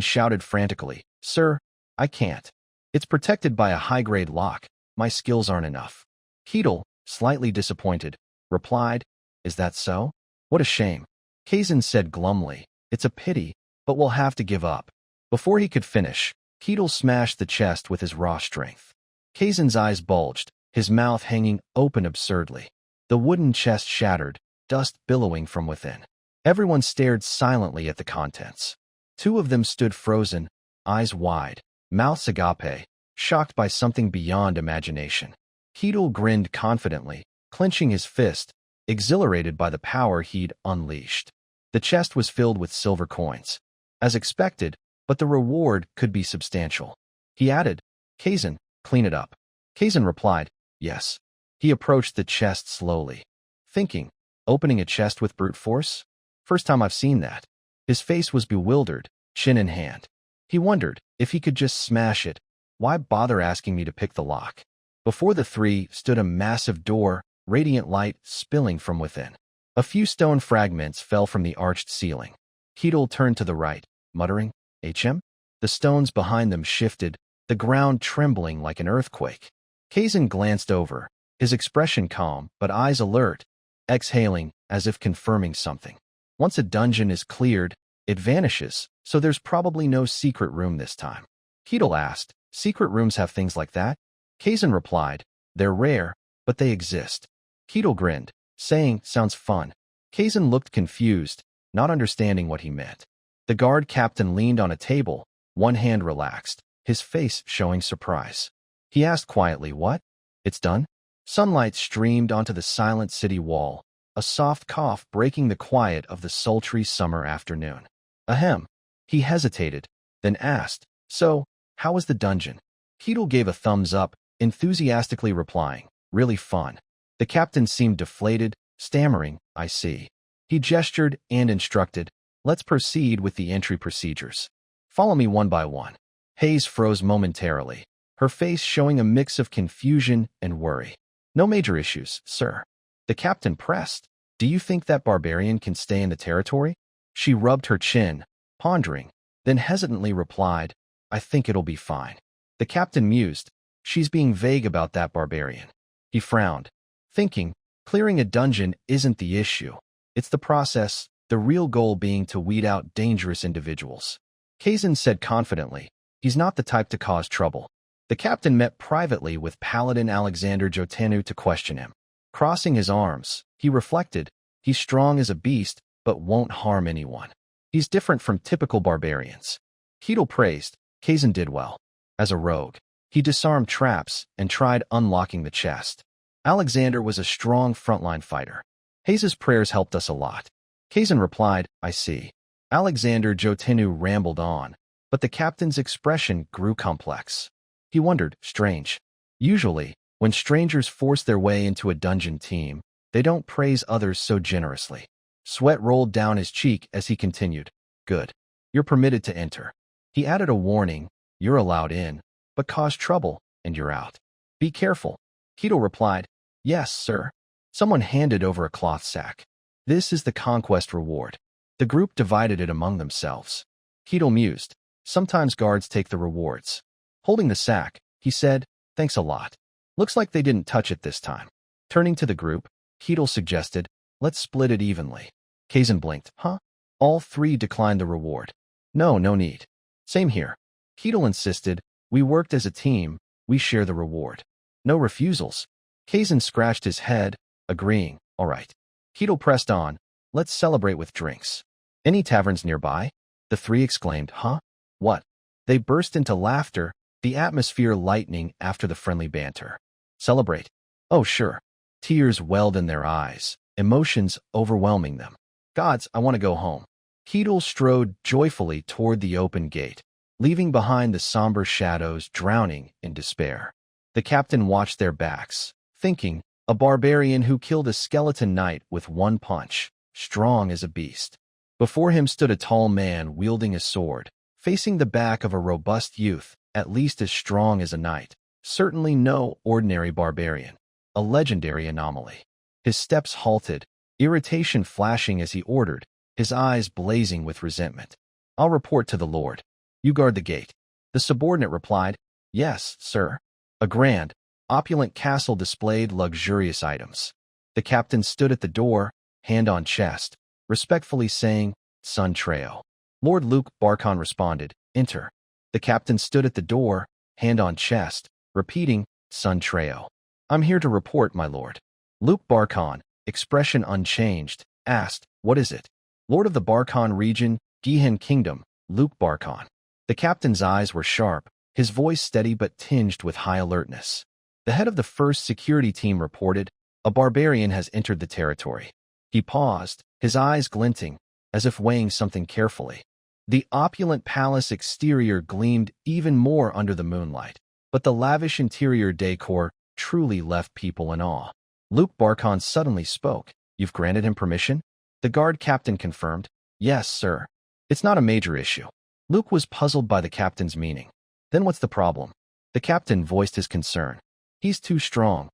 shouted frantically, "Sir, I can't. It's protected by a high-grade lock. My skills aren't enough." Keto, slightly disappointed, replied, "Is that so? What a shame." Kazan said glumly, "It's a pity, but we'll have to give up." Before he could finish, Keto smashed the chest with his raw strength. Kazan's eyes bulged, his mouth hanging open absurdly. The wooden chest shattered, dust billowing from within. Everyone stared silently at the contents. Two of them stood frozen, eyes wide, mouths agape, shocked by something beyond imagination. Keto grinned confidently, clenching his fist, exhilarated by the power he'd unleashed. The chest was filled with silver coins. As expected, but the reward could be substantial. He added, "Kazan, clean it up." Kazan replied, "Yes." He approached the chest slowly, thinking, opening a chest with brute force? First time I've seen that. His face was bewildered, chin in hand. He wondered, if he could just smash it, why bother asking me to pick the lock? Before the three stood a massive door, radiant light spilling from within. A few stone fragments fell from the arched ceiling. Keto turned to the right, muttering, "HM?" The stones behind them shifted, the ground trembling like an earthquake. Kazan glanced over, his expression calm but eyes alert, exhaling as if confirming something. Once a dungeon is cleared, it vanishes, so there's probably no secret room this time. Keto asked, "Secret rooms have things like that?" Kazan replied, "They're rare, but they exist." Keto grinned, saying, "Sounds fun." Kazan looked confused, not understanding what he meant. The guard captain leaned on a table, one hand relaxed, his face showing surprise. He asked quietly, "What? It's done?" Sunlight streamed onto the silent city wall, a soft cough breaking the quiet of the sultry summer afternoon. Ahem. He hesitated, then asked, "So, how was the dungeon?" Keto gave a thumbs up, enthusiastically replying, "Really fun." The captain seemed deflated, stammering, "I see." He gestured and instructed, "Let's proceed with the entry procedures. Follow me one by one." Hayes froze momentarily, her face showing a mix of confusion and worry. "No major issues, sir." The captain pressed, "Do you think that barbarian can stay in the territory?" She rubbed her chin, pondering, then hesitantly replied, "I think it'll be fine." The captain mused, "She's being vague about that barbarian." He frowned, thinking, clearing a dungeon isn't the issue. It's the process, the real goal being to weed out dangerous individuals. Kazan said confidently, "He's not the type to cause trouble." The captain met privately with Paladin Alexander Jotanu to question him. Crossing his arms, he reflected, "He's strong as a beast, but won't harm anyone. He's different from typical barbarians." Keto praised, "Kazan did well. As a rogue, he disarmed traps and tried unlocking the chest. Alexander was a strong frontline fighter. Hayes' prayers helped us a lot." Kazan replied, "I see." Alexander Jotanu rambled on, but the captain's expression grew complex. He wondered, strange. Usually, when strangers force their way into a dungeon team, they don't praise others so generously. Sweat rolled down his cheek as he continued, "Good. You're permitted to enter." He added a warning, "You're allowed in, but cause trouble, and you're out." Be careful. Keto replied, Yes, sir. Someone handed over a cloth sack. This is the conquest reward. The group divided it among themselves. Keto mused. Sometimes guards take the rewards. Holding the sack, he said, Thanks a lot. Looks like they didn't touch it this time. Turning to the group, Keto suggested, Let's split it evenly. Kazan blinked. Huh? All three declined the reward. No need. Same here. Keto insisted, We worked as a team, we share the reward. No refusals. Kazan scratched his head, agreeing, All right. Keto pressed on, Let's celebrate with drinks. Any taverns nearby? The three exclaimed, Huh? What? They burst into laughter, the atmosphere lightening after the friendly banter. Celebrate. Oh, sure. Tears welled in their eyes, emotions overwhelming them. Gods, I want to go home. Keto strode joyfully toward the open gate, leaving behind the somber shadows drowning in despair. The captain watched their backs, thinking, a barbarian who killed a skeleton knight with one punch, strong as a beast. Before him stood a tall man wielding a sword, facing the back of a robust youth, at least as strong as a knight. Certainly no ordinary barbarian, a legendary anomaly. His steps halted, irritation flashing as he ordered, his eyes blazing with resentment. I'll report to the Lord. You guard the gate. The subordinate replied, Yes, sir. A grand, opulent castle displayed luxurious items. The captain stood at the door, hand on chest, respectfully saying, Son Treo. Lord Luke Barkon responded, Enter. The captain stood at the door, hand on chest, repeating, Son Treo. I'm here to report, my lord. Luke Barkon, expression unchanged, asked, What is it? Lord of the Barkon region, Gihen Kingdom, Luke Barkon. The captain's eyes were sharp, his voice steady but tinged with high alertness. The head of the first security team reported, A barbarian has entered the territory. He paused, his eyes glinting, as if weighing something carefully. The opulent palace exterior gleamed even more under the moonlight, but the lavish interior decor truly left people in awe. Luke Barkon suddenly spoke. You've granted him permission? The guard captain confirmed. Yes, sir. It's not a major issue. Luke was puzzled by the captain's meaning. Then what's the problem? The captain voiced his concern. He's too strong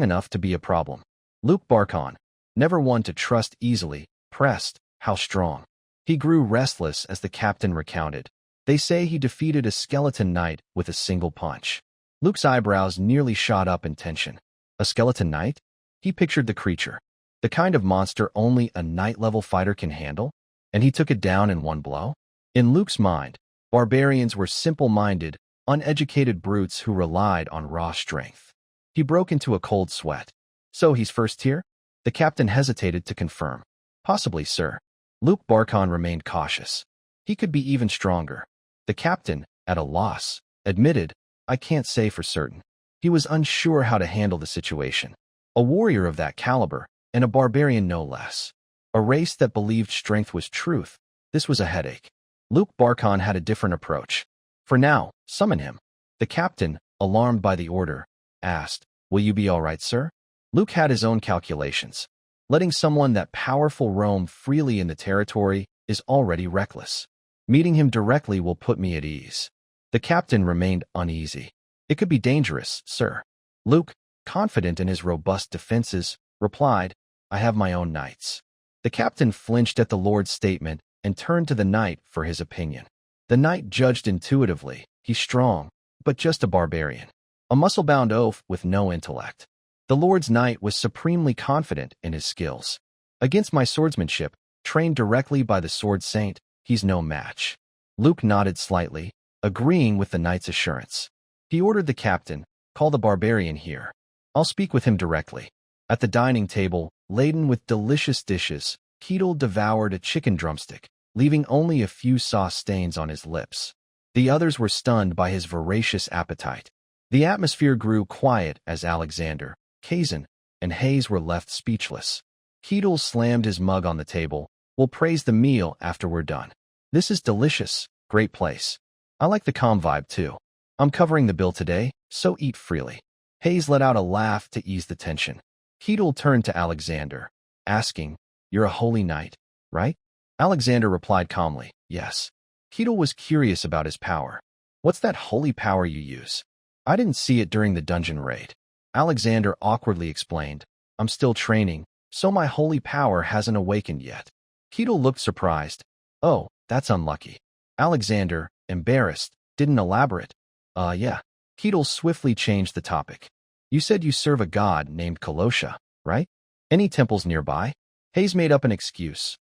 enough to be a problem. Luke Barkon, never one to trust easily, pressed, How strong? He grew restless as the captain recounted. They say he defeated a skeleton knight with a single punch. Luke's eyebrows nearly shot up in tension. A skeleton knight? He pictured the creature. The kind of monster only a knight-level fighter can handle? And he took it down in one blow? In Luke's mind, barbarians were simple-minded, uneducated brutes who relied on raw strength. He broke into a cold sweat. So he's first tier? The captain hesitated to confirm. Possibly, sir. Luke Barkon remained cautious. He could be even stronger. The captain, at a loss, admitted, I can't say for certain. He was unsure how to handle the situation. A warrior of that caliber, and a barbarian no less. A race that believed strength was truth. This was a headache. Luke Barkon had a different approach. For now, summon him. The captain, alarmed by the order, asked, Will you be all right, sir? Luke had his own calculations. Letting someone that powerful roam freely in the territory is already reckless. Meeting him directly will put me at ease. The captain remained uneasy. It could be dangerous, sir. Luke, confident in his robust defenses, replied, I have my own knights. The captain flinched at the Lord's statement and turned to the knight for his opinion. The knight judged intuitively. He's strong, but just a barbarian. A muscle-bound oaf with no intellect. The Lord's knight was supremely confident in his skills. Against my swordsmanship, trained directly by the sword saint, he's no match. Luke nodded slightly, agreeing with the knight's assurance. He ordered the captain, Call the barbarian here. I'll speak with him directly. At the dining table, laden with delicious dishes, Ketel devoured a chicken drumstick, leaving only a few sauce stains on his lips. The others were stunned by his voracious appetite. The atmosphere grew quiet as Alexander, Kazan, and Hayes were left speechless. Ketel slammed his mug on the table. We'll praise the meal after we're done. This is delicious. Great place. I like the calm vibe too. I'm covering the bill today, so eat freely. Hayes let out a laugh to ease the tension. Ketel turned to Alexander, asking, You're a holy knight, right? Alexander replied calmly, Yes. Ketel was curious about his power. What's that holy power you use? I didn't see it during the dungeon raid. Alexander awkwardly explained. I'm still training, so my holy power hasn't awakened yet. Keto looked surprised. Oh, that's unlucky. Alexander, embarrassed, didn't elaborate. Yeah. Keto swiftly changed the topic. You said you serve a god named Kalosha, right? Any temples nearby? Hayes made up an excuse.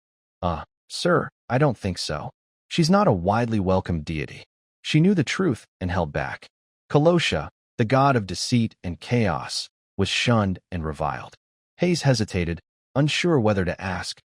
Sir, I don't think so. She's not a widely welcomed deity. She knew the truth and held back. Kalosha, the god of deceit and chaos, was shunned and reviled. Hayes hesitated, unsure whether to ask.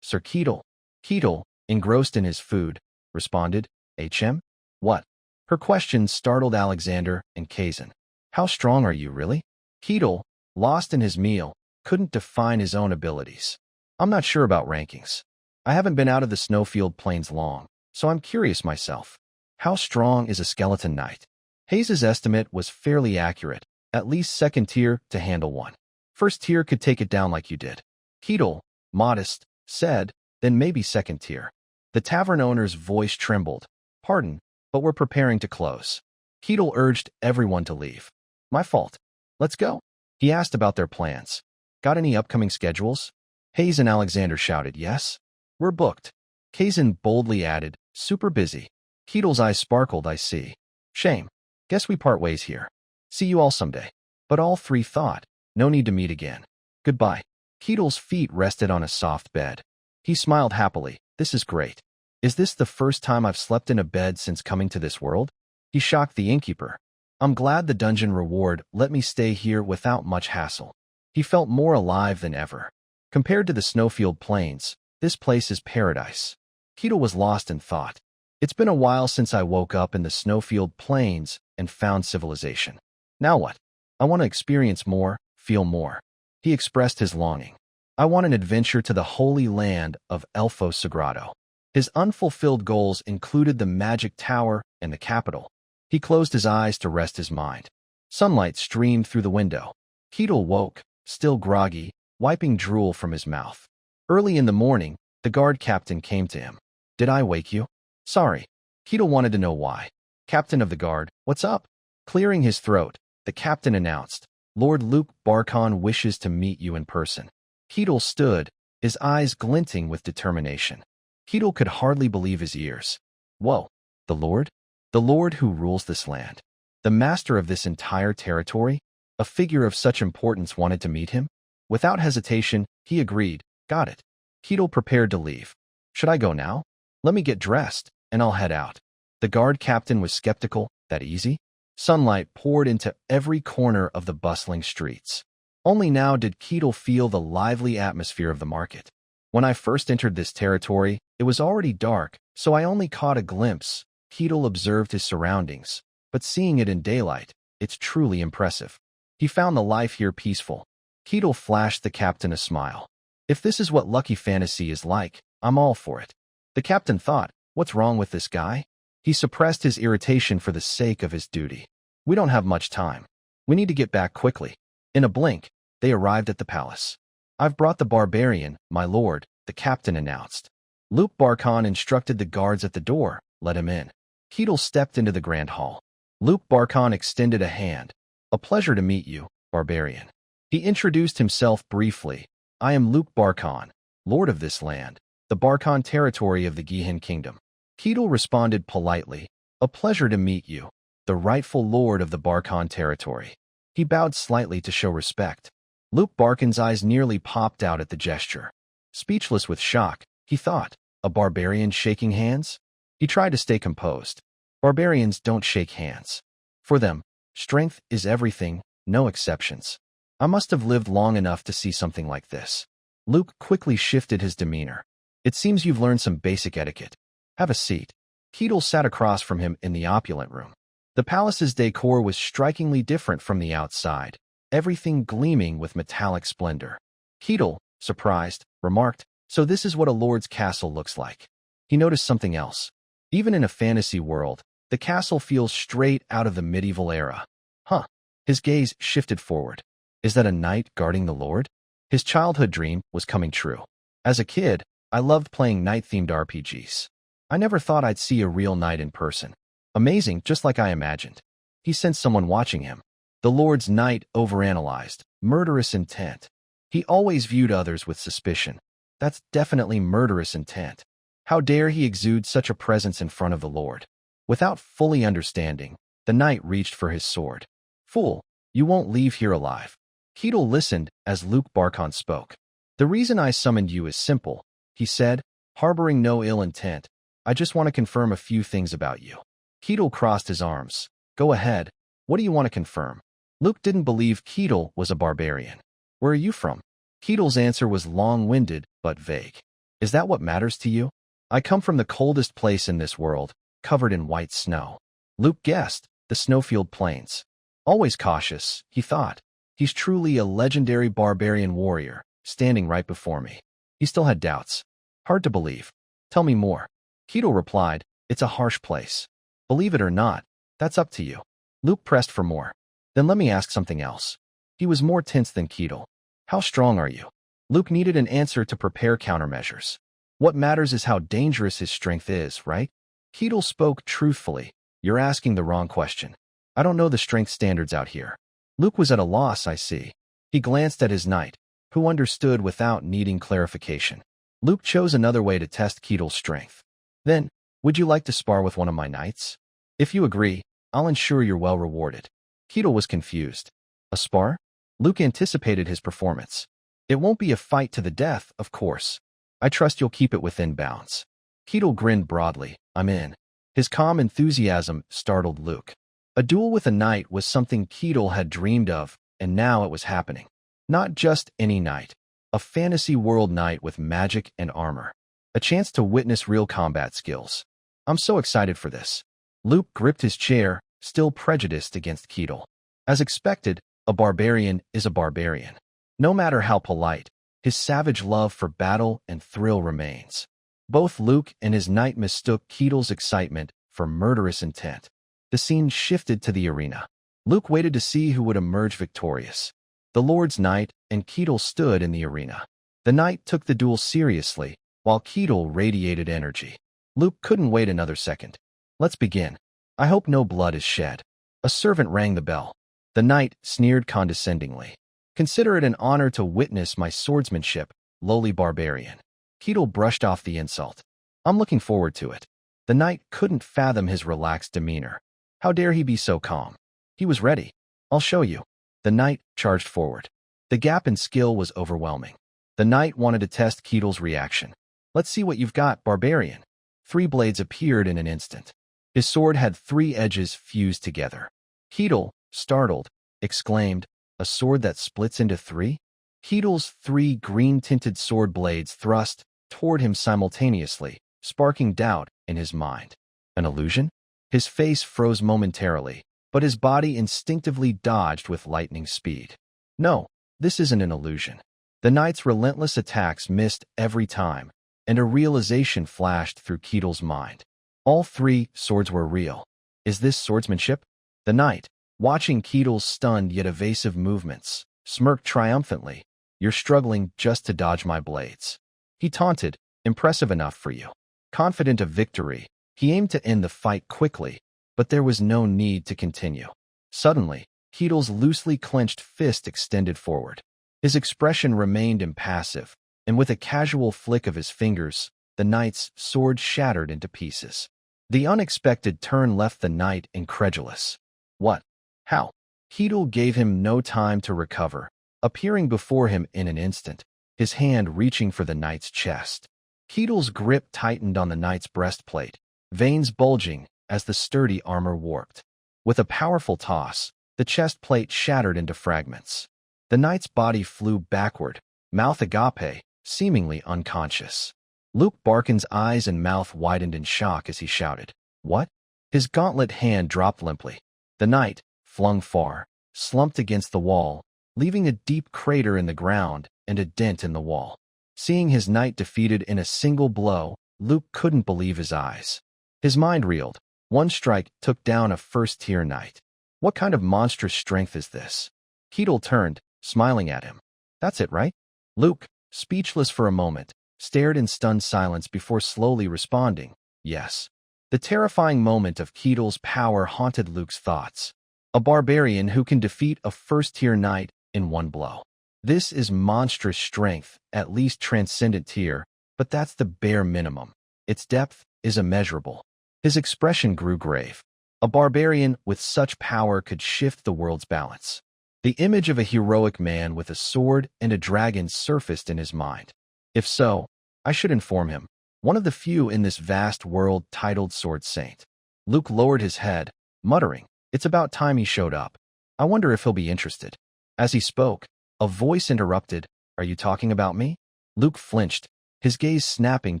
Sir Keetle. Keetle, engrossed in his food, responded, HM? What? Her question startled Alexander and Kazan. How strong are you, really? Keetle, lost in his meal, couldn't define his own abilities. I'm not sure about rankings. I haven't been out of the snowfield plains long, so I'm curious myself. How strong is a skeleton knight? Hayes's estimate was fairly accurate, at least second tier to handle one. First tier could take it down like you did. Keetle, modest, said, then maybe second tier. The tavern owner's voice trembled. Pardon, but we're preparing to close. Keetle urged everyone to leave. My fault. Let's go. He asked about their plans. Got any upcoming schedules? Hayes and Alexander shouted, yes. We're booked. Kazan boldly added, super busy. Keetle's eyes sparkled, I see. Shame. Guess we part ways here. See you all someday. But all three thought, no need to meet again. Goodbye. Keetle's feet rested on a soft bed. He smiled happily. This is great. Is this the first time I've slept in a bed since coming to this world? He shocked the innkeeper. I'm glad the dungeon reward let me stay here without much hassle. He felt more alive than ever. Compared to the snowfield plains, this place is paradise. Keetle was lost in thought. It's been a while since I woke up in the snowfield plains and found civilization. Now what? I want to experience more, feel more. He expressed his longing. I want an adventure to the holy land of Elfo Sagrado. His unfulfilled goals included the magic tower and the capital. He closed his eyes to rest his mind. Sunlight streamed through the window. Keetle woke, still groggy, wiping drool from his mouth. Early in the morning, the guard captain came to him. Did I wake you? Sorry. Keetle wanted to know why. Captain of the guard, what's up? Clearing his throat, the captain announced, Lord Luke Barkon wishes to meet you in person. Keetle stood, his eyes glinting with determination. Keetle could hardly believe his ears. Whoa, the Lord? The Lord who rules this land. The master of this entire territory? A figure of such importance wanted to meet him? Without hesitation, he agreed. Got it. Keetle prepared to leave. Should I go now? Let me get dressed, and I'll head out. The guard captain was skeptical. That easy? Sunlight poured into every corner of the bustling streets. Only now did Keetle feel the lively atmosphere of the market. When I first entered this territory, it was already dark, so I only caught a glimpse. Keetle observed his surroundings, but seeing it in daylight, it's truly impressive. He found the life here peaceful. Keetle flashed the captain a smile. If this is what lucky fantasy is like, I'm all for it. The captain thought, what's wrong with this guy? He suppressed his irritation for the sake of his duty. We don't have much time. We need to get back quickly. In a blink, they arrived at the palace. I've brought the barbarian, my lord, the captain announced. Luke Barkon instructed the guards at the door, let him in. Keetle stepped into the grand hall. Luke Barkon extended a hand. A pleasure to meet you, barbarian. He introduced himself briefly. I am Luke Barkon, lord of this land, the Barkon territory of the Gihin kingdom. Keetle responded politely. A pleasure to meet you, the rightful lord of the Barkon territory. He bowed slightly to show respect. Luke Barkon's eyes nearly popped out at the gesture. Speechless with shock, he thought, a barbarian shaking hands? He tried to stay composed. Barbarians don't shake hands. For them, strength is everything, no exceptions. I must have lived long enough to see something like this. Luke quickly shifted his demeanor. It seems you've learned some basic etiquette. Have a seat. Keetle sat across from him in the opulent room. The palace's decor was strikingly different from the outside, everything gleaming with metallic splendor. Keetle, surprised, remarked, so this is what a lord's castle looks like. He noticed something else. Even in a fantasy world, the castle feels straight out of the medieval era. Huh. His gaze shifted forward. Is that a knight guarding the lord? His childhood dream was coming true. As a kid, I loved playing knight-themed RPGs. I never thought I'd see a real knight in person. Amazing, just like I imagined. He sensed someone watching him. The Lord's Knight overanalyzed, murderous intent. He always viewed others with suspicion. That's definitely murderous intent. How dare he exude such a presence in front of the Lord? Without fully understanding, the knight reached for his sword. Fool, you won't leave here alive. Ketil listened as Luke Barkon spoke. The reason I summoned you is simple, he said, harboring no ill intent. I just want to confirm a few things about you. Ketil crossed his arms. Go ahead. What do you want to confirm? Luke didn't believe Ketil was a barbarian. Where are you from? Ketil's answer was long-winded but vague. Is that what matters to you? I come from the coldest place in this world, covered in white snow. Luke guessed, the snowfield plains. Always cautious, he thought. He's truly a legendary barbarian warrior, standing right before me. He still had doubts. Hard to believe. Tell me more. Ketil replied, it's a harsh place. Believe it or not, that's up to you. Luke pressed for more. Then let me ask something else. He was more tense than Ketil. How strong are you? Luke needed an answer to prepare countermeasures. What matters is how dangerous his strength is, right? Ketil spoke truthfully. You're asking the wrong question. I don't know the strength standards out here. Luke was at a loss, I see. He glanced at his knight, who understood without needing clarification. Luke chose another way to test Ketil's strength. Then, would you like to spar with one of my knights? If you agree, I'll ensure you're well rewarded. Ketil was confused. A spar? Luke anticipated his performance. It won't be a fight to the death, of course. I trust you'll keep it within bounds. Ketil grinned broadly. I'm in. His calm enthusiasm startled Luke. A duel with a knight was something Ketil had dreamed of, and now it was happening. Not just any knight. A fantasy world knight with magic and armor. A chance to witness real combat skills. I'm so excited for this. Luke gripped his chair, still prejudiced against Ketil. As expected, a barbarian is a barbarian. No matter how polite, his savage love for battle and thrill remains. Both Luke and his knight mistook Ketil's excitement for murderous intent. The scene shifted to the arena. Luke waited to see who would emerge victorious. The Lord's Knight and Ketil stood in the arena. The knight took the duel seriously, while Ketil radiated energy. Luke couldn't wait another second. Let's begin. I hope no blood is shed. A servant rang the bell. The knight sneered condescendingly. Consider it an honor to witness my swordsmanship, lowly barbarian. Ketil brushed off the insult. I'm looking forward to it. The knight couldn't fathom his relaxed demeanor. How dare he be so calm? He was ready. I'll show you. The knight charged forward. The gap in skill was overwhelming. The knight wanted to test Ketil's reaction. Let's see what you've got, barbarian. 3 blades appeared in an instant. His sword had 3 edges fused together. Ketil, startled, exclaimed, a sword that splits into 3? Ketil's 3 green-tinted sword blades thrust toward him simultaneously, sparking doubt in his mind. An illusion? His face froze momentarily, but his body instinctively dodged with lightning speed. No, this isn't an illusion. The knight's relentless attacks missed every time, and a realization flashed through Ketil's mind. All 3 swords were real. Is this swordsmanship? The knight, watching Ketil's stunned yet evasive movements, smirked triumphantly. You're struggling just to dodge my blades. He taunted, impressive enough for you. Confident of victory, he aimed to end the fight quickly, but there was no need to continue. Suddenly, Ketil's loosely clenched fist extended forward. His expression remained impassive, and with a casual flick of his fingers, the knight's sword shattered into pieces. The unexpected turn left the knight incredulous. What? How? Ketil gave him no time to recover, appearing before him in an instant, his hand reaching for the knight's chest. Ketil's grip tightened on the knight's breastplate, veins bulging as the sturdy armor warped. With a powerful toss, the chest plate shattered into fragments. The knight's body flew backward, mouth agape, seemingly unconscious. Luke Barkin's eyes and mouth widened in shock as he shouted, What? His gauntlet hand dropped limply. The knight, flung far, slumped against the wall, leaving a deep crater in the ground and a dent in the wall. Seeing his knight defeated in a single blow, Luke couldn't believe his eyes. His mind reeled. One strike took down a first-tier knight. What kind of monstrous strength is this? Ketil turned, smiling at him. That's it, right? Luke, speechless for a moment, stared in stunned silence before slowly responding, yes. The terrifying moment of Ketil's power haunted Luke's thoughts. A barbarian who can defeat a first-tier knight in one blow. This is monstrous strength, at least transcendent tier, but that's the bare minimum. Its depth is immeasurable. His expression grew grave. A barbarian with such power could shift the world's balance. The image of a heroic man with a sword and a dragon surfaced in his mind. If so, I should inform him. One of the few in this vast world titled Sword Saint. Luke lowered his head, muttering, "It's about time he showed up. I wonder if he'll be interested." As he spoke, a voice interrupted, "Are you talking about me?" Luke flinched, his gaze snapping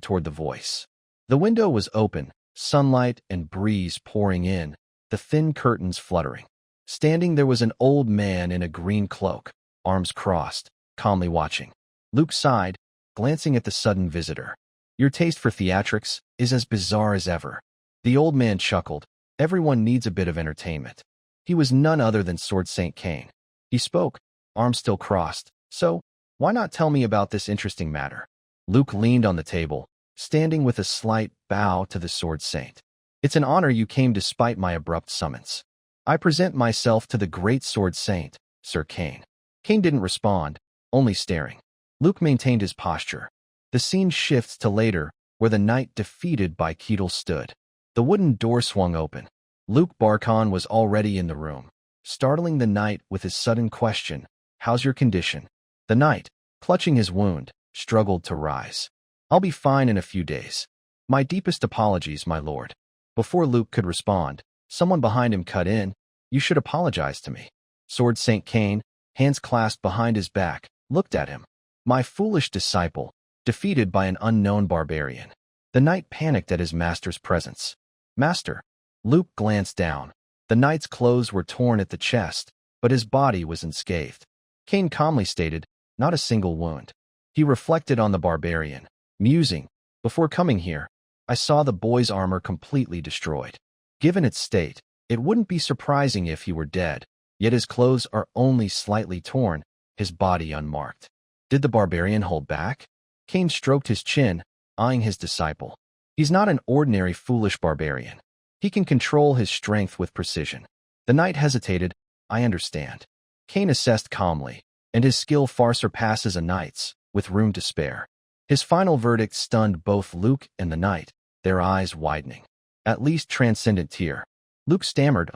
toward the voice. The window was open, sunlight and breeze pouring in, the thin curtains fluttering. Standing there was an old man in a green cloak, arms crossed, calmly watching. Luke sighed, glancing at the sudden visitor. "Your taste for theatrics is as bizarre as ever." The old man chuckled. Everyone needs a bit of entertainment. He was none other than Sword Saint Cain. He spoke, arms still crossed. "So, why not tell me about this interesting matter?" Luke leaned on the table, standing with a slight bow to the Sword Saint. "It's an honor you came despite my abrupt summons. I present myself to the great Sword Saint, Sir Cain." Cain didn't respond, only staring. Luke maintained his posture. The scene shifts to later, where the knight defeated by Keatle stood. The wooden door swung open. Luke Barkon was already in the room, startling the knight with his sudden question, "How's your condition?" The knight, clutching his wound, struggled to rise. "I'll be fine in a few days. My deepest apologies, my lord." Before Luke could respond, someone behind him cut in, "You should apologize to me." Sword Saint Cain, hands clasped behind his back, looked at him. "My foolish disciple, defeated by an unknown barbarian." The knight panicked at his master's presence. "Master." Luke glanced down. The knight's clothes were torn at the chest, but his body was unscathed. Cain calmly stated, "Not a single wound." He reflected on the barbarian, musing, "Before coming here, I saw the boy's armor completely destroyed. Given its state, it wouldn't be surprising if he were dead, yet his clothes are only slightly torn, his body unmarked. Did the barbarian hold back?" Cain stroked his chin, eyeing his disciple. "He's not an ordinary foolish barbarian. He can control his strength with precision." The knight hesitated. "I understand." Cain assessed calmly, "And his skill far surpasses a knight's, with room to spare." His final verdict stunned both Luke and the knight, their eyes widening. "At least transcendent tier." Luke stammered,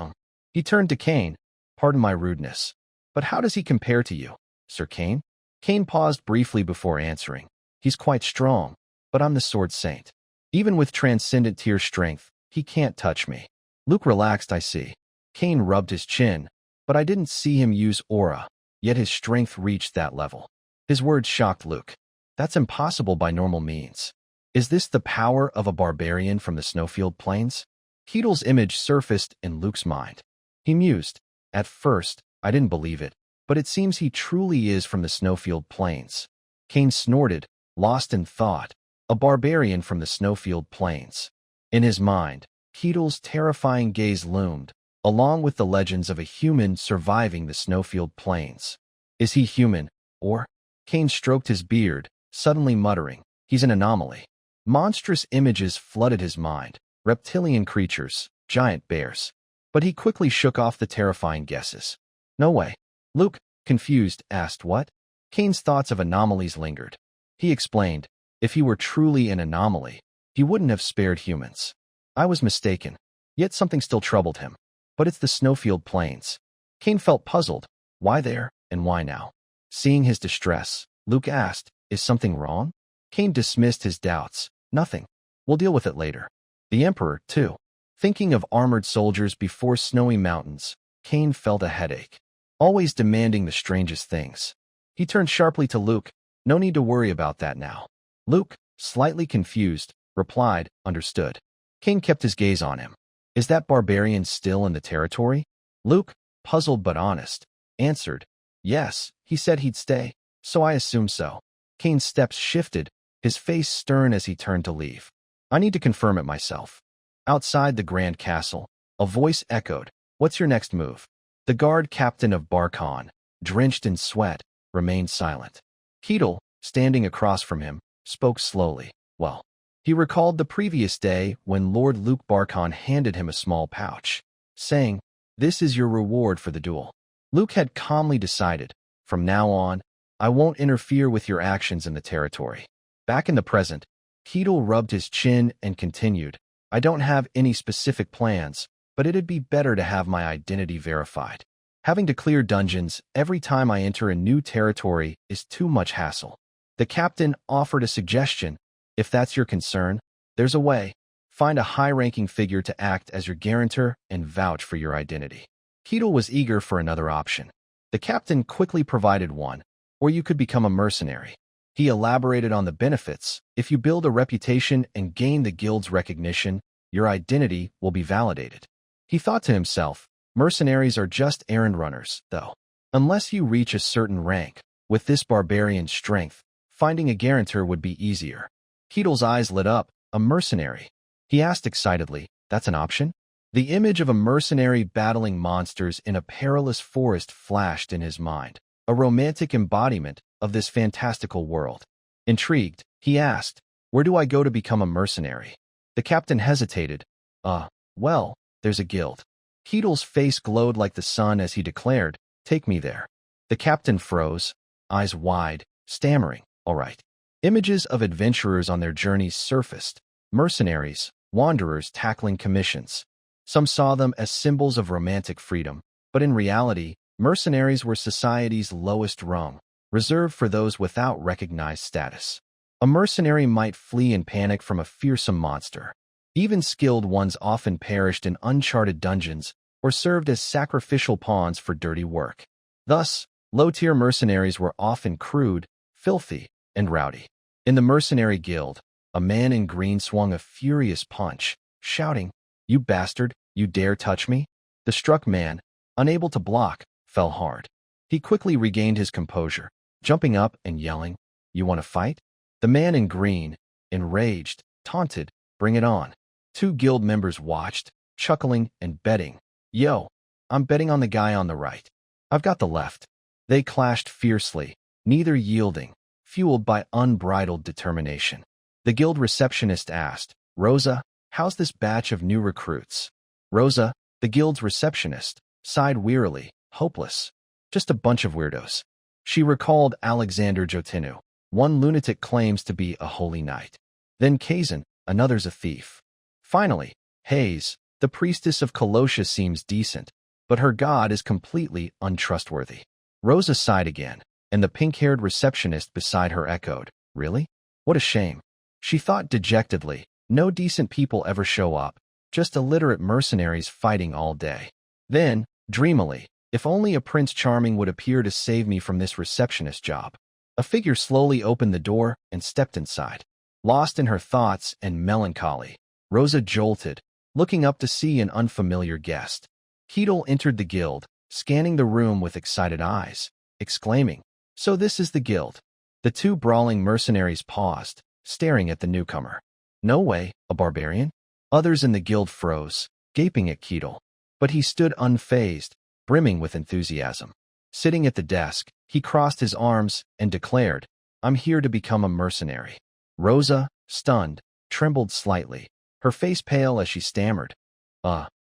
He turned to Cain. "Pardon my rudeness, but how does he compare to you, Sir Cain?" Cain paused briefly before answering. "He's quite strong, but I'm the Sword Saint. Even with transcendent tier strength, he can't touch me." Luke relaxed, "I see." Cain rubbed his chin, "But I didn't see him use aura, yet his strength reached that level." His words shocked Luke. "That's impossible by normal means. Is this the power of a barbarian from the snowfield plains?" Keatle's image surfaced in Luke's mind. He mused, "At first, I didn't believe it, but it seems he truly is from the snowfield plains." Cain snorted, lost in thought. A barbarian from the snowfield plains. In his mind, Keatle's terrifying gaze loomed, along with the legends of a human surviving the snowfield plains. Is he human, or? Cain stroked his beard, suddenly muttering, "He's an anomaly." Monstrous images flooded his mind, reptilian creatures, giant bears. But he quickly shook off the terrifying guesses. "No way." Luke, confused, asked what? Cain's thoughts of anomalies lingered. He explained, "If he were truly an anomaly, he wouldn't have spared humans. I was mistaken." Yet something still troubled him. "But it's the snowfield plains." Cain felt puzzled. Why there, and why now? Seeing his distress, Luke asked, "Is something wrong?" Cain dismissed his doubts. "Nothing. We'll deal with it later." The Emperor, too. Thinking of armored soldiers before snowy mountains, Cain felt a headache. Always demanding the strangest things. He turned sharply to Luke. "No need to worry about that now." Luke, slightly confused, replied, "Understood." Cain kept his gaze on him. "Is that barbarian still in the territory?" Luke, puzzled but honest, answered, "Yes, he said he'd stay, so I assume so." Cain's steps shifted, his face stern as he turned to leave. "I need to confirm it myself." Outside the grand castle, a voice echoed, "What's your next move?" The guard captain of Barkon, drenched in sweat, remained silent. Keatle, standing across from him, spoke slowly. "Well." He recalled the previous day when Lord Luke Barkon handed him a small pouch, saying, This is your reward for the duel. Luke had calmly decided, from now on, I won't interfere with your actions in the territory. Back in the present, Keetle rubbed his chin and continued, I don't have any specific plans, but it'd be better to have my identity verified. Having to clear dungeons every time I enter a new territory is too much hassle. The captain offered a suggestion. If that's your concern, there's a way. Find a high-ranking figure to act as your guarantor and vouch for your identity. Keetle was eager for another option. The captain quickly provided one, or you could become a mercenary. He elaborated on the benefits. If you build a reputation and gain the guild's recognition, your identity will be validated. He thought to himself, mercenaries are just errand runners, though. Unless you reach a certain rank, with this barbarian strength, finding a guarantor would be easier. Keetle's eyes lit up. A mercenary. He asked excitedly, that's an option? The image of a mercenary battling monsters in a perilous forest flashed in his mind, a romantic embodiment of this fantastical world. Intrigued, he asked, where do I go to become a mercenary? The captain hesitated. Well, there's a guild. Keetle's face glowed like the sun as he declared, take me there. The captain froze, eyes wide, stammering, all right. Images of adventurers on their journeys surfaced, mercenaries, wanderers tackling commissions. Some saw them as symbols of romantic freedom, but in reality, mercenaries were society's lowest rung, reserved for those without recognized status. A mercenary might flee in panic from a fearsome monster. Even skilled ones often perished in uncharted dungeons or served as sacrificial pawns for dirty work. Thus, low-tier mercenaries were often crude, filthy, and rowdy. In the mercenary guild, a man in green swung a furious punch, shouting, you bastard, you dare touch me? The struck man, unable to block, fell hard. He quickly regained his composure, jumping up and yelling, you want to fight? The man in green, enraged, taunted, bring it on. Two guild members watched, chuckling and betting. Yo, I'm betting on the guy on the right. I've got the left. They clashed fiercely, neither yielding, fueled by unbridled determination. The guild receptionist asked, Rosa, how's this batch of new recruits? Rosa, the guild's receptionist, sighed wearily, hopeless. Just a bunch of weirdos. She recalled Alexander Jotinu. One lunatic claims to be a holy knight. Then Kazan, another's a thief. Finally, Hayes, the priestess of Colossus seems decent, but her god is completely untrustworthy. Rosa sighed again, and the pink-haired receptionist beside her echoed, really? What a shame. She thought dejectedly, no decent people ever show up, just illiterate mercenaries fighting all day. Then, dreamily, if only a Prince Charming would appear to save me from this receptionist job. A figure slowly opened the door and stepped inside. Lost in her thoughts and melancholy, Rosa jolted, looking up to see an unfamiliar guest. Keetle entered the guild, scanning the room with excited eyes, exclaiming, so this is the guild. The two brawling mercenaries paused, staring at the newcomer. No way, a barbarian? Others in the guild froze, gaping at Keetle. But he stood unfazed, brimming with enthusiasm. Sitting at the desk, he crossed his arms and declared, I'm here to become a mercenary. Rosa, stunned, trembled slightly, her face pale as she stammered.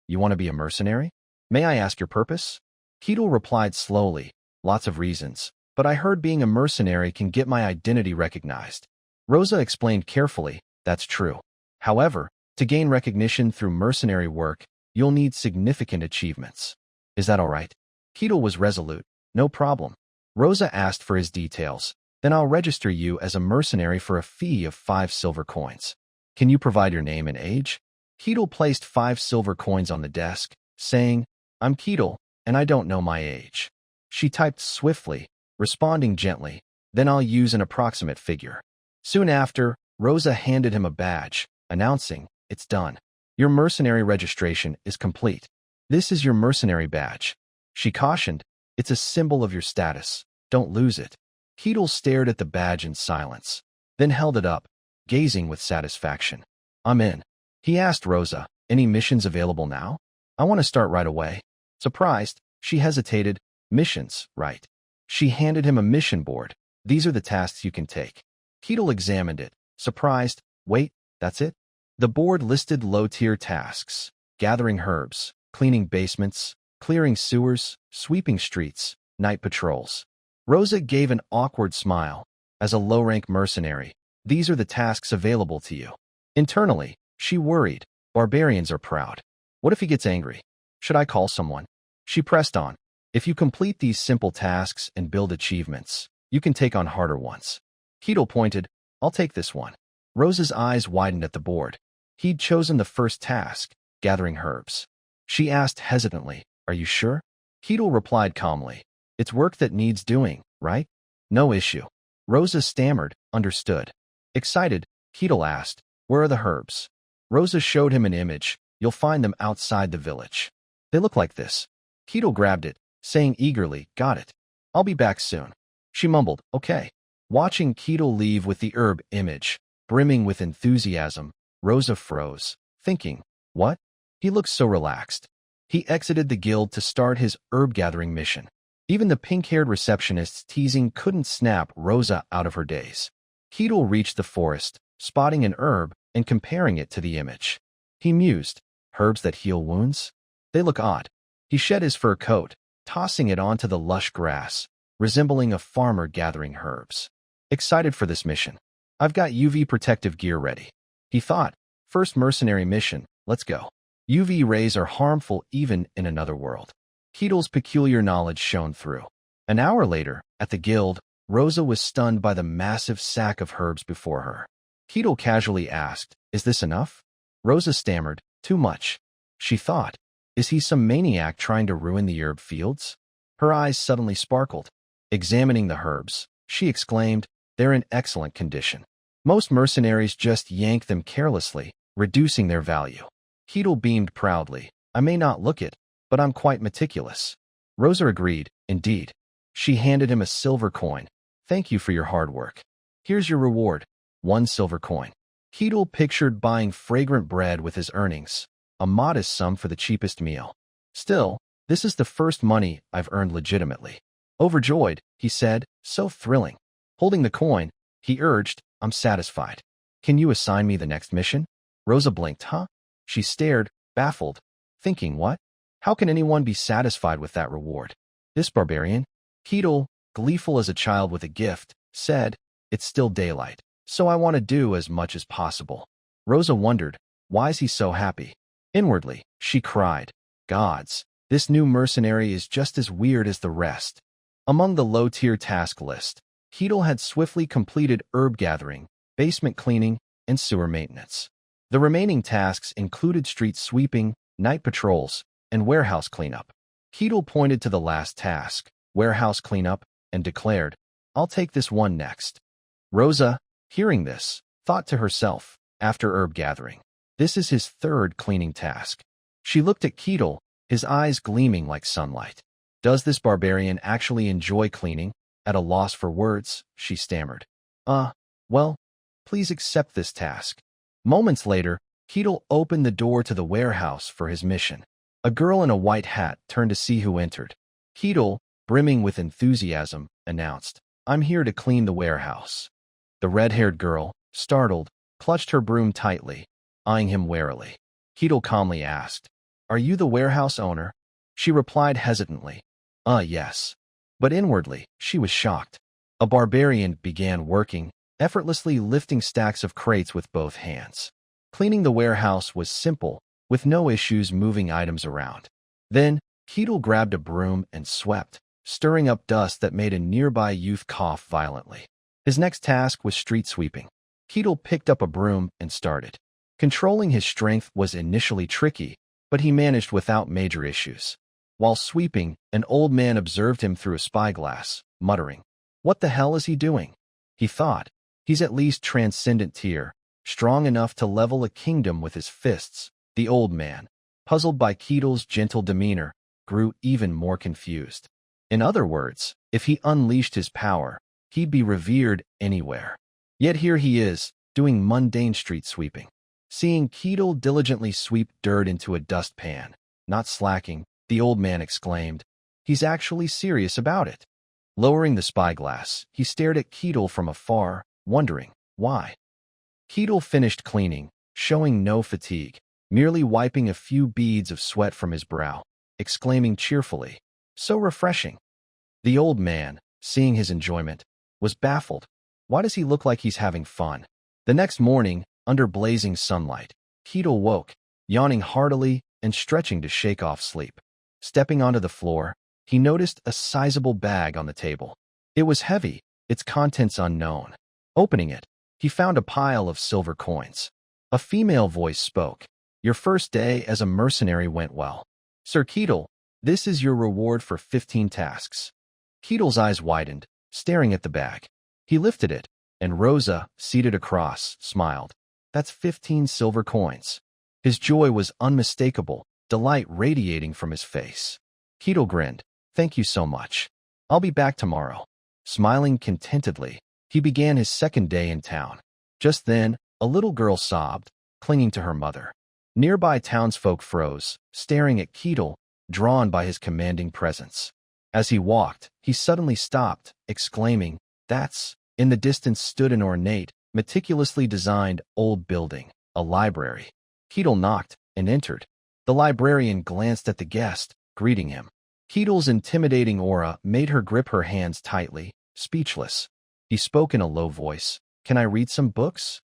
You want to be a mercenary? May I ask your purpose? Keetle replied slowly, lots of reasons, but I heard being a mercenary can get my identity recognized. Rosa explained carefully, that's true. However, to gain recognition through mercenary work, you'll need significant achievements. Is that all right? Keetle was resolute. No problem. Rosa asked for his details. Then I'll register you as a mercenary for a fee of 5 silver coins. Can you provide your name and age? Keetle placed 5 silver coins on the desk, saying, I'm Keetle, and I don't know my age. She typed swiftly, responding gently, then I'll use an approximate figure. Soon after, Rosa handed him a badge, announcing, it's done. Your mercenary registration is complete. This is your mercenary badge. She cautioned, it's a symbol of your status. Don't lose it. Keetle stared at the badge in silence, then held it up, gazing with satisfaction. I'm in. He asked Rosa, any missions available now? I want to start right away. Surprised, she hesitated. Missions, right. She handed him a mission board. These are the tasks you can take. Keetle examined it, surprised. Wait, that's it? The board listed low-tier tasks, gathering herbs, cleaning basements, clearing sewers, sweeping streets, night patrols. Rosa gave an awkward smile. As a low-rank mercenary, these are the tasks available to you. Internally, she worried. Barbarians are proud. What if he gets angry? Should I call someone? She pressed on. If you complete these simple tasks and build achievements, you can take on harder ones. Keto pointed. I'll take this one. Rosa's eyes widened at the board. He'd chosen the first task, gathering herbs. She asked hesitantly, are you sure? Keto replied calmly. It's work that needs doing, right? No issue. Rosa stammered, understood. Excited, Keto asked, where are the herbs? Rosa showed him an image. You'll find them outside the village. They look like this. Keto grabbed it, saying eagerly, got it. I'll be back soon. She mumbled, okay. Watching Keto leave with the herb image, brimming with enthusiasm, Rosa froze, thinking, what? He looked so relaxed. He exited the guild to start his herb-gathering mission. Even the pink-haired receptionist's teasing couldn't snap Rosa out of her daze. Keto reached the forest, spotting an herb and comparing it to the image. He mused, herbs that heal wounds? They look odd. He shed his fur coat, tossing it onto the lush grass, resembling a farmer gathering herbs. Excited for this mission. I've got UV protective gear ready. He thought, first mercenary mission, let's go. UV rays are harmful even in another world. Keto's peculiar knowledge shone through. An hour later, at the guild, Rosa was stunned by the massive sack of herbs before her. Keto casually asked, is this enough? Rosa stammered, too much. She thought, is he some maniac trying to ruin the herb fields? Her eyes suddenly sparkled. Examining the herbs, she exclaimed, they're in excellent condition. Most mercenaries just yank them carelessly, reducing their value. Keto beamed proudly. I may not look it, but I'm quite meticulous. Rosa agreed, indeed. She handed him a silver coin. Thank you for your hard work. Here's your reward, 1 silver coin. Keto pictured buying fragrant bread with his earnings, a modest sum for the cheapest meal. Still, this is the first money I've earned legitimately. Overjoyed, he said, so thrilling. Holding the coin, he urged, I'm satisfied. Can you assign me the next mission? Rosa blinked, huh? She stared, baffled, thinking what? How can anyone be satisfied with that reward? This barbarian? Keto, gleeful as a child with a gift, said, it's still daylight, so I want to do as much as possible. Rosa wondered, why is he so happy? Inwardly, she cried, gods, this new mercenary is just as weird as the rest. Among the low-tier task list, Keto had swiftly completed herb gathering, basement cleaning, and sewer maintenance. The remaining tasks included street sweeping, night patrols, and warehouse cleanup. Keto pointed to the last task, warehouse cleanup, and declared, I'll take this one next. Rosa, hearing this, thought to herself, after herb gathering, this is his third cleaning task. She looked at Keto, his eyes gleaming like sunlight. Does this barbarian actually enjoy cleaning? At a loss for words, she stammered. Well, please accept this task. Moments later, Keto opened the door to the warehouse for his mission. A girl in a white hat turned to see who entered. Keto, brimming with enthusiasm, announced, I'm here to clean the warehouse. The red-haired girl, startled, clutched her broom tightly, eyeing him warily. Keto calmly asked, Are you the warehouse owner? She replied hesitantly, yes. But inwardly, she was shocked. A barbarian began working, effortlessly lifting stacks of crates with both hands. Cleaning the warehouse was simple, with no issues moving items around. Then, Keto grabbed a broom and swept, stirring up dust that made a nearby youth cough violently. His next task was street sweeping. Keto picked up a broom and started. Controlling his strength was initially tricky, but he managed without major issues. While sweeping, an old man observed him through a spyglass, muttering, What the hell is he doing? He thought, he's at least transcendent tier, strong enough to level a kingdom with his fists. The old man, puzzled by Keto's gentle demeanor, grew even more confused. In other words, if he unleashed his power, he'd be revered anywhere. Yet here he is, doing mundane street sweeping. Seeing Keto diligently sweep dirt into a dustpan, not slacking, the old man exclaimed, He's actually serious about it. Lowering the spyglass, he stared at Keto from afar, wondering, why? Keto finished cleaning, showing no fatigue, merely wiping a few beads of sweat from his brow. exclaiming cheerfully, "So refreshing." The old man, seeing his enjoyment, was baffled. Why does he look like he's having fun? The next morning, under blazing sunlight, Keatle woke, yawning heartily and stretching to shake off sleep. Stepping onto the floor, he noticed a sizable bag on the table. It was heavy, its contents unknown. Opening it, he found a pile of silver coins. A female voice spoke. "Your first day as a mercenary went well. Sir Keatle, this is your reward for 15 tasks." Keatle's eyes widened, staring at the bag. He lifted it, and Rosa, seated across, smiled. "That's 15 silver coins." His joy was unmistakable, delight radiating from his face. Keatle grinned. "Thank you so much. I'll be back tomorrow." Smiling contentedly, he began his second day in town. Just then, a little girl sobbed, clinging to her mother. Nearby townsfolk froze, staring at Keatle, drawn by his commanding presence. As he walked, he suddenly stopped, exclaiming, "That's..." In the distance stood an ornate, meticulously designed old building, a library. Keatle knocked and entered. The librarian glanced at the guest, greeting him. Keatle's intimidating aura made her grip her hands tightly, speechless. He spoke in a low voice. "Can I read some books?"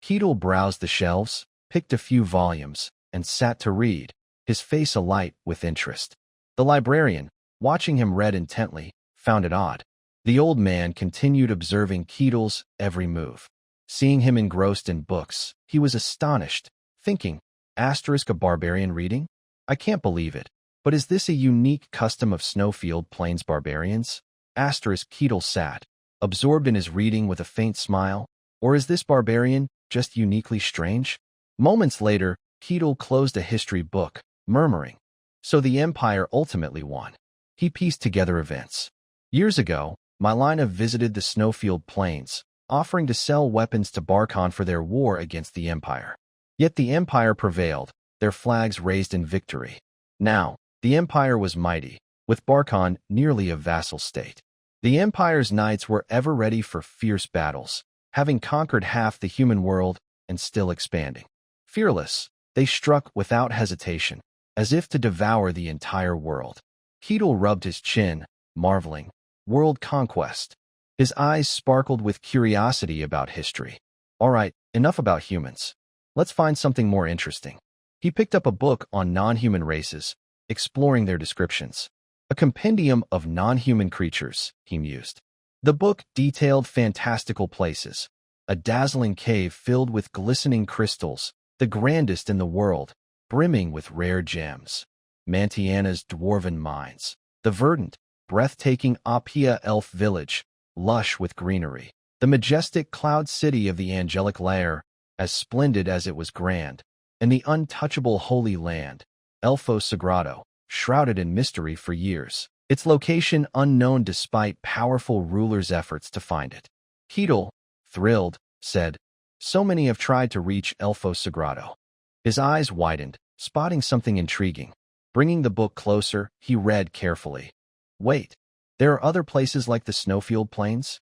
Keatle browsed the shelves, picked a few volumes, and sat to read, his face alight with interest. The librarian, watching him read intently, found it odd. The old man continued observing Keatle's every move. Seeing him engrossed in books, he was astonished, thinking, "A barbarian reading? I can't believe it. But is this a unique custom of Snowfield Plains barbarians?" Keatle sat, absorbed in his reading with a faint smile. Or is this barbarian just uniquely strange? Moments later, Keatle closed a history book, murmuring, "So the Empire ultimately won." He pieced together events. Years ago, Mylina visited the Snowfield Plains, offering to sell weapons to Barkon for their war against the Empire. Yet the Empire prevailed, their flags raised in victory. Now, the Empire was mighty, with Barkon nearly a vassal state. The Empire's knights were ever ready for fierce battles, having conquered half the human world and still expanding. Fearless, they struck without hesitation, as if to devour the entire world. Keatle rubbed his chin, marveling. World conquest. His eyes sparkled with curiosity about history. All right, enough about humans. Let's find something more interesting. He picked up a book on non-human races, exploring their descriptions. A compendium of non-human creatures, he mused. The book detailed fantastical places. A dazzling cave filled with glistening crystals, the grandest in the world, brimming with rare gems. Mantiana's dwarven mines. The verdant, breathtaking Apia elf village, lush with greenery. The majestic cloud city of the angelic lair, as splendid as it was grand. And the untouchable holy land, Elfo Sagrado, shrouded in mystery for years. Its location unknown despite powerful rulers' efforts to find it. Keatle, thrilled, said, "So many have tried to reach Elfo Sagrado." His eyes widened, spotting something intriguing. Bringing the book closer, he read carefully. Wait, there are other places like the Snowfield Plains?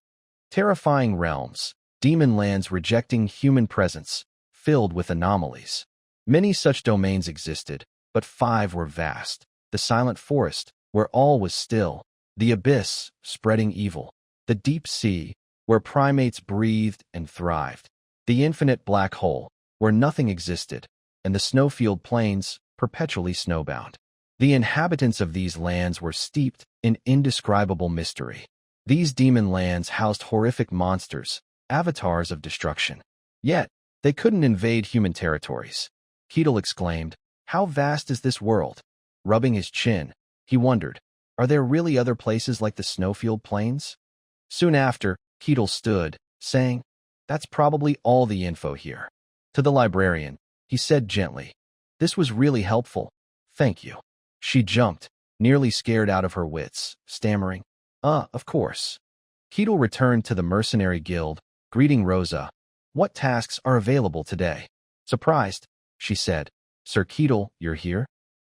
Terrifying realms, demon lands rejecting human presence, filled with anomalies. Many such domains existed, but 5 were vast. The silent forest, where all was still. The abyss, spreading evil. The deep sea, where primates breathed and thrived. The infinite black hole, where nothing existed. And the Snowfield Plains, perpetually snowbound. The inhabitants of these lands were steeped in indescribable mystery. These demon lands housed horrific monsters, avatars of destruction. Yet, they couldn't invade human territories. Keatle exclaimed, "How vast is this world?" Rubbing his chin, he wondered, are there really other places like the Snowfield Plains? Soon after, Keatle stood, saying, "That's probably all the info here." To the librarian, he said gently, "This was really helpful. Thank you." She jumped, nearly scared out of her wits, stammering, Of course." Keatle returned to the mercenary guild, greeting Rosa. "What tasks are available today?" Surprised, she said, "Sir Keatle, you're here?"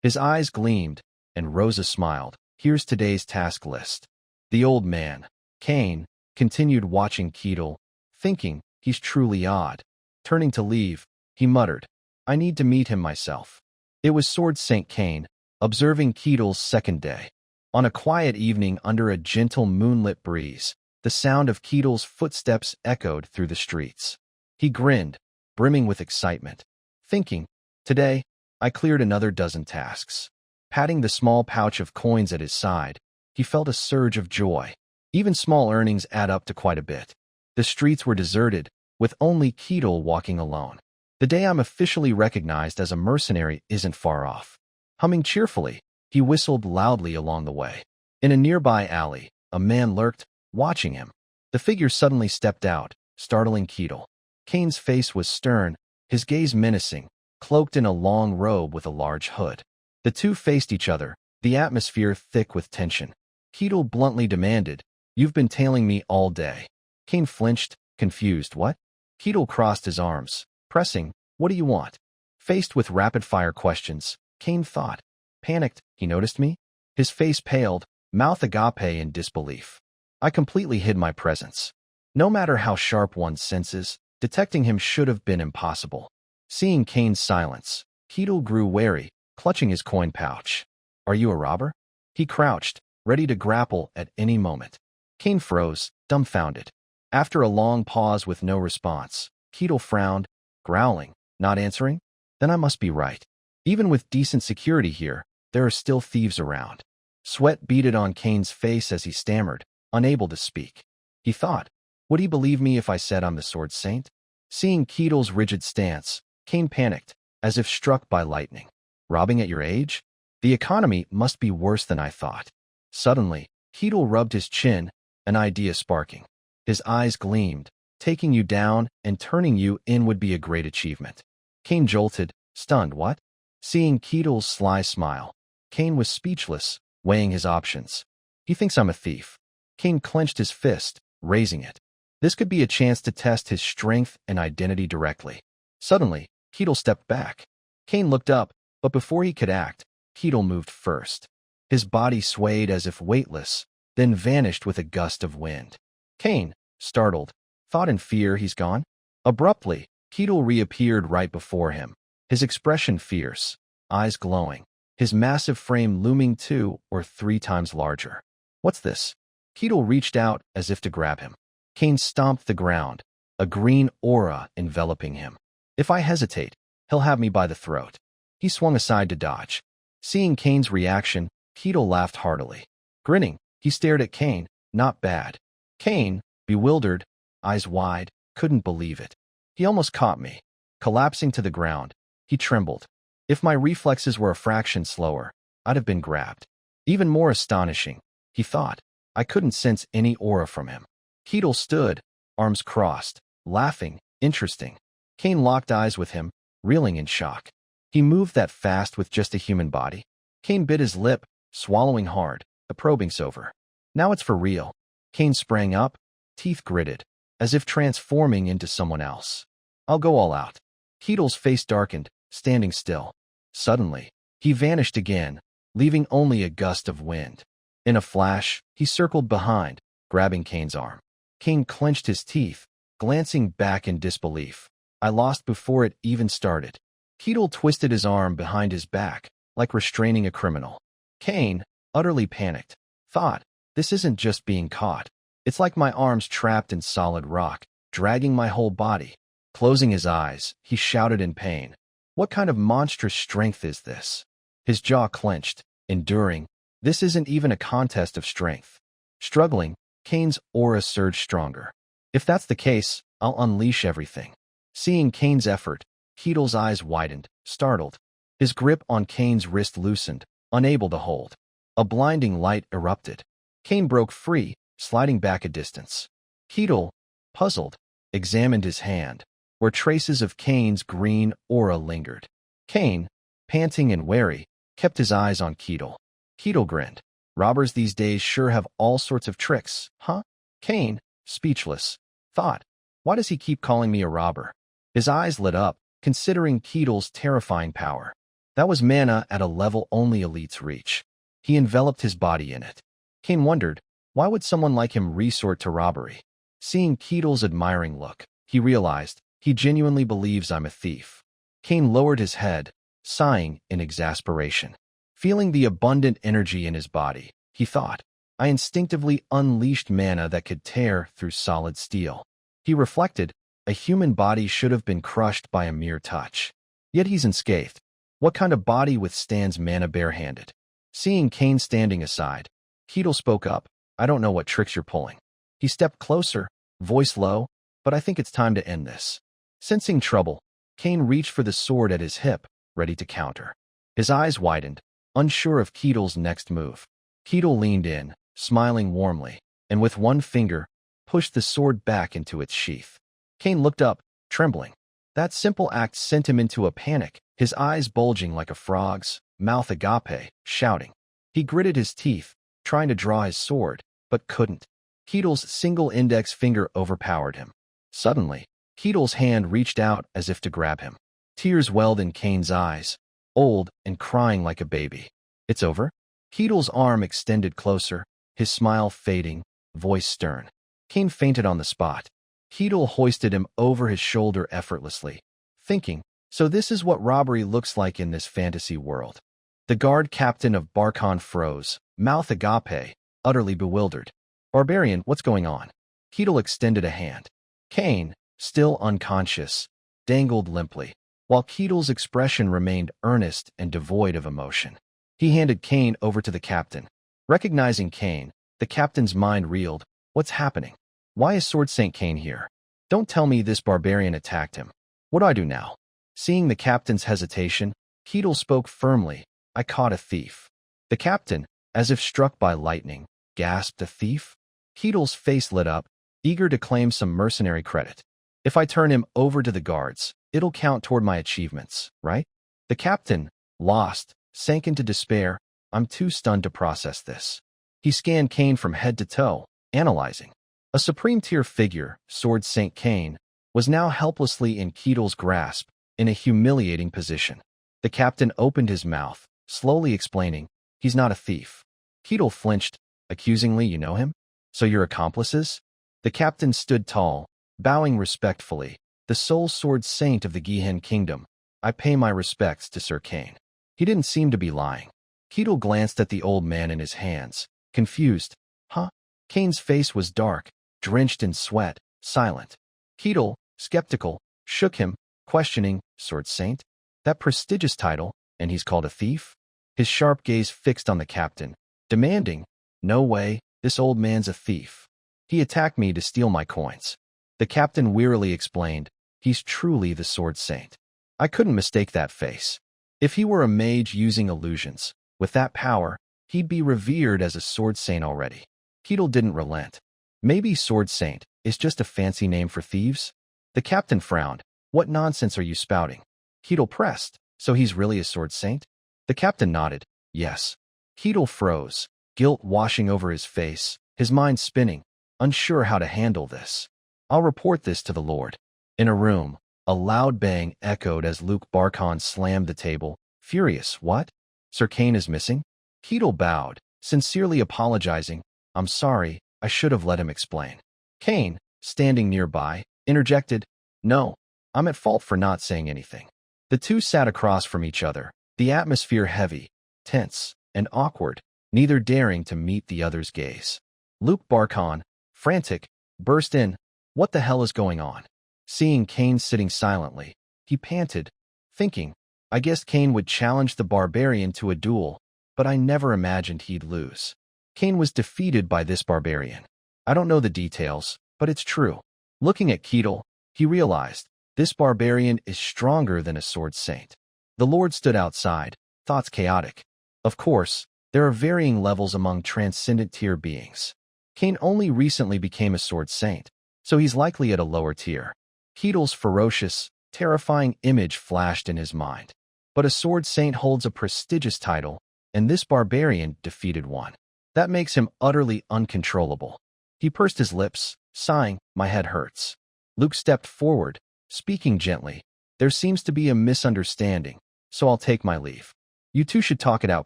His eyes gleamed, and Rosa smiled. "Here's today's task list." The old man, Kane, continued watching Keatle, thinking he's truly odd. Turning to leave, he muttered, "I need to meet him myself." It was Sword St. Kane, observing Ketel's second day. On a quiet evening under a gentle moonlit breeze, the sound of Ketel's footsteps echoed through the streets. He grinned, brimming with excitement, thinking, "Today, I cleared another dozen tasks." Patting the small pouch of coins at his side, he felt a surge of joy. Even small earnings add up to quite a bit. The streets were deserted, with only Ketel walking alone. The day I'm officially recognized as a mercenary isn't far off. Humming cheerfully, he whistled loudly along the way. In a nearby alley, a man lurked, watching him. The figure suddenly stepped out, startling Ketel. Kane's face was stern, his gaze menacing, cloaked in a long robe with a large hood. The two faced each other, the atmosphere thick with tension. Ketel bluntly demanded, "You've been tailing me all day." Kane flinched, confused. "What?" Ketel crossed his arms, pressing, "What do you want?" Faced with rapid-fire questions, Kane thought. Panicked, he noticed me? His face paled, mouth agape in disbelief. I completely hid my presence. No matter how sharp one's senses, detecting him should have been impossible. Seeing Kane's silence, Ketel grew wary, clutching his coin pouch. "Are you a robber?" He crouched, ready to grapple at any moment. Kane froze, dumbfounded. After a long pause with no response, Ketel frowned, growling, "Not answering? Then I must be right. Even with decent security here, there are still thieves around." Sweat beaded on Kane's face as he stammered, unable to speak. He thought, would he believe me if I said I'm the sword saint? Seeing Ketel's rigid stance, Kane panicked, as if struck by lightning. "Robbing at your age? The economy must be worse than I thought." Suddenly, Ketel rubbed his chin, an idea sparking. His eyes gleamed. "Taking you down and turning you in would be a great achievement." Kane jolted, stunned. "What?" Seeing Ketel's sly smile, Kane was speechless, weighing his options. "He thinks I'm a thief." Kane clenched his fist, raising it. This could be a chance to test his strength and identity directly. Suddenly, Ketel stepped back. Kane looked up, but before he could act, Ketel moved first. His body swayed as if weightless, then vanished with a gust of wind. Kane, startled, thought in fear, "He's gone?" Abruptly, Ketel reappeared right before him, his expression fierce, eyes glowing, his massive frame looming 2 or 3 times larger. "What's this?" Ketel reached out as if to grab him. Kane stomped the ground, a green aura enveloping him. "If I hesitate, he'll have me by the throat." He swung aside to dodge. Seeing Kane's reaction, Ketel laughed heartily. Grinning, he stared at Kane. "Not bad." Kane, bewildered, eyes wide, couldn't believe it. "He almost caught me." Collapsing to the ground, he trembled. If my reflexes were a fraction slower, I'd have been grabbed. Even more astonishing, he thought, I couldn't sense any aura from him. Ketel stood, arms crossed, laughing. "Interesting." Kane locked eyes with him, reeling in shock. He moved that fast with just a human body? Kane bit his lip, swallowing hard. The probing's over. Now it's for real. Kane sprang up, teeth gritted, as if transforming into someone else. "I'll go all out." Ketel's face darkened, standing still. Suddenly, he vanished again, leaving only a gust of wind. In a flash, he circled behind, grabbing Kane's arm. Kane clenched his teeth, glancing back in disbelief. "I lost before it even started." Ketel twisted his arm behind his back, like restraining a criminal. Kane, utterly panicked, thought, "This isn't just being caught. It's like my arms trapped in solid rock, dragging my whole body." Closing his eyes, he shouted in pain, "What kind of monstrous strength is this?" His jaw clenched, enduring. This isn't even a contest of strength. Struggling, Kane's aura surged stronger. "If that's the case, I'll unleash everything." Seeing Kane's effort, Ketel's eyes widened, startled. His grip on Kane's wrist loosened, unable to hold. A blinding light erupted. Kane broke free, sliding back a distance. Ketel, puzzled, examined his hand, where traces of Kane's green aura lingered. Kane, panting and wary, kept his eyes on Ketel. Ketel grinned. "Robbers these days sure have all sorts of tricks, huh?" Kane, speechless, thought, "Why does he keep calling me a robber?" His eyes lit up, considering Ketel's terrifying power. That was mana at a level only elites reach. He enveloped his body in it. Kane wondered, why would someone like him resort to robbery? Seeing Ketel's admiring look, he realized, he genuinely believes I'm a thief. Kane lowered his head, sighing in exasperation. Feeling the abundant energy in his body, he thought, I instinctively unleashed mana that could tear through solid steel. He reflected, a human body should have been crushed by a mere touch. Yet he's unscathed. What kind of body withstands mana barehanded? Seeing Kane standing aside, Keatle spoke up, I don't know what tricks you're pulling. He stepped closer, voice low, but I think it's time to end this. Sensing trouble, Kane reached for the sword at his hip, ready to counter. His eyes widened, unsure of Keatle's next move. Keatle leaned in, smiling warmly, and with one finger, pushed the sword back into its sheath. Kane looked up, trembling. That simple act sent him into a panic, his eyes bulging like a frog's, mouth agape, shouting. He gritted his teeth, trying to draw his sword, but couldn't. Keatle's single index finger overpowered him. Suddenly, Keatle's hand reached out as if to grab him. Tears welled in Kane's eyes, old and crying like a baby. It's over? Keatle's arm extended closer, his smile fading, voice stern. Kane fainted on the spot. Keatle hoisted him over his shoulder effortlessly, thinking, so this is what robbery looks like in this fantasy world. The guard captain of Barkhan froze, mouth agape, utterly bewildered. Barbarian, what's going on? Keatle extended a hand. Kane, still unconscious, dangled limply, while Keatle's expression remained earnest and devoid of emotion. He handed Kane over to the captain. Recognizing Kane, the captain's mind reeled. What's happening? Why is Sword Saint Kane here? Don't tell me this barbarian attacked him. What do I do now? Seeing the captain's hesitation, Keatle spoke firmly. I caught a thief. The captain, as if struck by lightning, gasped, a thief? Keatle's face lit up, eager to claim some mercenary credit. If I turn him over to the guards, it'll count toward my achievements, right? The captain, lost, sank into despair. I'm too stunned to process this. He scanned Kane from head to toe, analyzing. A supreme-tier figure, Sword Saint Kane, was now helplessly in Keatle's grasp, in a humiliating position. The captain opened his mouth, slowly explaining, he's not a thief. Keatle flinched, accusingly, you know him? So you're accomplices? The captain stood tall, bowing respectfully, the sole sword saint of the Gihen kingdom. I pay my respects to Sir Kane. He didn't seem to be lying. Keatle glanced at the old man in his hands, confused. Huh? Kane's face was dark, drenched in sweat, silent. Keatle, skeptical, shook him, questioning, Sword Saint? That prestigious title, and he's called a thief? His sharp gaze fixed on the captain, demanding, no way, this old man's a thief. He attacked me to steal my coins. The captain wearily explained, he's truly the Sword Saint. I couldn't mistake that face. If he were a mage using illusions, with that power, he'd be revered as a Sword Saint already. Keatle didn't relent. Maybe Sword Saint is just a fancy name for thieves? The captain frowned. What nonsense are you spouting? Keatle pressed. So he's really a Sword Saint? The captain nodded. Yes. Keatle froze, guilt washing over his face, his mind spinning, unsure how to handle this. I'll report this to the Lord. In a room, a loud bang echoed as Luke Barkhan slammed the table. Furious, what? Sir Kane is missing? Keatle bowed, sincerely apologizing. I'm sorry, I should have let him explain. Kane, standing nearby, interjected, no, I'm at fault for not saying anything. The two sat across from each other, the atmosphere heavy, tense, and awkward, neither daring to meet the other's gaze. Luke Barkhan, frantic, burst in. What the hell is going on? Seeing Kane sitting silently, he panted, thinking, I guessed Kane would challenge the barbarian to a duel, but I never imagined he'd lose. Kane was defeated by this barbarian. I don't know the details, but it's true. Looking at Keatle, he realized, this barbarian is stronger than a Sword Saint. The Lord stood outside, thoughts chaotic. Of course, there are varying levels among transcendent tier beings. Kane only recently became a Sword Saint, so he's likely at a lower tier. Keatle's ferocious, terrifying image flashed in his mind. But a Sword Saint holds a prestigious title, and this barbarian defeated one. That makes him utterly uncontrollable. He pursed his lips, sighing, my head hurts. Luke stepped forward, speaking gently. There seems to be a misunderstanding, so I'll take my leave. You two should talk it out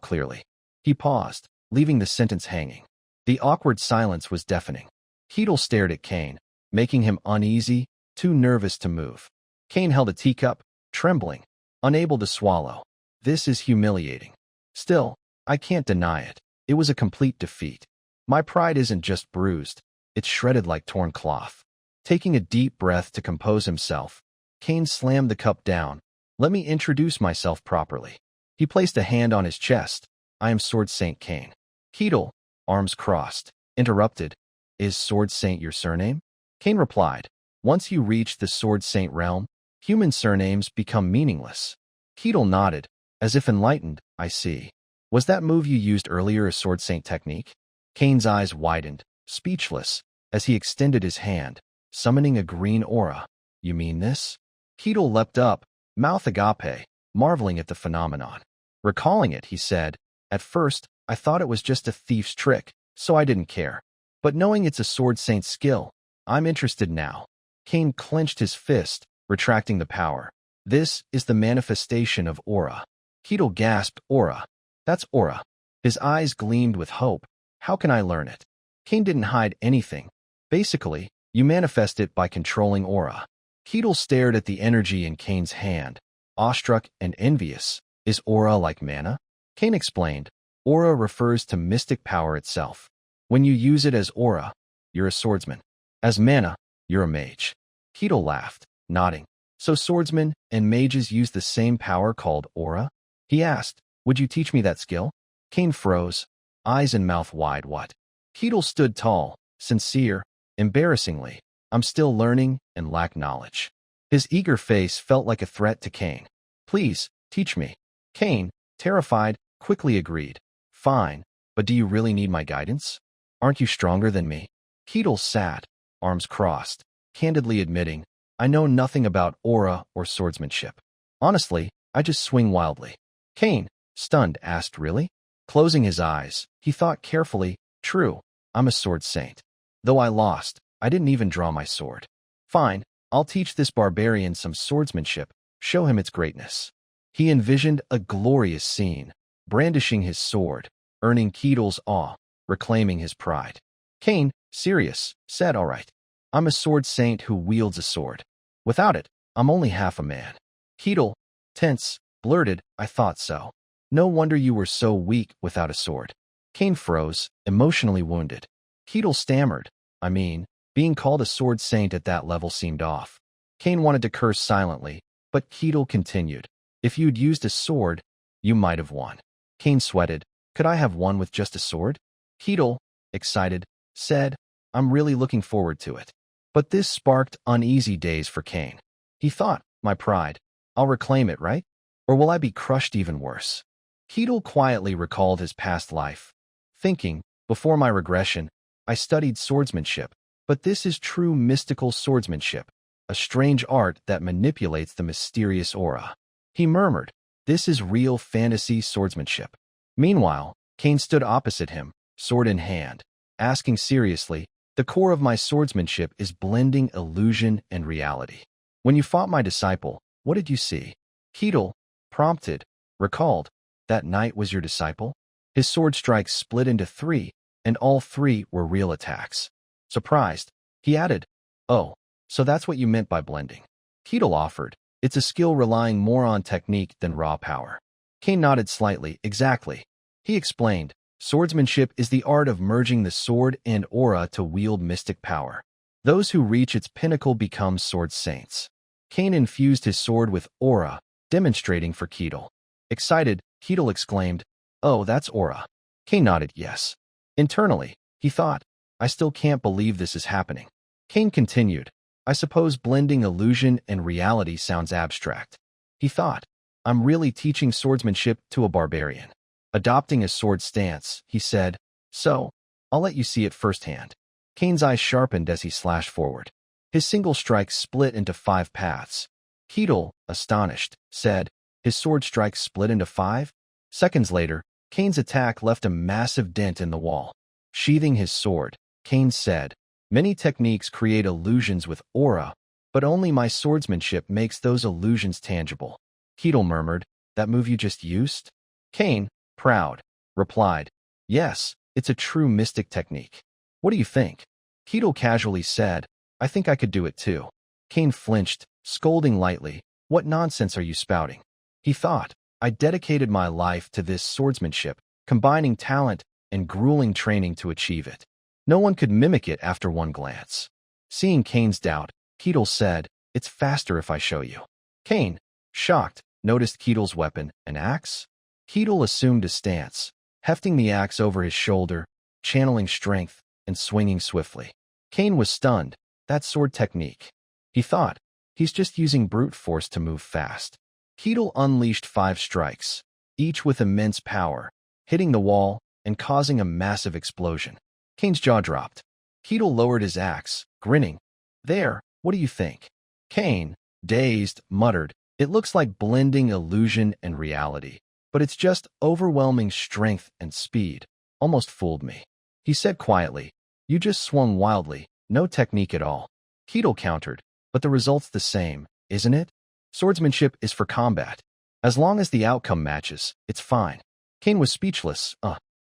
clearly. He paused, leaving the sentence hanging. The awkward silence was deafening. Keatle stared at Kane, making him uneasy, too nervous to move. Kane held a teacup, trembling, unable to swallow. This is humiliating. Still, I can't deny it. It was a complete defeat. My pride isn't just bruised, it's shredded like torn cloth. Taking a deep breath to compose himself, Cain slammed the cup down. Let me introduce myself properly. He placed a hand on his chest. I am Sword Saint Cain. Keatle, arms crossed, interrupted. Is Sword Saint your surname? Cain replied. Once you reach the Sword Saint realm, human surnames become meaningless. Keatle nodded, as if enlightened. I see. Was that move you used earlier a Sword Saint technique? Cain's eyes widened, speechless, as he extended his hand, summoning a green aura. You mean this? Keatle leapt up, mouth agape, marveling at the phenomenon. Recalling it, he said, At first, I thought it was just a thief's trick, so I didn't care. But knowing it's a Sword Saint's skill, I'm interested now. Cain clenched his fist, retracting the power. This is the manifestation of aura. Keatle gasped, Aura. That's aura. His eyes gleamed with hope. How can I learn it? Cain didn't hide anything. Basically, you manifest it by controlling aura. Keatle stared at the energy in Cain's hand, awestruck and envious. Is aura like mana? Cain explained. Aura refers to mystic power itself. When you use it as aura, you're a swordsman. As mana, you're a mage. Keatle laughed, nodding. So swordsmen and mages use the same power called aura? He asked, Would you teach me that skill? Cain froze, eyes and mouth wide. What? Keatle stood tall, sincere, embarrassingly. I'm still learning and lack knowledge. His eager face felt like a threat to Cain. Please, teach me. Cain, terrified, quickly agreed. Fine, but do you really need my guidance? Aren't you stronger than me? Keatle sat, arms crossed, candidly admitting, I know nothing about aura or swordsmanship. Honestly, I just swing wildly. Cain, stunned, asked, Really? Closing his eyes, he thought carefully, True, I'm a sword saint. Though I lost, I didn't even draw my sword. Fine, I'll teach this barbarian some swordsmanship, show him its greatness. He envisioned a glorious scene, brandishing his sword, earning Keatle's awe, reclaiming his pride. Cain, serious, said, All right. I'm a sword saint who wields a sword. Without it, I'm only half a man. Keatle, tense, blurted, I thought so. No wonder you were so weak without a sword. Cain froze, emotionally wounded. Keatle stammered, I mean, being called a sword saint at that level seemed off. Cain wanted to curse silently, but Keatle continued. If you'd used a sword, you might have won. Cain sweated. Could I have won with just a sword? Keatle, excited, said, I'm really looking forward to it. But this sparked uneasy days for Cain. He thought, my pride. I'll reclaim it, right? Or will I be crushed even worse? Keatle quietly recalled his past life, thinking, before my regression, I studied swordsmanship, but this is true mystical swordsmanship, a strange art that manipulates the mysterious aura. He murmured, This is real fantasy swordsmanship. Meanwhile, Cain stood opposite him, sword in hand, asking seriously, The core of my swordsmanship is blending illusion and reality. When you fought my disciple, what did you see? Keatle, prompted, recalled, That knight was your disciple? His sword strikes split into 3, and all 3 were real attacks. Surprised, he added, Oh, so that's what you meant by blending. Keatle offered, It's a skill relying more on technique than raw power. Cain nodded slightly, Exactly. He explained, Swordsmanship is the art of merging the sword and aura to wield mystic power. Those who reach its pinnacle become sword saints. Cain infused his sword with aura, demonstrating for Keatle. Excited, Keatle exclaimed, Oh, that's aura. Cain nodded, yes. Internally, he thought, I still can't believe this is happening. Cain continued, I suppose blending illusion and reality sounds abstract. He thought, I'm really teaching swordsmanship to a barbarian. Adopting a sword stance, he said, So, I'll let you see it firsthand. Cain's eyes sharpened as he slashed forward. His single strike split into 5 paths. Keatle, astonished, said, His sword strike split into 5? Seconds later, Cain's attack left a massive dent in the wall. Sheathing his sword, Cain said, Many techniques create illusions with aura, but only my swordsmanship makes those illusions tangible. Keatle murmured, That move you just used? Cain, proud, replied, Yes, it's a true mystic technique. What do you think? Keatle casually said, I think I could do it too. Cain flinched, scolding lightly, What nonsense are you spouting? He thought, I dedicated my life to this swordsmanship, combining talent and grueling training to achieve it. No one could mimic it after one glance. Seeing Kane's doubt, Keatle said, "It's faster if I show you." Kane, shocked, noticed Keatle's weapon, an axe. Keatle assumed a stance, hefting the axe over his shoulder, channeling strength, and swinging swiftly. Kane was stunned. That sword technique. He thought, he's just using brute force to move fast. Keatle unleashed 5 strikes, each with immense power, hitting the wall and causing a massive explosion. Kane's jaw dropped. Keatle lowered his axe, grinning. "There, what do you think?" Kane, dazed, muttered, "It looks like blending illusion and reality, but it's just overwhelming strength and speed. Almost fooled me." He said quietly, "You just swung wildly, no technique at all." Keatle countered, "But the result's the same, isn't it? Swordsmanship is for combat. As long as the outcome matches, it's fine." Kane was speechless.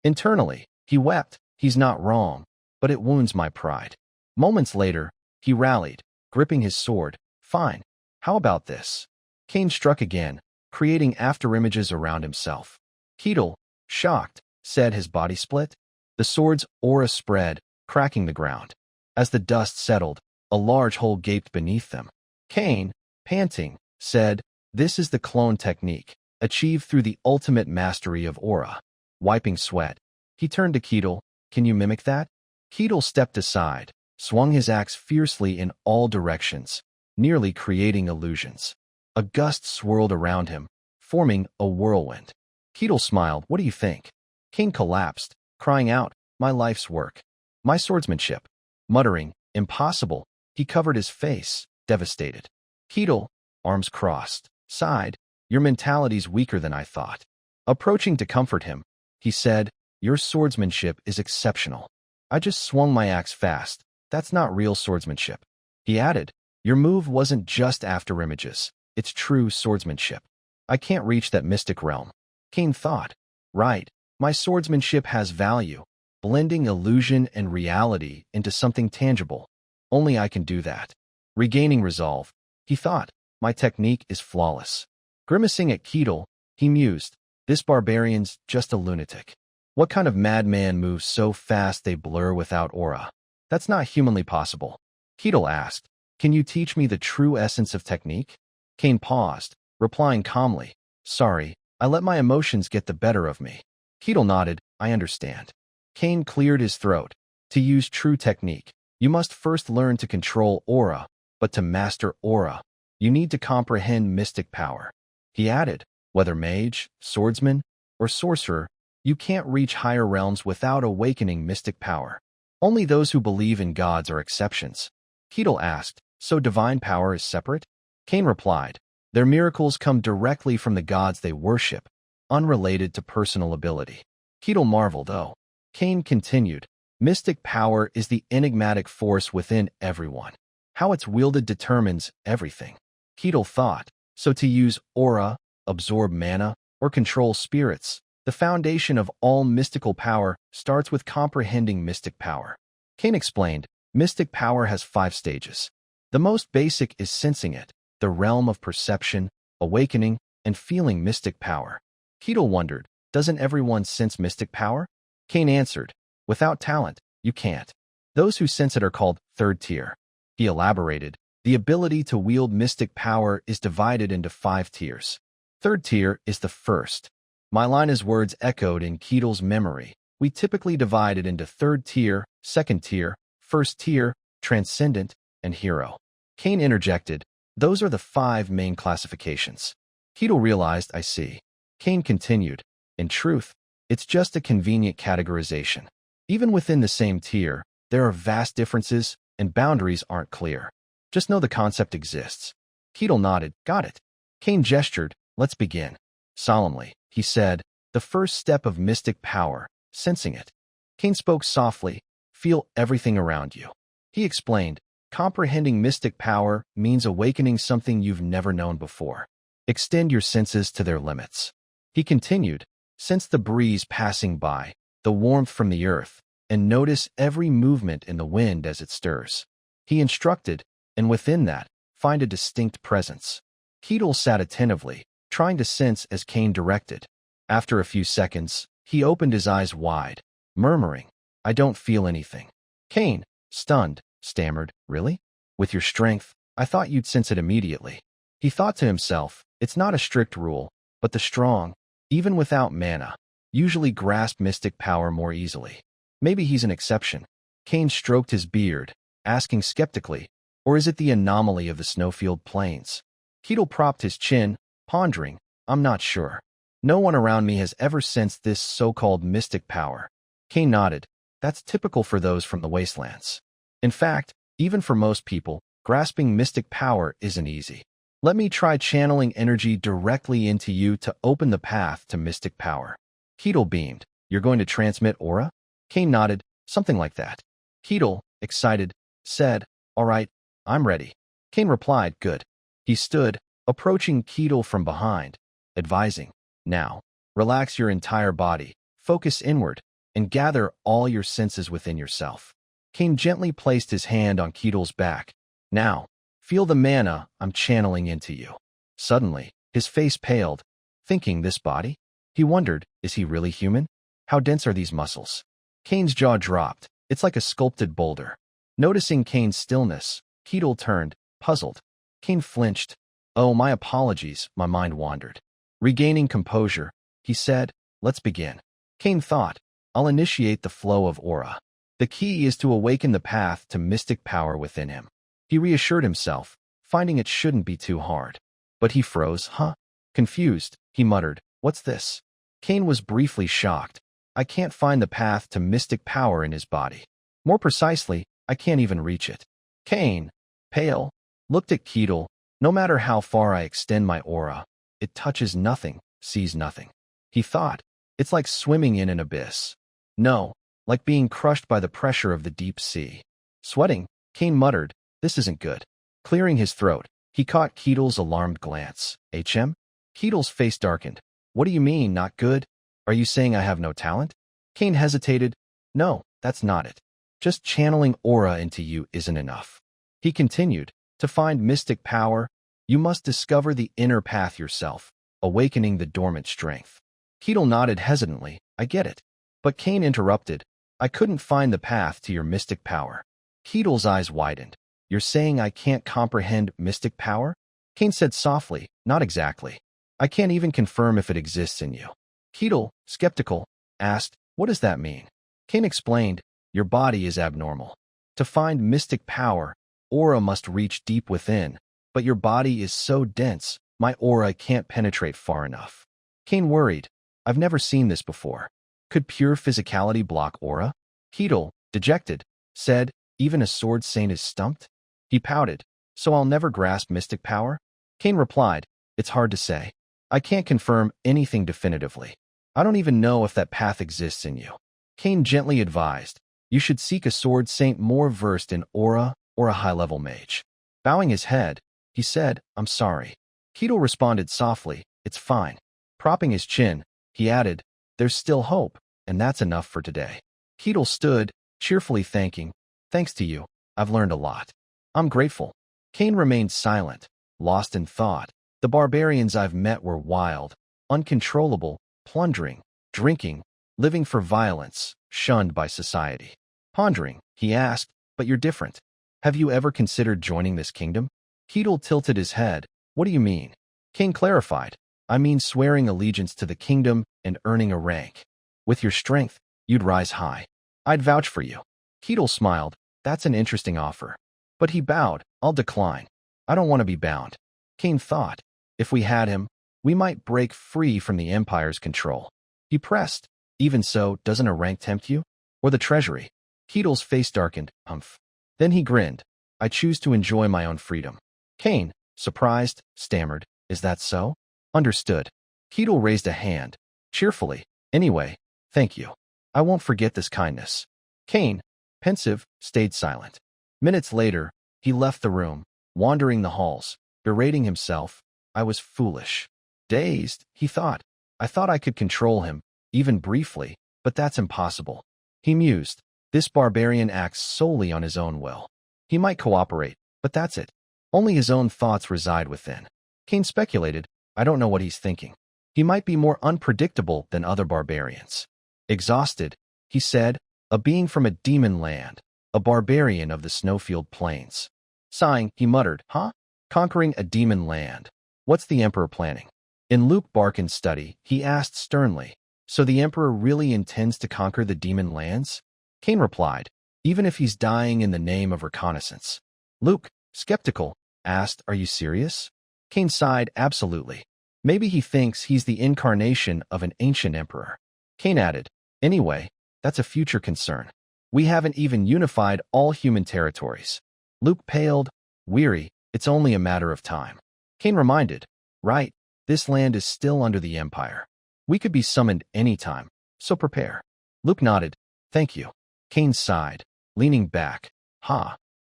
Internally, he wept. He's not wrong, but it wounds my pride. Moments later, he rallied, gripping his sword. "Fine. How about this?" Kane struck again, creating afterimages around himself. Keatle, shocked, said his body split. The sword's aura spread, cracking the ground. As the dust settled, a large hole gaped beneath them. Kane, panting, said, "This is the clone technique, achieved through the ultimate mastery of aura." Wiping sweat, he turned to Keatle. "Can you mimic that?" Keatle stepped aside, swung his axe fiercely in all directions, nearly creating illusions. A gust swirled around him, forming a whirlwind. Keatle smiled. "What do you think?" Kane collapsed, crying out, "My life's work. My swordsmanship." Muttering, "Impossible," he covered his face, devastated. Keatle, arms crossed, sighed, "Your mentality's weaker than I thought." Approaching to comfort him, he said, "Your swordsmanship is exceptional. I just swung my axe fast. That's not real swordsmanship." He added, "Your move wasn't just afterimages. It's true swordsmanship. I can't reach that mystic realm." Kane thought, "Right, my swordsmanship has value, blending illusion and reality into something tangible. Only I can do that." Regaining resolve, he thought, "My technique is flawless." Grimacing at Keatle, he mused, "This barbarian's just a lunatic. What kind of madman moves so fast they blur without aura? That's not humanly possible." Keatle asked, "Can you teach me the true essence of technique?" Kane paused, replying calmly, "Sorry, I let my emotions get the better of me." Keatle nodded, "I understand." Kane cleared his throat. "To use true technique, you must first learn to control aura, but to master aura, you need to comprehend mystic power." He added, "Whether mage, swordsman, or sorcerer, you can't reach higher realms without awakening mystic power. Only those who believe in gods are exceptions." Keatle asked, "So divine power is separate?" Kane replied, "Their miracles come directly from the gods they worship, unrelated to personal ability." Keatle marveled, "Oh." Kane continued, "Mystic power is the enigmatic force within everyone. How it's wielded determines everything." Keatle thought, "So to use aura, absorb mana, or control spirits, the foundation of all mystical power starts with comprehending mystic power." Kane explained, "Mystic power has 5 stages. The most basic is sensing it, the realm of perception, awakening, and feeling mystic power." Keatle wondered, "Doesn't everyone sense mystic power?" Kane answered, "Without talent, you can't. Those who sense it are called third tier." He elaborated, "The ability to wield mystic power is divided into 5 tiers. Third tier is the first." Mylana's words echoed in Keatle's memory. "We typically divide it into third tier, second tier, first tier, transcendent, and hero." Kane interjected, "Those are the 5 main classifications." Keatle realized, "I see." Kane continued, "In truth, it's just a convenient categorization. Even within the same tier, there are vast differences and boundaries aren't clear. Just know the concept exists." Keatle nodded, "Got it." Kane gestured, "Let's begin." Solemnly, he said, "The first step of mystic power, sensing it." Kane spoke softly, "Feel everything around you." He explained, "Comprehending mystic power means awakening something you've never known before. Extend your senses to their limits." He continued, "Sense the breeze passing by, the warmth from the earth, and notice every movement in the wind as it stirs." He instructed, "And within that, find a distinct presence." Keatle sat attentively, trying to sense as Kane directed. After a few seconds, He opened his eyes wide, murmuring, I don't feel anything. Cain, stunned, stammered, really? With your strength, I thought you'd sense it immediately. He thought to himself, it's not a strict rule, but the strong, even without mana, usually grasp mystic power more easily. Maybe he's an exception. Cain stroked his beard, asking skeptically, or is it the anomaly of the snowfield plains? Keatle propped his chin, pondering, I'm not sure. No one around me has ever sensed this so-called mystic power. Cain nodded. That's typical for those from the wastelands. In fact, even for most people, grasping mystic power isn't easy. Let me try channeling energy directly into you to open the path to mystic power. Keatle beamed. You're going to transmit aura? Cain nodded, something like that. Keatle, excited, said, all right, I'm ready. Cain replied, good. He stood, approaching Keatle from behind, advising, now, relax your entire body, focus inward, and gather all your senses within yourself. Cain gently placed his hand on Keatle's back. Now, feel the mana I'm channeling into you. Suddenly, his face paled. Thinking this body? He wondered, is he really human? How dense are these muscles? Cain's jaw dropped. It's like a sculpted boulder. Noticing Cain's stillness, Keatle turned, puzzled. Cain flinched. Oh, my apologies, my mind wandered. Regaining composure, he said, let's begin. Cain thought, I'll initiate the flow of aura. The key is to awaken the path to mystic power within him. He reassured himself, finding it shouldn't be too hard. But he froze, huh? Confused, he muttered, what's this? Cain was briefly shocked. I can't find the path to mystic power in his body. More precisely, I can't even reach it. Cain, pale, looked at Keatle. No matter how far I extend my aura, it touches nothing, sees nothing. He thought, it's like swimming in an abyss. No, like being crushed by the pressure of the deep sea. Sweating, Cain muttered, this isn't good. Clearing his throat, he caught Keatle's alarmed glance. HM? Keatle's face darkened. What do you mean, not good? Are you saying I have no talent? Cain hesitated. No, that's not it. Just channeling aura into you isn't enough. He continued, to find mystic power, you must discover the inner path yourself, awakening the dormant strength. Keatle nodded hesitantly. I get it. But Cain interrupted. I couldn't find the path to your mystic power. Keatle's eyes widened. You're saying I can't comprehend mystic power? Cain said softly, not exactly. I can't even confirm if it exists in you. Keatle, skeptical, asked, what does that mean? Cain explained, your body is abnormal. To find mystic power, aura must reach deep within, but your body is so dense, my aura can't penetrate far enough. Cain worried. I've never seen this before. Could pure physicality block aura? Keatle, dejected, said, even a sword saint is stumped? He pouted. So I'll never grasp mystic power? Cain replied, it's hard to say. I can't confirm anything definitively. I don't even know if that path exists in you. Cain gently advised, you should seek a sword saint more versed in aura or a high-level mage. Bowing his head, he said, I'm sorry. Keatle responded softly, it's fine. Propping his chin, he added, there's still hope, and that's enough for today. Keatle stood, cheerfully thanking, thanks to you, I've learned a lot. I'm grateful. Cain remained silent, lost in thought. The barbarians I've met were wild, uncontrollable, plundering, drinking, living for violence, shunned by society. Pondering, he asked, but you're different. Have you ever considered joining this kingdom? Keatle tilted his head. What do you mean? Cain clarified. I mean swearing allegiance to the kingdom and earning a rank. With your strength, you'd rise high. I'd vouch for you. Keatle smiled. That's an interesting offer. But he bowed. I'll decline. I don't want to be bound. Cain thought, if we had him, we might break free from the Empire's control. He pressed. Even so, doesn't a rank tempt you? Or the treasury? Keatle's face darkened. Humph. Then he grinned. I choose to enjoy my own freedom. Cain, surprised, stammered. Is that so? Understood. Keatle raised a hand. Cheerfully. Anyway, thank you. I won't forget this kindness. Cain, pensive, stayed silent. Minutes later, he left the room, wandering the halls, berating himself. I was foolish. Dazed, he thought. I thought I could control him, even briefly, but that's impossible. He mused. This barbarian acts solely on his own will. He might cooperate, but that's it. Only his own thoughts reside within. Cain speculated, I don't know what he's thinking. He might be more unpredictable than other barbarians. Exhausted, he said, a being from a demon land, a barbarian of the snowfield plains. Sighing, he muttered, huh? Conquering a demon land. What's the Emperor planning? In Luke Barkin's study, he asked sternly, so the Emperor really intends to conquer the demon lands? Kane replied, even if he's dying in the name of reconnaissance. Luke, skeptical, asked, are you serious? Kane sighed, absolutely. Maybe he thinks he's the incarnation of an ancient emperor. Kane added, anyway, that's a future concern. We haven't even unified all human territories. Luke paled, weary, it's only a matter of time. Kane reminded, right, this land is still under the Empire. We could be summoned anytime, so prepare. Luke nodded, thank you. Kane sighed, leaning back,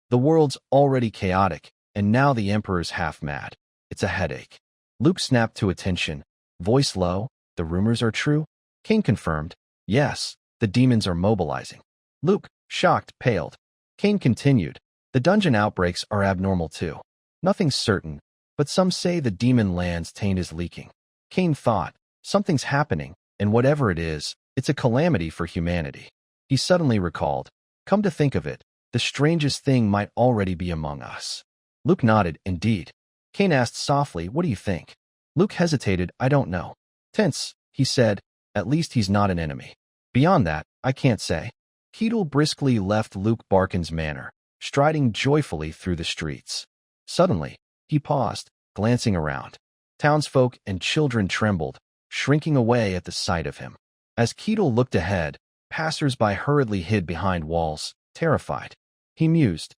the world's already chaotic, and now the Emperor's half mad. It's a headache. Luke snapped to attention, voice low, the rumors are true? Kane confirmed, yes, the demons are mobilizing. Luke, shocked, paled. Kane continued, the dungeon outbreaks are abnormal too. Nothing's certain, but some say the demon land's taint is leaking. Kane thought, something's happening, and whatever it is, it's a calamity for humanity. He suddenly recalled, come to think of it, the strangest thing might already be among us. Luke nodded, indeed. Kane asked softly, what do you think? Luke hesitated, I don't know. Tense, he said, at least he's not an enemy. Beyond that, I can't say. Keatle briskly left Luke Barkin's manor, striding joyfully through the streets. Suddenly, he paused, glancing around. Townsfolk and children trembled, shrinking away at the sight of him. As Keatle looked ahead, passers-by hurriedly hid behind walls, terrified. He mused,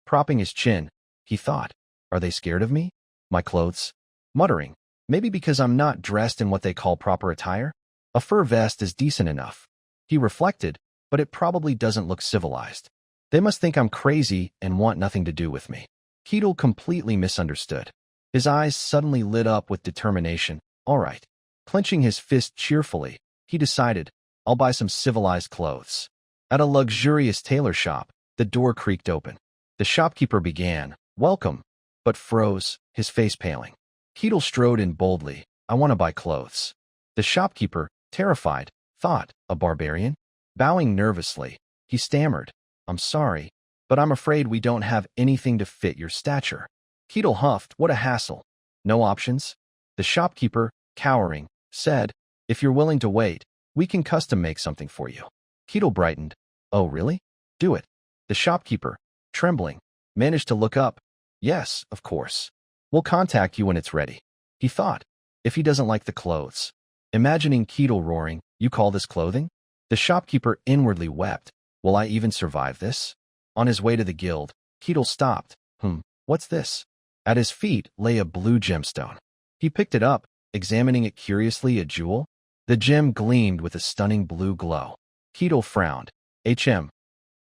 propping his chin. He thought, are they scared of me? My clothes? Muttering, maybe because I'm not dressed in what they call proper attire? A fur vest is decent enough. He reflected, but it probably doesn't look civilized. They must think I'm crazy and want nothing to do with me. Keatle completely misunderstood. His eyes suddenly lit up with determination. All right. Clenching his fist cheerfully, he decided, I'll buy some civilized clothes. At a luxurious tailor shop, the door creaked open. The shopkeeper began, welcome, but froze, his face paling. Keatle strode in boldly, I want to buy clothes. The shopkeeper, terrified, thought, a barbarian? Bowing nervously, he stammered, I'm sorry, but I'm afraid we don't have anything to fit your stature. Keatle huffed, what a hassle. No options? The shopkeeper, cowering, said, if you're willing to wait, we can custom make something for you. Keatle brightened, oh really? Do it. The shopkeeper, trembling, managed to look up. Yes, of course. We'll contact you when it's ready. He thought, if he doesn't like the clothes. Imagining Keatle roaring, you call this clothing? The shopkeeper inwardly wept, will I even survive this? On his way to the guild, Keatle stopped. What's this? At his feet lay a blue gemstone. He picked it up, examining it curiously, a jewel. The gem gleamed with a stunning blue glow. Keatle frowned.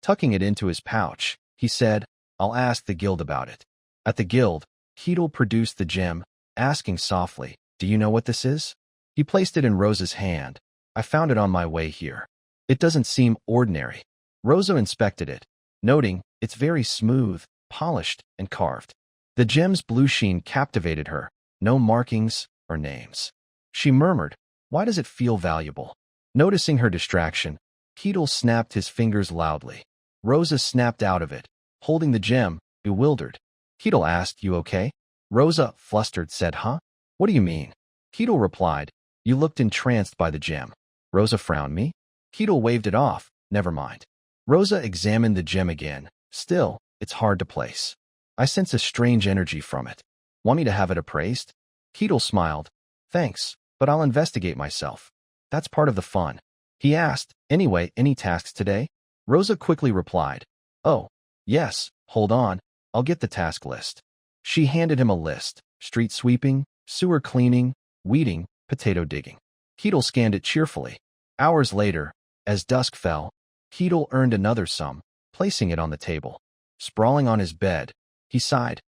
Tucking it into his pouch, he said, I'll ask the guild about it. At the guild, Keatle produced the gem, asking softly, do you know what this is? He placed it in Rosa's hand. I found it on my way here. It doesn't seem ordinary. Rosa inspected it, noting it's very smooth, polished, and carved. The gem's blue sheen captivated her, no markings or names. She murmured, why does it feel valuable? Noticing her distraction, Keatle snapped his fingers loudly. Rosa snapped out of it, holding the gem, bewildered. Keatle asked, you okay? Rosa, flustered, said, huh? What do you mean? Keatle replied, you looked entranced by the gem. Rosa frowned. Me? Keatle waved it off, never mind. Rosa examined the gem again. Still, it's hard to place. I sense a strange energy from it. Want me to have it appraised? Keatle smiled. Thanks, but I'll investigate myself. That's part of the fun. He asked, anyway, any tasks today? Rosa quickly replied, oh, yes, hold on, I'll get the task list. She handed him a list, street sweeping, sewer cleaning, weeding, potato digging. Keatle scanned it cheerfully. Hours later, as dusk fell, Keatle earned another sum, placing it on the table. Sprawling on his bed, he sighed,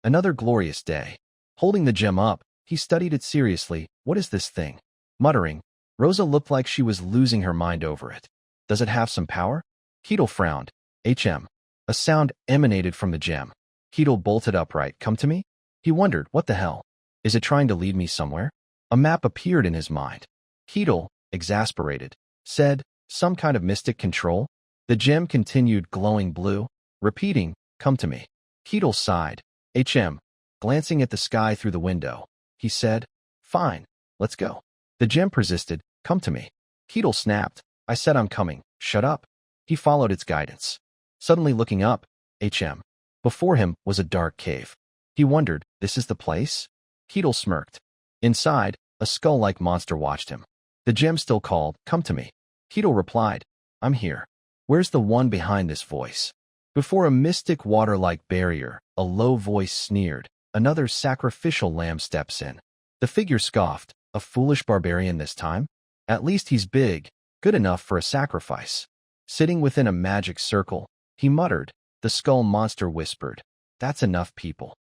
another glorious day. Holding the gem up, he studied it seriously. What is this thing? Muttering, Rosa looked like she was losing her mind over it. Does it have some power? Keatle frowned. A sound emanated from the gem. Keatle bolted upright. Come to me? He wondered, what the hell? Is it trying to lead me somewhere? A map appeared in his mind. Keatle, exasperated, said, "Some kind of mystic control?" The gem continued glowing blue, repeating, "Come to me." Keatle sighed. Glancing at the sky through the window, he said, "Fine, let's go." The gem persisted, "Come to me." Keatle snapped, "I said I'm coming, shut up." He followed its guidance. Suddenly looking up, before him was a dark cave. He wondered, "This is the place?" Keatle smirked. Inside, a skull-like monster watched him. The gem still called, "Come to me." Keatle replied, "I'm here." "Where's the one behind this voice?" Before a mystic water-like barrier, a low voice sneered, "Another sacrificial lamb steps in." The figure scoffed, "A foolish barbarian this time? At least he's big, good enough for a sacrifice." Sitting within a magic circle, he muttered. The skull monster whispered, "That's enough, people.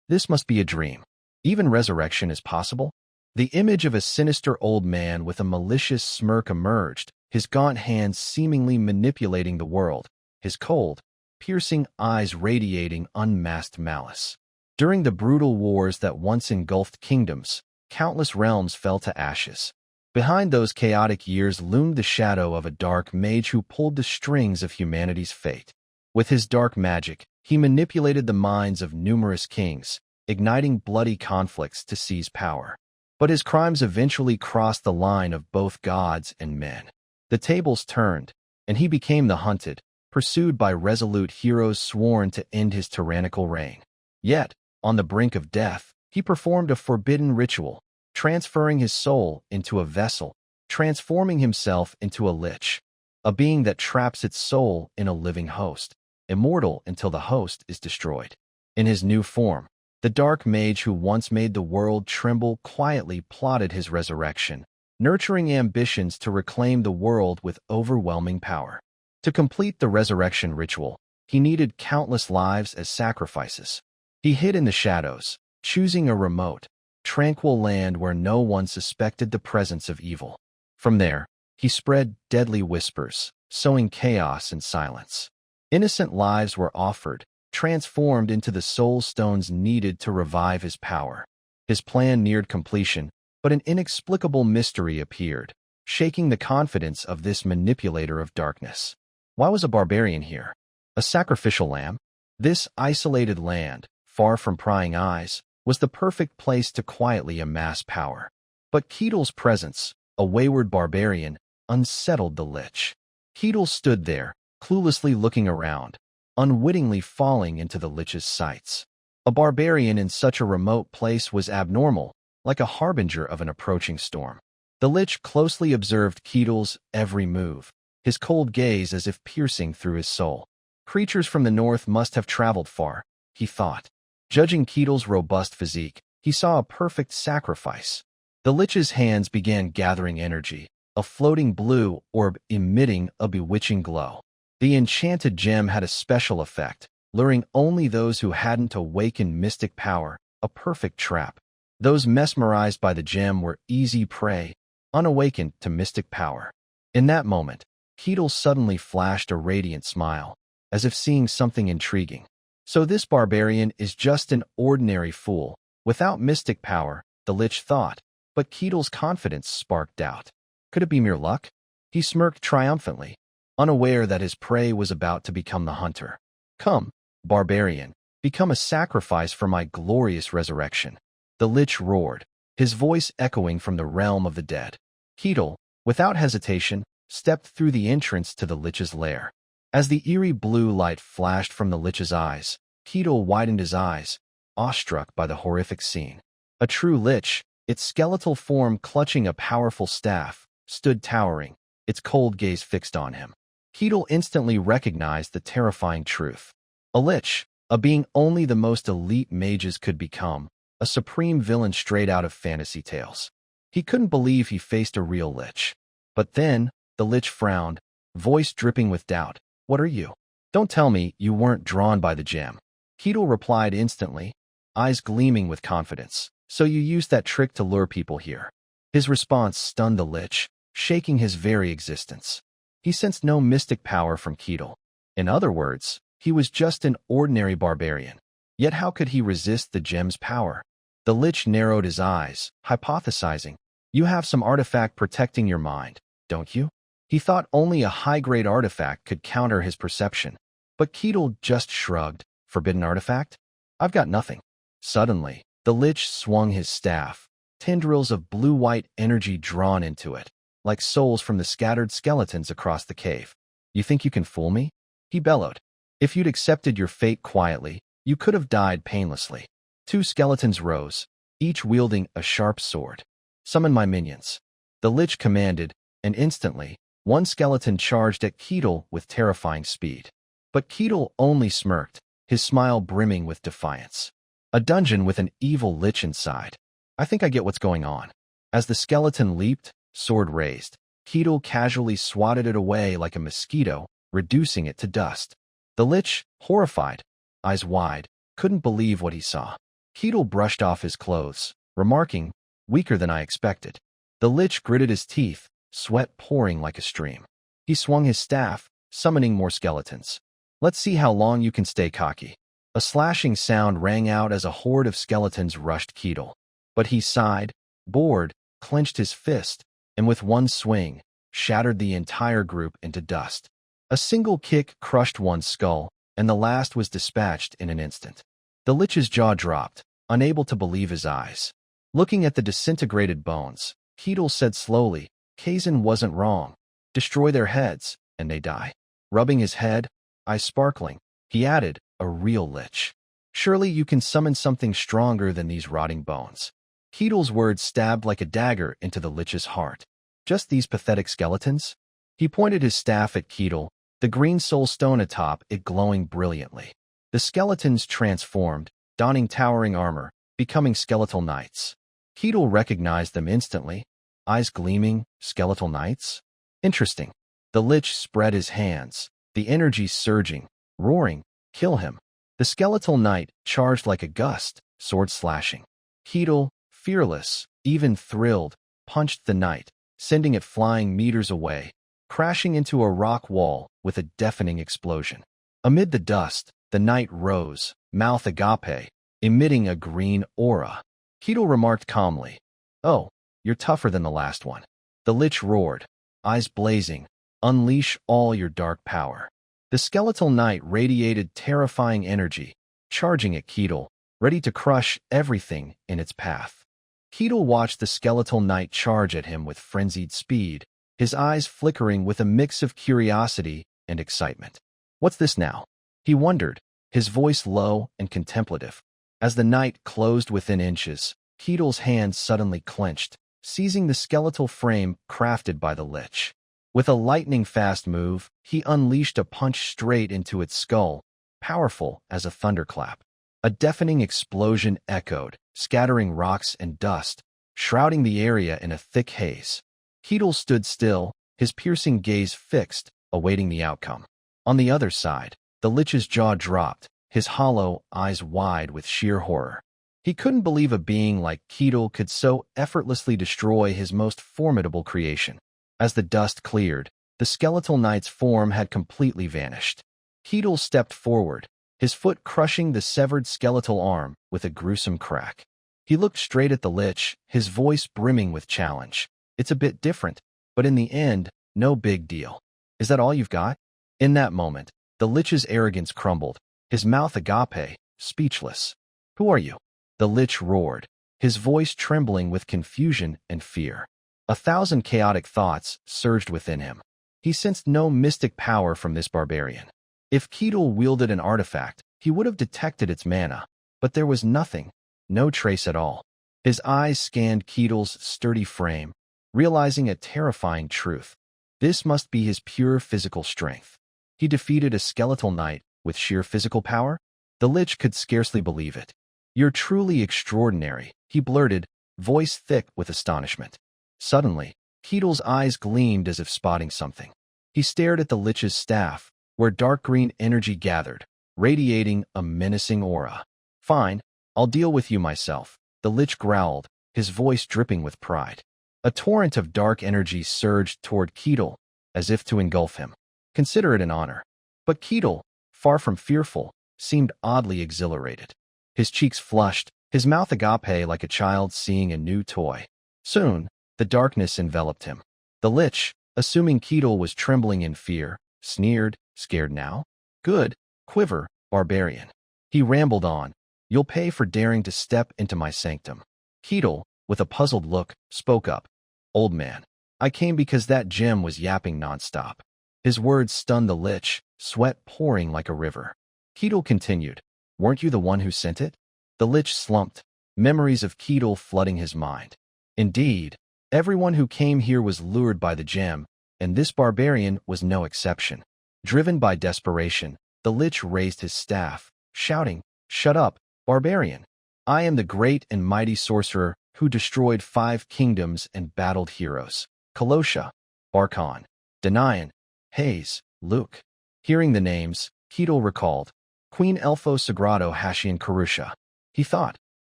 This must be a dream. Even resurrection is possible." The image of a sinister old man with a malicious smirk emerged, his gaunt hands seemingly manipulating the world, his cold, piercing eyes radiating unmasked malice. During the brutal wars that once engulfed kingdoms, countless realms fell to ashes. Behind those chaotic years loomed the shadow of a dark mage who pulled the strings of humanity's fate. With his dark magic, he manipulated the minds of numerous kings, igniting bloody conflicts to seize power. But his crimes eventually crossed the line of both gods and men. The tables turned, and he became the hunted, pursued by resolute heroes sworn to end his tyrannical reign. Yet, on the brink of death, he performed a forbidden ritual, transferring his soul into a vessel, transforming himself into a lich, a being that traps its soul in a living host, immortal until the host is destroyed. In his new form, the dark mage who once made the world tremble quietly plotted his resurrection, nurturing ambitions to reclaim the world with overwhelming power. To complete the resurrection ritual, he needed countless lives as sacrifices. He hid in the shadows, choosing a remote, tranquil land where no one suspected the presence of evil. From there, he spread deadly whispers, sowing chaos and silence. Innocent lives were offered, transformed into the soul stones needed to revive his power. His plan neared completion, but an inexplicable mystery appeared, shaking the confidence of this manipulator of darkness. Why was a barbarian here? A sacrificial lamb? This isolated land, far from prying eyes, was the perfect place to quietly amass power. But Keatle's presence, a wayward barbarian, unsettled the lich. Keatle stood there, cluelessly looking around, unwittingly falling into the lich's sights. A barbarian in such a remote place was abnormal, like a harbinger of an approaching storm. The lich closely observed Keatle's every move, his cold gaze as if piercing through his soul. Creatures from the north must have traveled far, he thought. Judging Keatle's robust physique, he saw a perfect sacrifice. The lich's hands began gathering energy, a floating blue orb emitting a bewitching glow. The enchanted gem had a special effect, luring only those who hadn't awakened mystic power, a perfect trap. Those mesmerized by the gem were easy prey, unawakened to mystic power. In that moment, Keatle suddenly flashed a radiant smile, as if seeing something intriguing. So this barbarian is just an ordinary fool, without mystic power, the lich thought, but Keatle's confidence sparked doubt. Could it be mere luck? He smirked triumphantly, unaware that his prey was about to become the hunter. "Come, barbarian, become a sacrifice for my glorious resurrection." The lich roared, his voice echoing from the realm of the dead. Keatle, without hesitation, stepped through the entrance to the lich's lair. As the eerie blue light flashed from the lich's eyes, Keatle widened his eyes, awestruck by the horrific scene. A true lich, its skeletal form clutching a powerful staff, stood towering, its cold gaze fixed on him. Keatle instantly recognized the terrifying truth. A lich, a being only the most elite mages could become, a supreme villain straight out of fantasy tales. He couldn't believe he faced a real lich. But then, the lich frowned, voice dripping with doubt. "What are you? Don't tell me you weren't drawn by the gem." Keatle replied instantly, eyes gleaming with confidence. "So you used that trick to lure people here." His response stunned the lich, shaking his very existence. He sensed no mystic power from Keatle. In other words, he was just an ordinary barbarian. Yet how could he resist the gem's power? The lich narrowed his eyes, hypothesizing, "You have some artifact protecting your mind, don't you? He thought only a high-grade artifact could counter his perception. But Keatle just shrugged. Forbidden artifact? I've got nothing. Suddenly, the Lich swung his staff, tendrils of blue-white energy drawn into it, like souls from the scattered skeletons across the cave. You think you can fool me? He bellowed. If you'd accepted your fate quietly, you could have died painlessly. Two skeletons rose, each wielding a sharp sword. Summon my minions. The Lich commanded, and instantly, one skeleton charged at Keatle with terrifying speed. But Keatle only smirked, his smile brimming with defiance. A dungeon with an evil Lich inside. I think I get what's going on. As the skeleton leaped, sword raised, Keatle casually swatted it away like a mosquito, reducing it to dust. The Lich, horrified, eyes wide, couldn't believe what he saw. Keatle brushed off his clothes, remarking, weaker than I expected. The Lich gritted his teeth, sweat pouring like a stream. He swung his staff, summoning more skeletons. Let's see how long you can stay cocky. A slashing sound rang out as a horde of skeletons rushed Keatle. But he sighed, bored, clenched his fist, and with one swing, shattered the entire group into dust. A single kick crushed one skull, and the last was dispatched in an instant. The Lich's jaw dropped, unable to believe his eyes. Looking at the disintegrated bones, Keatle said slowly, Kazan wasn't wrong. Destroy their heads, and they die. Rubbing his head, eyes sparkling, he added, a real Lich. Surely you can summon something stronger than these rotting bones. Keatle's words stabbed like a dagger into the Lich's heart. Just these pathetic skeletons? He pointed his staff at Keatle, the green soul stone atop it glowing brilliantly. The skeletons transformed, donning towering armor, becoming skeletal knights. Keatle recognized them instantly, eyes gleaming, skeletal knights? Interesting. The Lich spread his hands, the energy surging, roaring, kill him. The skeletal knight charged like a gust, sword slashing. Keatle, fearless, even thrilled, punched the knight, sending it flying meters away, crashing into a rock wall with a deafening explosion. Amid the dust, the knight rose, mouth agape, emitting a green aura. Keatle remarked calmly, "Oh, you're tougher than the last one." The Lich roared, eyes blazing, "Unleash all your dark power." The skeletal knight radiated terrifying energy, charging at Keatle, ready to crush everything in its path. Keatle watched the skeletal knight charge at him with frenzied speed, his eyes flickering with a mix of curiosity and excitement. What's this now? He wondered, his voice low and contemplative. As the knight closed within inches, Keatle's hands suddenly clenched, seizing the skeletal frame crafted by the Lich. With a lightning-fast move, he unleashed a punch straight into its skull, powerful as a thunderclap. A deafening explosion echoed, scattering rocks and dust, shrouding the area in a thick haze. Keatle stood still, his piercing gaze fixed, awaiting the outcome. On the other side, the Lich's jaw dropped, his hollow eyes wide with sheer horror. He couldn't believe a being like Keatle could so effortlessly destroy his most formidable creation. As the dust cleared, the skeletal knight's form had completely vanished. Keatle stepped forward, his foot crushing the severed skeletal arm with a gruesome crack. He looked straight at the Lich, his voice brimming with challenge. It's a bit different, but in the end, no big deal. Is that all you've got? In that moment, the Lich's arrogance crumbled, his mouth agape, speechless. Who are you? The Lich roared, his voice trembling with confusion and fear. 1,000 chaotic thoughts surged within him. He sensed no mystic power from this barbarian. If Keatle wielded an artifact, he would have detected its mana, but there was nothing, no trace at all. His eyes scanned Keatle's sturdy frame, realizing a terrifying truth. This must be his pure physical strength. He defeated a skeletal knight with sheer physical power? The Lich could scarcely believe it. You're truly extraordinary, he blurted, voice thick with astonishment. Suddenly, Keatle's eyes gleamed as if spotting something. He stared at the Lich's staff, where dark green energy gathered, radiating a menacing aura. Fine, I'll deal with you myself, the Lich growled, his voice dripping with pride. A torrent of dark energy surged toward Keatle, as if to engulf him. Consider it an honor. But Keatle, far from fearful, seemed oddly exhilarated. His cheeks flushed, his mouth agape like a child seeing a new toy. Soon, the darkness enveloped him. The Lich, Assuming Ketel was trembling in fear, sneered, "Scared now? Good. Quiver, barbarian." He rambled on, "You'll pay for daring to step into my sanctum." Ketel, with a puzzled look, spoke up. "Old man, I came because that gem was yapping nonstop." His words stunned the lich, sweat pouring like a river. Ketel continued, "Weren't you the one who sent it?" The lich slumped, memories of Ketel flooding his mind. Indeed, everyone who came here was lured by the gem, and this barbarian was no exception. Driven by desperation, the lich raised his staff, shouting, "Shut up, barbarian! I am the great and mighty sorcerer who destroyed 5 kingdoms and battled heroes. Kolosha, Barkhan, Danayan, Hayes, Luke." Hearing the names, Ketel recalled, "Queen Elfo Sagrado Hashian Karusha." He thought,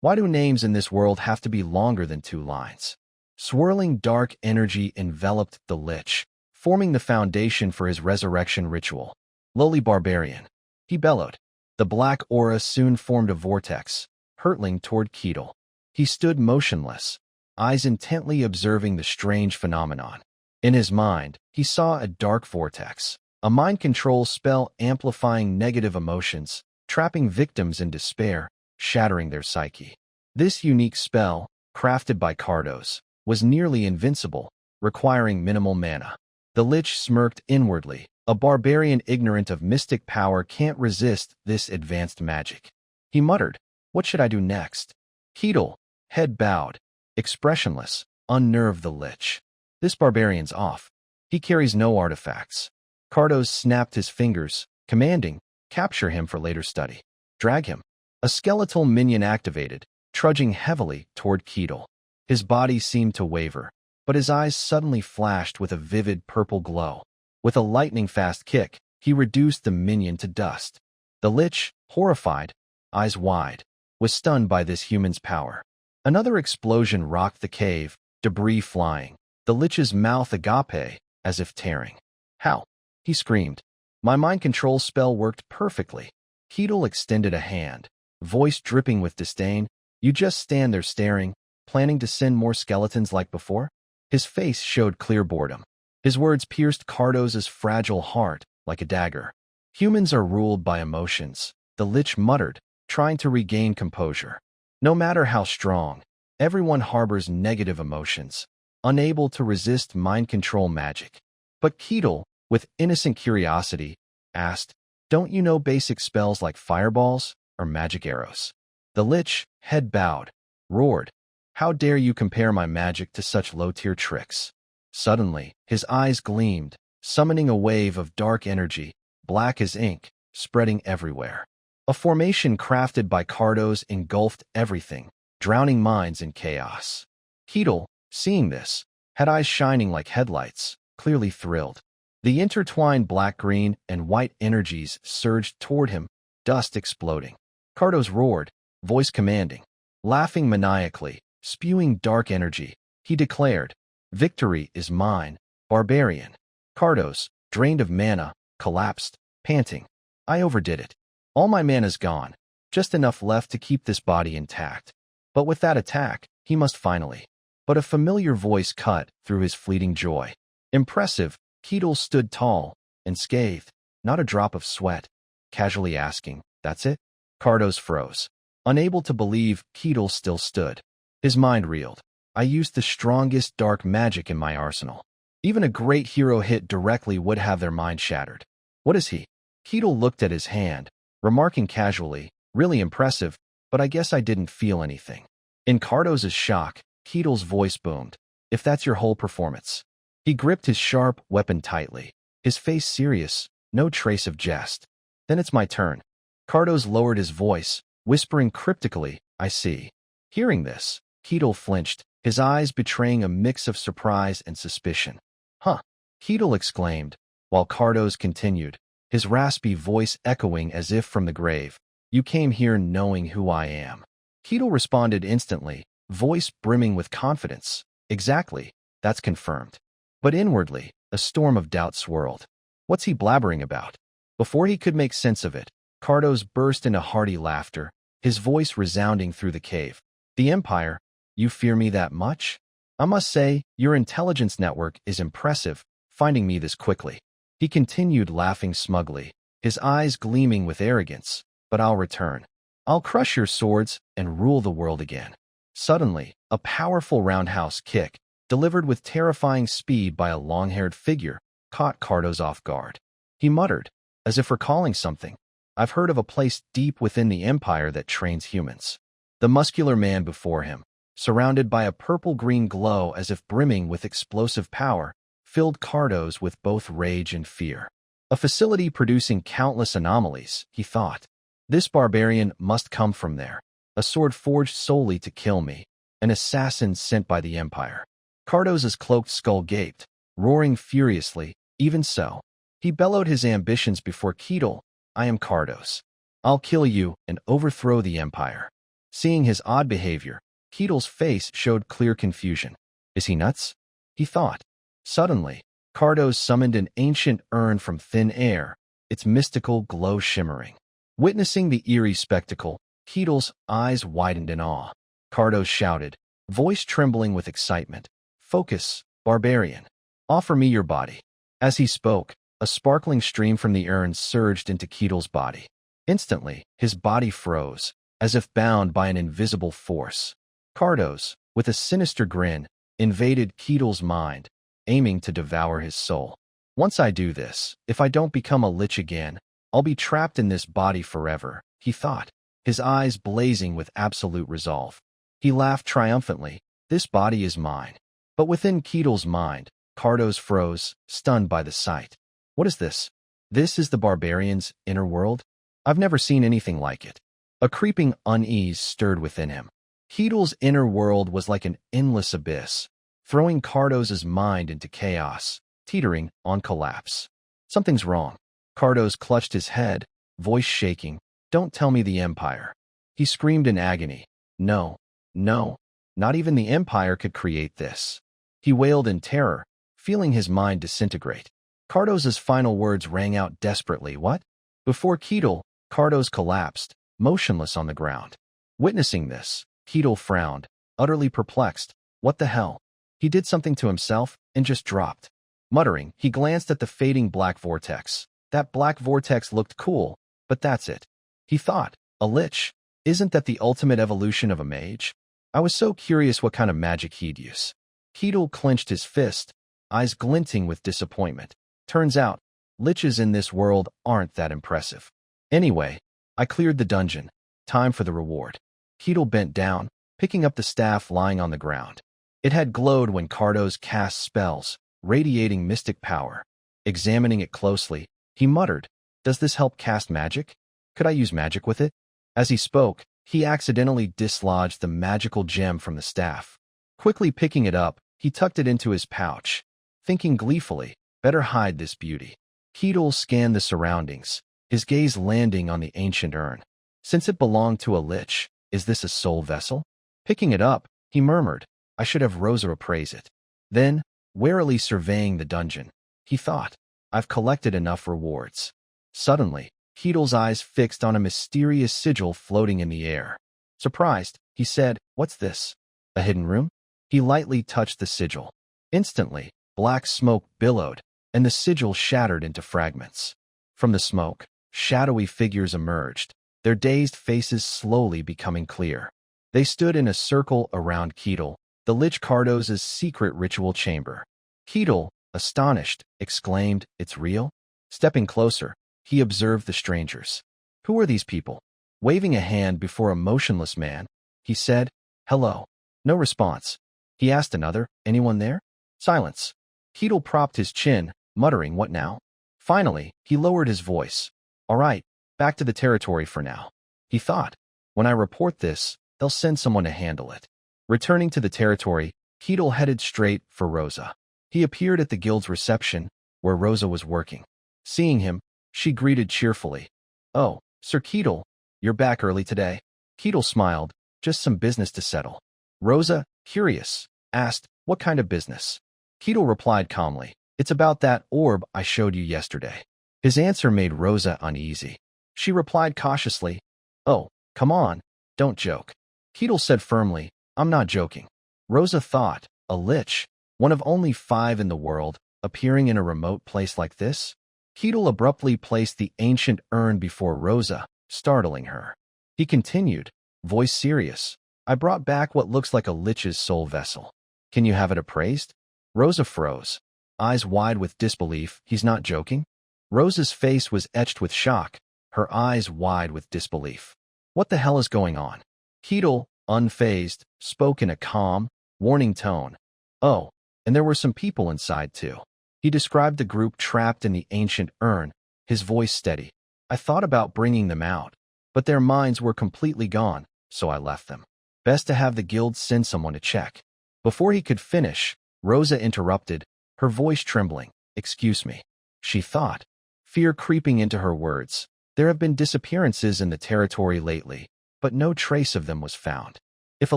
why do names in this world have to be longer than 2 lines? Swirling dark energy enveloped the lich, forming the foundation for his resurrection ritual. "Lowly barbarian," he bellowed. The black aura soon formed a vortex, hurtling toward Ketel. He stood motionless, eyes intently observing the strange phenomenon. In his mind, he saw a dark vortex, a mind control spell amplifying negative emotions, trapping victims in despair, shattering their psyche. This unique spell, crafted by Cardos, was nearly invincible, requiring minimal mana. The lich smirked inwardly. A barbarian ignorant of mystic power can't resist this advanced magic. He muttered, "What should I do next?" Ketel, head bowed, expressionless, unnerved the lich. "This barbarian's off. He carries no artifacts." Cardos snapped his fingers, commanding, "Capture him for later study. Drag him." A skeletal minion activated, trudging heavily toward Ketel. His body seemed to waver, but his eyes suddenly flashed with a vivid purple glow. With a lightning-fast kick, he reduced the minion to dust. The lich, horrified, eyes wide, was stunned by this human's power. Another explosion rocked the cave, debris flying, the lich's mouth agape, as if tearing. "How?" he screamed. "My mind control spell worked perfectly." Ketel extended a hand, voice dripping with disdain. "You just stand there staring, planning to send more skeletons like before?" His face showed clear boredom. His words pierced Cardos's fragile heart like a dagger. "Humans are ruled by emotions," the lich muttered, trying to regain composure. "No matter how strong, everyone harbors negative emotions, unable to resist mind control magic." But Ketel, with innocent curiosity, asked, "Don't you know basic spells like fireballs or magic arrows?" The lich, head bowed, roared, "How dare you compare my magic to such low-tier tricks?" Suddenly, his eyes gleamed, summoning a wave of dark energy, black as ink, spreading everywhere. A formation crafted by Cardos engulfed everything, drowning minds in chaos. Ketel, seeing this, had eyes shining like headlights, clearly thrilled. The intertwined black-green and white energies surged toward him, dust exploding. Cardos roared, voice commanding. Laughing maniacally, spewing dark energy, he declared, "Victory is mine, barbarian." Cardos, drained of mana, collapsed, panting. "I overdid it. All my mana's gone, just enough left to keep this body intact. But with that attack, he must finally." But a familiar voice cut through his fleeting joy. Impressive, Ketel stood tall and scathed, not a drop of sweat, casually asking, "That's it?" Cardos froze, unable to believe Ketel still stood. His mind reeled. "I used the strongest dark magic in my arsenal. Even a great hero hit directly would have their mind shattered. What is he?" Ketel looked at his hand, remarking casually, "Really impressive, but I guess I didn't feel anything." In Cardos's shock, Ketel's voice boomed, "If that's your whole performance." He gripped his sharp weapon tightly, his face serious, no trace of jest. "Then it's my turn." Cardos lowered his voice, whispering cryptically, "I see." Hearing this, Ketel flinched, his eyes betraying a mix of surprise and suspicion. "Huh," Ketel exclaimed, while Cardos continued, his raspy voice echoing as if from the grave, "You came here knowing who I am." Ketel responded instantly, voice brimming with confidence, "Exactly, that's confirmed." But inwardly, a storm of doubt swirled. What's he blabbering about? Before he could make sense of it, Cardos burst into hearty laughter, his voice resounding through the cave. "The Empire? You fear me that much? I must say, your intelligence network is impressive, finding me this quickly." He continued laughing smugly, his eyes gleaming with arrogance. "But I'll return. I'll crush your swords and rule the world again." Suddenly, a powerful roundhouse kick, delivered with terrifying speed by a long-haired figure, caught Cardos off guard. He muttered, as if recalling something, "I've heard of a place deep within the Empire that trains humans." The muscular man before him, surrounded by a purple-green glow as if brimming with explosive power, filled Cardos with both rage and fear. A facility producing countless anomalies, he thought. This barbarian must come from there. A sword forged solely to kill me. An assassin sent by the Empire. Cardos's cloaked skull gaped, roaring furiously. Even so, he bellowed his ambitions before Keetle. "I am Cardos. I'll kill you and overthrow the Empire." Seeing his odd behavior, Keetle's face showed clear confusion. Is he nuts? He thought. Suddenly, Cardos summoned an ancient urn from thin air, its mystical glow shimmering. Witnessing the eerie spectacle, Keetle's eyes widened in awe. Cardos shouted, voice trembling with excitement, "Focus, barbarian. Offer me your body." As he spoke, a sparkling stream from the urn surged into Keetle's body. Instantly, his body froze, as if bound by an invisible force. Cardos, with a sinister grin, invaded Keetle's mind, aiming to devour his soul. "Once I do this, if I don't become a lich again, I'll be trapped in this body forever," he thought, his eyes blazing with absolute resolve. He laughed triumphantly. "This body is mine." But within Keetle's mind, Cardos froze, stunned by the sight. What is this? This is the barbarian's inner world? I've never seen anything like it. A creeping unease stirred within him. Keetle's inner world was like an endless abyss, throwing Cardos's mind into chaos, teetering on collapse. Something's wrong. Cardos clutched his head, voice shaking. "Don't tell me the Empire." He screamed in agony. No, no, not even the Empire could create this. He wailed in terror, feeling his mind disintegrate. Cardos's final words rang out desperately. "What?" Before Keetle, Cardos collapsed, motionless on the ground. Witnessing this, Keetle frowned, utterly perplexed. What the hell? He did something to himself and just dropped. Muttering, he glanced at the fading black vortex. That black vortex looked cool, but that's it. He thought, a lich? Isn't that the ultimate evolution of a mage? I was so curious what kind of magic he'd use. Keetle clenched his fist, eyes glinting with disappointment. Turns out, liches in this world aren't that impressive. Anyway, I cleared the dungeon. Time for the reward. Keetle bent down, picking up the staff lying on the ground. It had glowed when Cardos cast spells, radiating mystic power. Examining it closely, he muttered, "Does this help cast magic? Could I use magic with it?" As he spoke, he accidentally dislodged the magical gem from the staff. Quickly picking it up, he tucked it into his pouch, thinking gleefully, better hide this beauty. Keetle scanned the surroundings, his gaze landing on the ancient urn. Since it belonged to a lich, is this a soul vessel? Picking it up, he murmured, "I should have Rosa appraise it." Then, warily surveying the dungeon, he thought, "I've collected enough rewards." Suddenly, Keetle's eyes fixed on a mysterious sigil floating in the air. Surprised, he said, "What's this? A hidden room?" He lightly touched the sigil. Instantly, black smoke billowed, and the sigil shattered into fragments. From the smoke, shadowy figures emerged, their dazed faces slowly becoming clear. They stood in a circle around Keetle, the Lich Cardos's secret ritual chamber. Keetle, astonished, exclaimed, "It's real?" Stepping closer, he observed the strangers. Who are these people? Waving a hand before a motionless man, he said, "Hello." No response. He asked another, "Anyone there?" Silence. Keetle propped his chin, muttering, "What now?" Finally, he lowered his voice. "All right, back to the territory for now." He thought, "When I report this, they'll send someone to handle it." Returning to the territory, Keetle headed straight for Rosa. He appeared at the guild's reception, where Rosa was working. Seeing him, she greeted cheerfully. "Oh, Sir Keetle, you're back early today." Keetle smiled, "Just some business to settle." Rosa, curious, asked, "What kind of business?" Keetle replied calmly, "It's about that orb I showed you yesterday." His answer made Rosa uneasy. She replied cautiously, "Oh, come on, don't joke." Keetle said firmly, "I'm not joking." Rosa thought, a lich, one of only 5 in the world, appearing in a remote place like this? Keatle abruptly placed the ancient urn before Rosa, startling her. He continued, voice serious. I brought back what looks like a lich's soul vessel. Can you have it appraised? Rosa froze, eyes wide with disbelief. He's not joking? Rosa's face was etched with shock, her eyes wide with disbelief. What the hell is going on? Keatle, unfazed, spoke in a calm, warning tone. Oh, and there were some people inside too. He described the group trapped in the ancient urn, his voice steady. I thought about bringing them out, but their minds were completely gone, so I left them. Best to have the guild send someone to check. Before he could finish, Rosa interrupted, her voice trembling. Excuse me. She thought, fear creeping into her words. There have been disappearances in the territory lately, but no trace of them was found. If a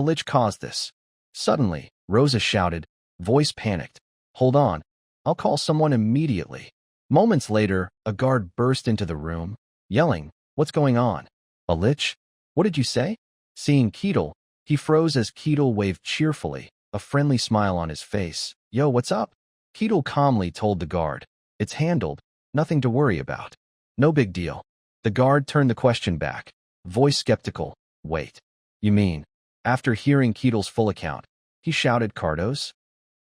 lich caused this. Suddenly, Rosa shouted, voice panicked. Hold on. I'll call someone immediately. Moments later, a guard burst into the room, yelling, what's going on? A lich? What did you say? Seeing Keatle, he froze as Keatle waved cheerfully, a friendly smile on his face. Yo, what's up? Keatle calmly told the guard. It's handled. Nothing to worry about. No big deal. The guard turned the question back, voice skeptical. Wait. You mean? After hearing Keatle's full account, he shouted Cardos?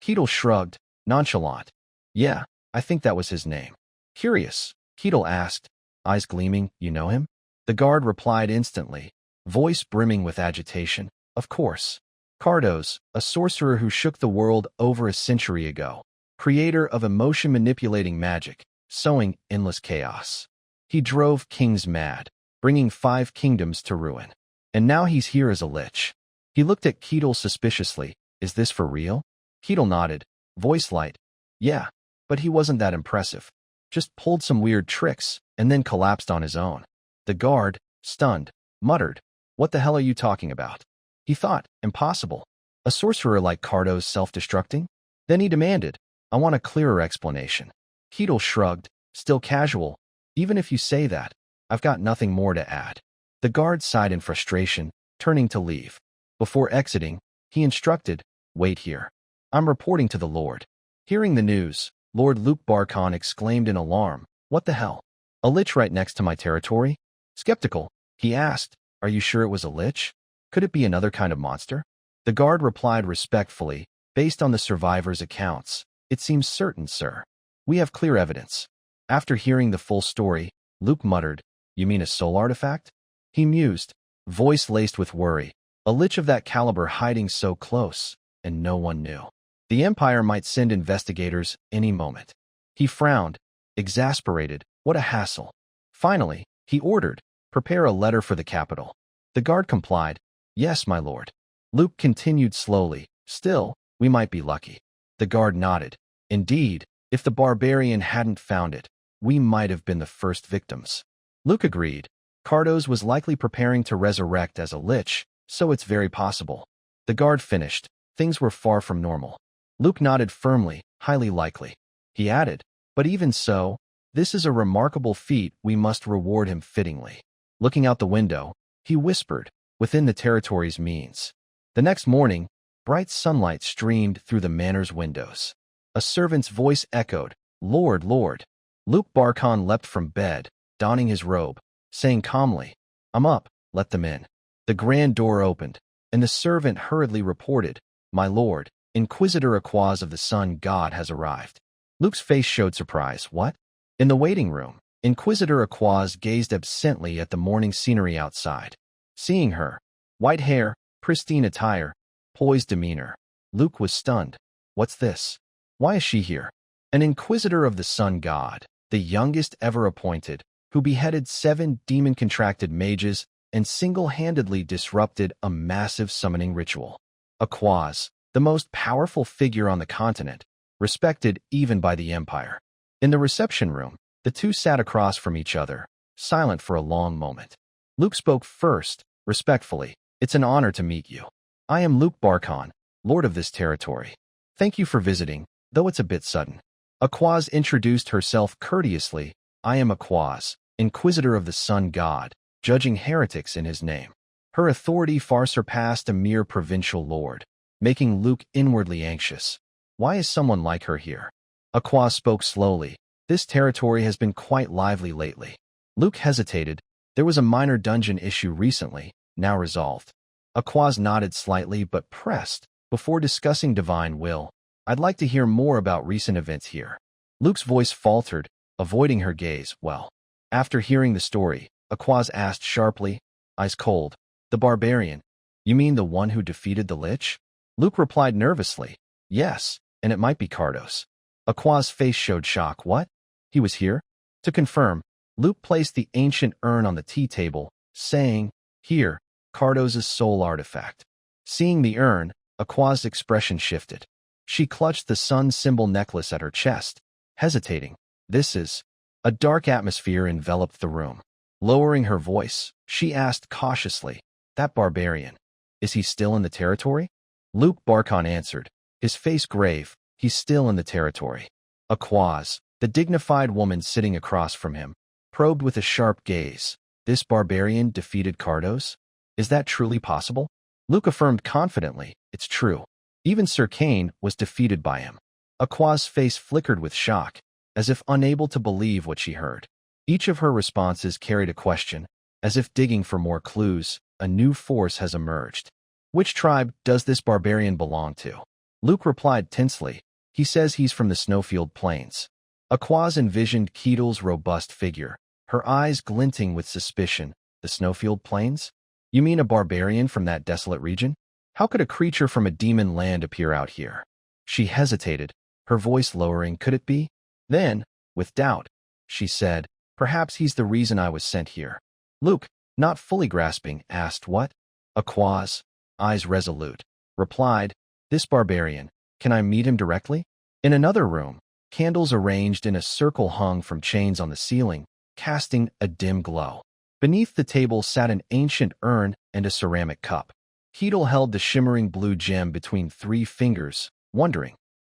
Keatle shrugged, nonchalant. Yeah, I think that was his name. Curious, Keatle asked, eyes gleaming. You know him? The guard replied instantly, voice brimming with agitation. Of course. Cardos, a sorcerer who shook the world over a century ago, creator of emotion-manipulating magic, sowing endless chaos. He drove kings mad, bringing 5 kingdoms to ruin. And now he's here as a lich. He looked at Keatle suspiciously. Is this for real? Keatle nodded, voice light. Yeah, but he wasn't that impressive. Just pulled some weird tricks, and then collapsed on his own. The guard, stunned, muttered, what the hell are you talking about? He thought, impossible. A sorcerer like Cardos self-destructing? Then he demanded, I want a clearer explanation. Keatle shrugged, still casual. Even if you say that, I've got nothing more to add. The guard sighed in frustration, turning to leave. Before exiting, he instructed, wait here. I'm reporting to the Lord. Hearing the news, Lord Luke Barkon exclaimed in alarm, what the hell? A lich right next to my territory? Skeptical, he asked, are you sure it was a lich? Could it be another kind of monster? The guard replied respectfully, based on the survivors' accounts. It seems certain, sir. We have clear evidence. After hearing the full story, Luke muttered, you mean a soul artifact? He mused, voice laced with worry. A lich of that caliber hiding so close, and no one knew. The Empire might send investigators any moment. He frowned, exasperated. What a hassle. Finally, he ordered, prepare a letter for the capital. The guard complied. Yes, my lord. Luke continued slowly. Still, we might be lucky. The guard nodded. Indeed, if the barbarian hadn't found it, we might have been the first victims. Luke agreed. Cardos was likely preparing to resurrect as a lich, so it's very possible. The guard finished. Things were far from normal. Luke nodded firmly, highly likely. He added, but even so, this is a remarkable feat. We must reward him fittingly. Looking out the window, he whispered, within the territory's means. The next morning, bright sunlight streamed through the manor's windows. A servant's voice echoed, Lord, Lord. Luke Barkon leapt from bed, donning his robe, saying calmly, I'm up, let them in. The grand door opened, and the servant hurriedly reported, my lord, Inquisitor Aquaz of the Sun God has arrived. Luke's face showed surprise. What? In the waiting room, Inquisitor Aquaz gazed absently at the morning scenery outside. Seeing her, white hair, pristine attire, poised demeanor, Luke was stunned. What's this? Why is she here? An Inquisitor of the Sun God, the youngest ever appointed, who beheaded 7 demon-contracted mages and single-handedly disrupted a massive summoning ritual. Aquaz, the most powerful figure on the continent, respected even by the Empire. In the reception room, the two sat across from each other, silent for a long moment. Luke spoke first, respectfully. It's an honor to meet you. I am Luke Barkon, lord of this territory. Thank you for visiting, though it's a bit sudden. Aquaz introduced herself courteously. I am Aquaz, Inquisitor of the Sun God, judging heretics in his name. Her authority far surpassed a mere provincial lord, making Luke inwardly anxious. Why is someone like her here? Aquaz spoke slowly. This territory has been quite lively lately. Luke hesitated. There was a minor dungeon issue recently, now resolved. Aquaz nodded slightly but pressed. Before discussing divine will, I'd like to hear more about recent events here. Luke's voice faltered, avoiding her gaze. Well, after hearing the story, Aquaz asked sharply, eyes cold, the barbarian. You mean the one who defeated the Lich? Luke replied nervously, yes, and it might be Cardos. Aquaz's face showed shock. What? He was here? To confirm, Luke placed the ancient urn on the tea table, saying, here, Cardos' soul artifact. Seeing the urn, Aquaz's expression shifted. She clutched the sun symbol necklace at her chest, hesitating. This is... A dark atmosphere enveloped the room. Lowering her voice, she asked cautiously, that barbarian, is he still in the territory? Luke Barkon answered, his face grave, he's still in the territory. Aquaz, the dignified woman sitting across from him, probed with a sharp gaze. This barbarian defeated Cardos? Is that truly possible? Luke affirmed confidently, it's true. Even Sir Kane was defeated by him. Aquaz's face flickered with shock, as if unable to believe what she heard. Each of her responses carried a question, as if digging for more clues. A new force has emerged. Which tribe does this barbarian belong to? Luke replied tensely, he says he's from the Snowfield Plains. Aquaz envisioned Keetl's robust figure, her eyes glinting with suspicion. The Snowfield Plains? You mean a barbarian from that desolate region? How could a creature from a demon land appear out here? She hesitated, her voice lowering. Could it be? Then, with doubt, she said, perhaps he's the reason I was sent here. Luke, not fully grasping, asked what? Aquaz, eyes resolute, replied, this barbarian, can I meet him directly? In another room, candles arranged in a circle hung from chains on the ceiling, casting a dim glow. Beneath the table sat an ancient urn and a ceramic cup. Keetl held the shimmering blue gem between 3 fingers, wondering,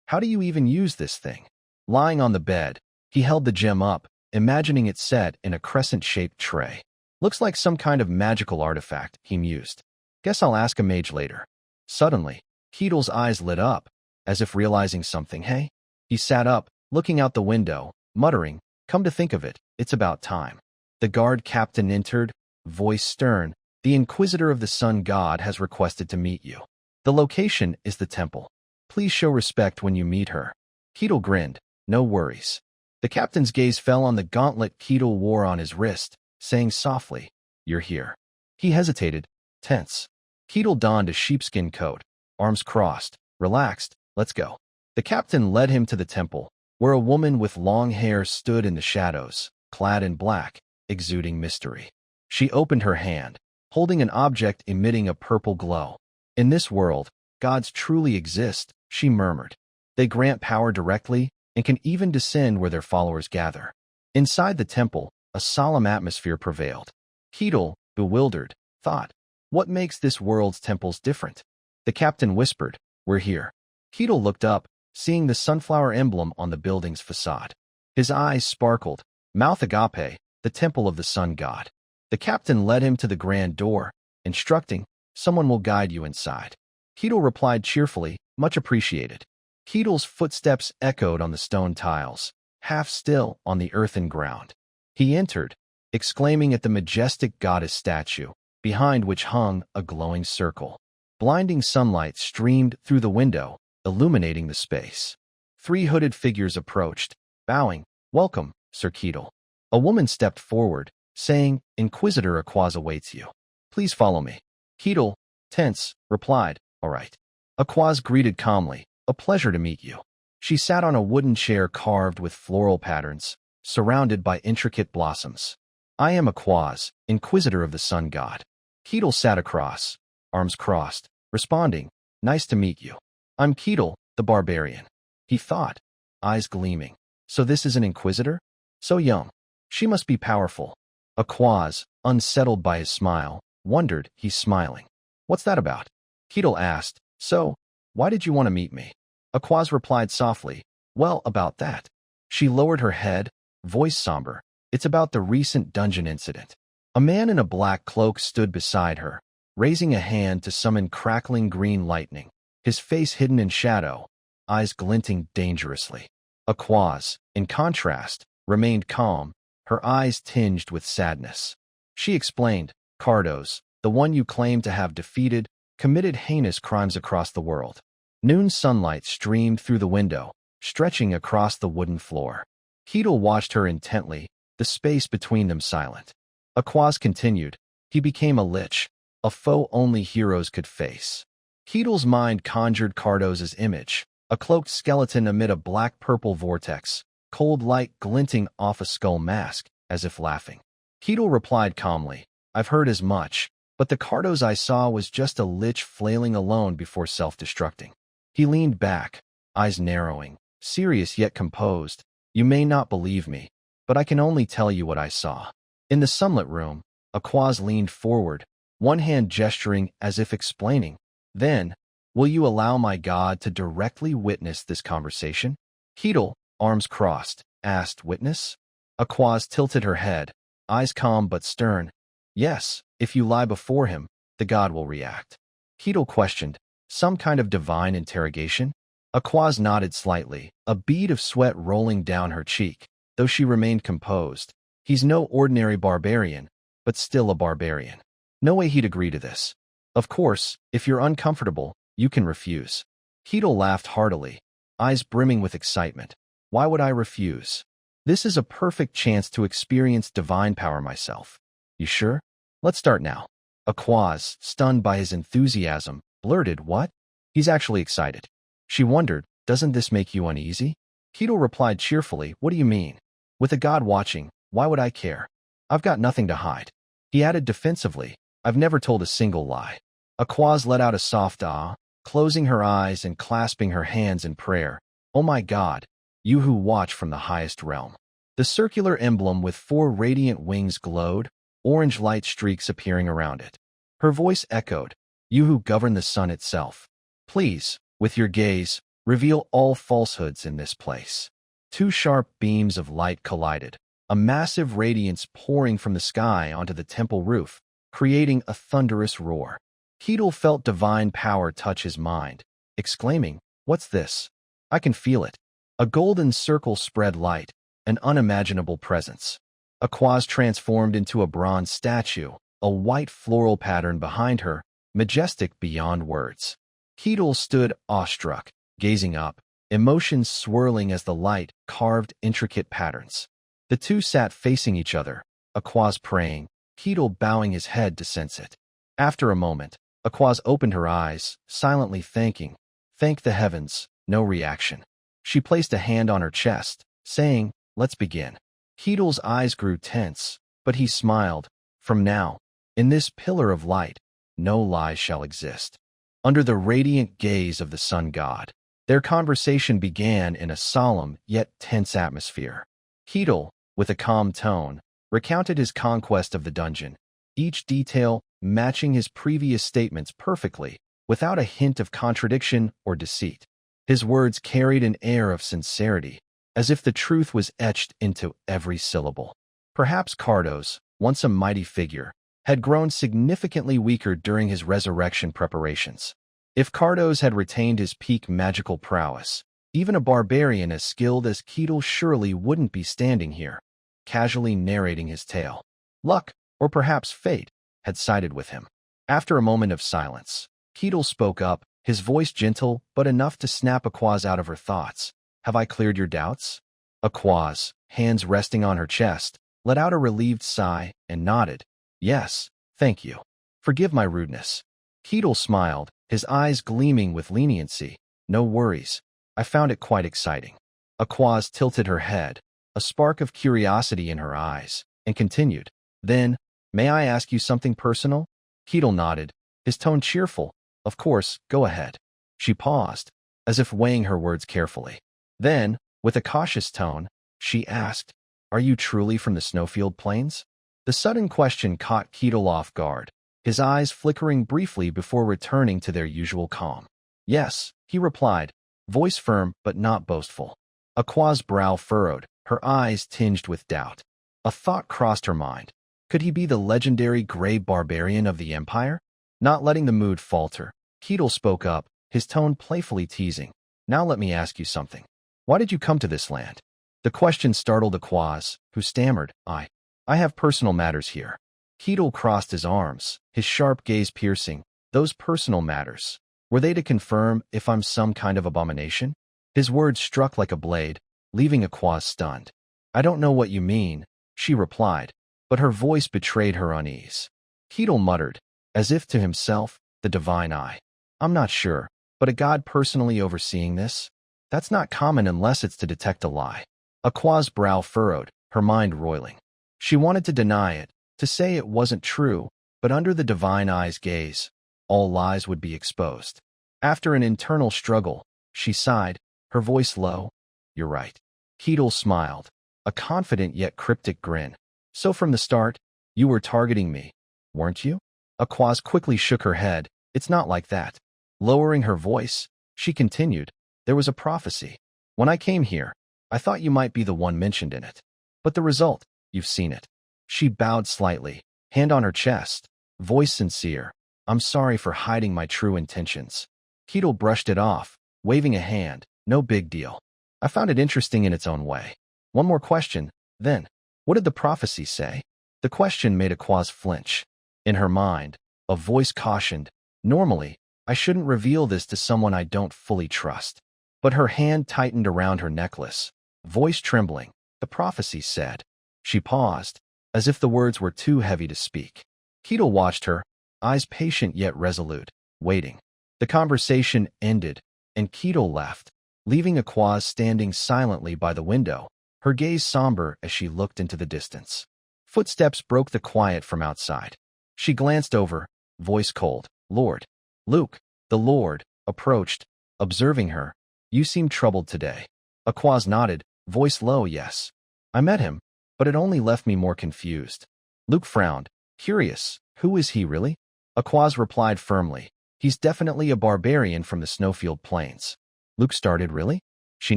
how do you even use this thing? Lying on the bed, he held the gem up, imagining it set in a crescent-shaped tray. Looks like some kind of magical artifact, he mused. Guess I'll ask a mage later. Suddenly, Keetl's eyes lit up, as if realizing something. Hey? He sat up, looking out the window, muttering, come to think of it, it's about time. The guard captain entered, voice stern. The Inquisitor of the Sun God has requested to meet you. The location is the temple. Please show respect when you meet her. Keetl grinned. No worries. The captain's gaze fell on the gauntlet Keetl wore on his wrist, saying softly, you're here. He hesitated, tense. Keetl donned a sheepskin coat, arms crossed, relaxed. Let's go. The captain led him to the temple, where a woman with long hair stood in the shadows, clad in black, exuding mystery. She opened her hand, holding an object emitting a purple glow. In this world, gods truly exist, she murmured. They grant power directly, and can even descend where their followers gather. Inside the temple, a solemn atmosphere prevailed. Keetl, bewildered, thought, what makes this world's temples different? The captain whispered, we're here. Keetl looked up, seeing the sunflower emblem on the building's facade. His eyes sparkled. Mouth agape, the temple of the sun god. The captain led him to the grand door, instructing, someone will guide you inside. Keetl replied cheerfully, much appreciated. Keetl's footsteps echoed on the stone tiles, half still on the earthen ground. He entered, exclaiming at the majestic goddess statue, behind which hung a glowing circle. Blinding sunlight streamed through the window, illuminating the space. 3 hooded figures approached, bowing, welcome, Sir Keetl. A woman stepped forward, saying, Inquisitor Aquaz awaits you. Please follow me. Keetl, tense, replied, all right. Aquaz greeted calmly, a pleasure to meet you. She sat on a wooden chair carved with floral patterns, surrounded by intricate blossoms. I am Aquaz, Inquisitor of the Sun God. Keetl sat across, arms crossed, responding, nice to meet you. I'm Keetl, the barbarian. He thought, eyes gleaming. So this is an Inquisitor? So young. She must be powerful. Aquaz, unsettled by his smile, wondered, he's smiling. What's that about? Keetl asked, so, why did you want to meet me? Aquaz replied softly, well, about that. She lowered her head, voice somber. It's about the recent dungeon incident. A man in a black cloak stood beside her, raising a hand to summon crackling green lightning, his face hidden in shadow, eyes glinting dangerously. Aquaz, in contrast, remained calm, her eyes tinged with sadness. She explained, Cardos, the one you claim to have defeated, committed heinous crimes across the world. Noon sunlight streamed through the window, stretching across the wooden floor. Keatle watched her intently, the space between them silent. Aquaz continued, he became a lich, a foe only heroes could face. Keatle's mind conjured Cardos's image, a cloaked skeleton amid a black-purple vortex, cold light glinting off a skull mask, as if laughing. Keatle replied calmly, I've heard as much, but the Cardos I saw was just a lich flailing alone before self-destructing. He leaned back, eyes narrowing, serious yet composed. You may not believe me, but I can only tell you what I saw. In the sunlit room, Aquaz leaned forward, one hand gesturing as if explaining. Then, will you allow my God to directly witness this conversation? Keatle, arms crossed, asked witness. Aquaz tilted her head, eyes calm but stern. Yes, if you lie before him, the God will react. Keatle questioned, some kind of divine interrogation? Aquaz nodded slightly, a bead of sweat rolling down her cheek, though she remained composed. He's no ordinary barbarian, but still a barbarian. No way he'd agree to this. Of course, if you're uncomfortable, you can refuse. Keatle laughed heartily, eyes brimming with excitement. Why would I refuse? This is a perfect chance to experience divine power myself. You sure? Let's start now. Aquaz, stunned by his enthusiasm, blurted, what? He's actually excited. She wondered, doesn't this make you uneasy? Keatle replied cheerfully, what do you mean? With a God watching, why would I care? I've got nothing to hide. He added defensively, I've never told a single lie. Aquaz let out a soft ah, closing her eyes and clasping her hands in prayer. Oh my God, you who watch from the highest realm. The circular emblem with 4 radiant wings glowed, orange light streaks appearing around it. Her voice echoed, you who govern the sun itself. Please, with your gaze, reveal all falsehoods in this place. 2 sharp beams of light collided, a massive radiance pouring from the sky onto the temple roof, creating a thunderous roar. Keatle felt divine power touch his mind, exclaiming, what's this? I can feel it. A golden circle spread light, an unimaginable presence. Aquaz transformed into a bronze statue, a white floral pattern behind her, majestic beyond words. Keatle stood awestruck, gazing up, emotions swirling as the light carved intricate patterns. The two sat facing each other, Aquaz praying, Keatle bowing his head to sense it. After a moment, Aquaz opened her eyes, silently thanking. Thank the heavens, no reaction. She placed a hand on her chest, saying, let's begin. Keatle's eyes grew tense, but he smiled. From now, in this pillar of light, no lies shall exist. Under the radiant gaze of the sun god, their conversation began in a solemn yet tense atmosphere. Keatle, with a calm tone, recounted his conquest of the dungeon, each detail matching his previous statements perfectly, without a hint of contradiction or deceit. His words carried an air of sincerity, as if the truth was etched into every syllable. Perhaps Cardos, once a mighty figure, had grown significantly weaker during his resurrection preparations. If Cardos had retained his peak magical prowess, even a barbarian as skilled as Keatle surely wouldn't be standing here, casually narrating his tale. Luck, or perhaps fate, had sided with him. After a moment of silence, Keatle spoke up, his voice gentle but enough to snap Aquaz out of her thoughts. Have I cleared your doubts? Aquaz, hands resting on her chest, let out a relieved sigh and nodded. Yes, thank you. Forgive my rudeness. Keatle smiled, his eyes gleaming with leniency. No worries. I found it quite exciting. Aquaz tilted her head, a spark of curiosity in her eyes, and continued. Then, may I ask you something personal? Keatle nodded, his tone cheerful. Of course, go ahead. She paused, as if weighing her words carefully. Then, with a cautious tone, she asked, Are you truly from the snowfield plains? The sudden question caught Keatle off guard, his eyes flickering briefly before returning to their usual calm. Yes, he replied, voice firm but not boastful. Aquaz's brow furrowed, her eyes tinged with doubt. A thought crossed her mind. Could he be the legendary gray barbarian of the Empire? Not letting the mood falter, Keatle spoke up, his tone playfully teasing. Now let me ask you something. Why did you come to this land? The question startled Aquaz, who stammered, I have personal matters here. Keatle crossed his arms, his sharp gaze piercing. Those personal matters. Were they to confirm if I'm some kind of abomination? His words struck like a blade, leaving Aquaz stunned. I don't know what you mean, she replied, but her voice betrayed her unease. Keatle muttered, as if to himself, the divine eye. I'm not sure, but a god personally overseeing this? That's not common unless it's to detect a lie. Aquaz's brow furrowed, her mind roiling. She wanted to deny it, to say it wasn't true, but under the divine eye's gaze, all lies would be exposed. After an internal struggle, she sighed, her voice low. You're right. Keatle smiled, a confident yet cryptic grin. So from the start, you were targeting me, weren't you? Aquaz quickly shook her head. It's not like that. Lowering her voice, she continued, there was a prophecy. When I came here, I thought you might be the one mentioned in it. But the result, you've seen it. She bowed slightly, hand on her chest, voice sincere. I'm sorry for hiding my true intentions. Keatle brushed it off, waving a hand. No big deal. I found it interesting in its own way. One more question, then. What did the prophecy say? The question made Aquaz flinch. In her mind, a voice cautioned, normally, I shouldn't reveal this to someone I don't fully trust. But her hand tightened around her necklace, voice trembling. The prophecy said. She paused, as if the words were too heavy to speak. Keatle watched her, eyes patient yet resolute, waiting. The conversation ended, and Keatle left, leaving Aquaz standing silently by the window, her gaze somber as she looked into the distance. Footsteps broke the quiet from outside. She glanced over, voice cold. Lord. Luke, the Lord, approached, observing her. You seem troubled today. Aquaz nodded, voice low. Yes. I met him, but it only left me more confused. Luke frowned, curious. Who is he really? Aquaz replied firmly. He's definitely a barbarian from the snowfield plains. Luke started, really? She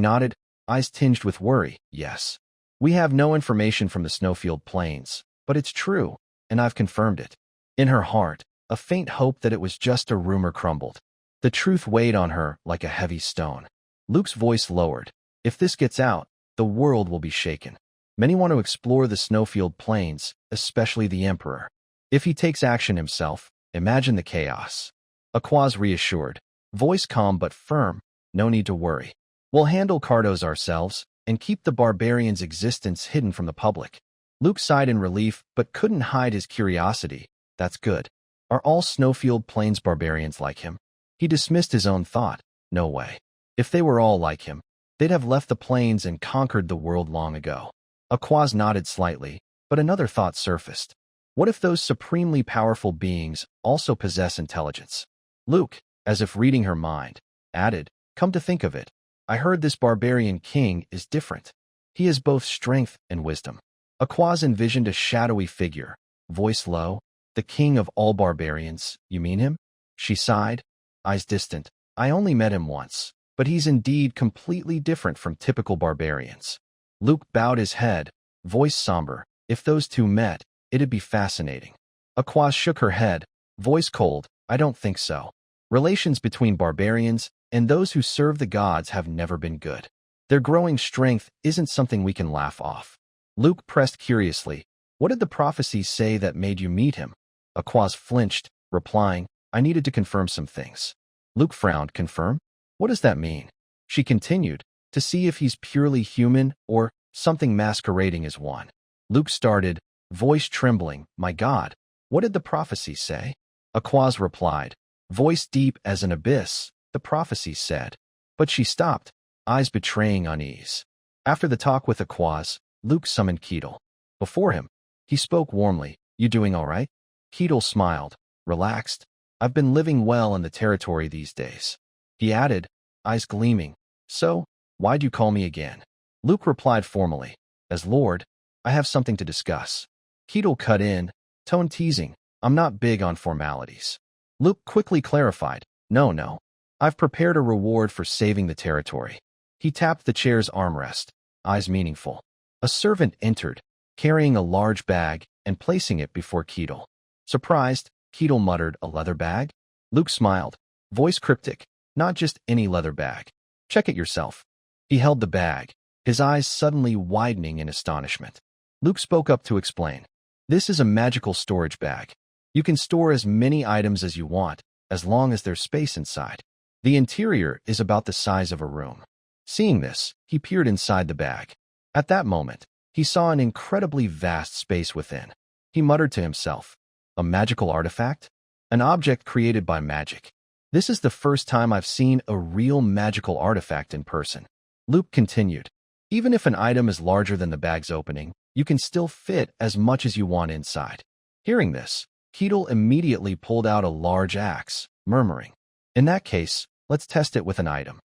nodded, eyes tinged with worry. Yes. We have no information from the snowfield plains, but it's true, and I've confirmed it. In her heart, a faint hope that it was just a rumor crumbled. The truth weighed on her like a heavy stone. Luke's voice lowered. If this gets out, the world will be shaken. Many want to explore the snowfield plains, especially the Emperor. If he takes action himself, imagine the chaos. Aquaz reassured, voice calm but firm. No need to worry. We'll handle Cardos ourselves and keep the barbarian's existence hidden from the public. Luke sighed in relief but couldn't hide his curiosity. That's good. Are all snowfield plains barbarians like him? He dismissed his own thought. No way. If they were all like him, they'd have left the plains and conquered the world long ago. Aquaz nodded slightly, but another thought surfaced. What if those supremely powerful beings also possess intelligence? Luke, as if reading her mind, added, come to think of it, I heard this barbarian king is different. He has both strength and wisdom. Aquaz envisioned a shadowy figure, voice low. The king of all barbarians, you mean him? She sighed, eyes distant. I only met him once, but he's indeed completely different from typical barbarians. Luke bowed his head, voice somber. If those two met, it'd be fascinating. Aquaz shook her head, voice cold. I don't think so. Relations between barbarians and those who serve the gods have never been good. Their growing strength isn't something we can laugh off. Luke pressed curiously. What did the prophecies say that made you meet him? Aquaz flinched, replying, I needed to confirm some things. Luke frowned. Confirm? What does that mean? She continued, to see if he's purely human or something masquerading as one. Luke started, voice trembling. My God, what did the prophecy say? Aquaz replied, voice deep as an abyss. The prophecy said. But she stopped, eyes betraying unease. After the talk with Aquaz, Luke summoned Keatle. Before him, he spoke warmly. You doing all right? Keatle smiled, relaxed. I've been living well in the territory these days. He added, eyes gleaming. So, why'd you call me again? Luke replied formally, as Lord, I have something to discuss. Keatle cut in, tone teasing. I'm not big on formalities. Luke quickly clarified, no. I've prepared a reward for saving the territory. He tapped the chair's armrest, eyes meaningful. A servant entered, carrying a large bag and placing it before Keatle. Surprised, Keatle muttered, a leather bag? Luke smiled, voice cryptic, not just any leather bag. Check it yourself. He held the bag, his eyes suddenly widening in astonishment. Luke spoke up to explain. This is a magical storage bag. You can store as many items as you want, as long as there's space inside. The interior is about the size of a room. Seeing this, he peered inside the bag. At that moment, he saw an incredibly vast space within. He muttered to himself, "A magical artifact? An object created by magic. This is the first time I've seen a real magical artifact in person." Luke continued, "Even if an item is larger than the bag's opening, you can still fit as much as you want inside." Hearing this, Keatle immediately pulled out a large axe, murmuring, "In that case, let's test it with an item."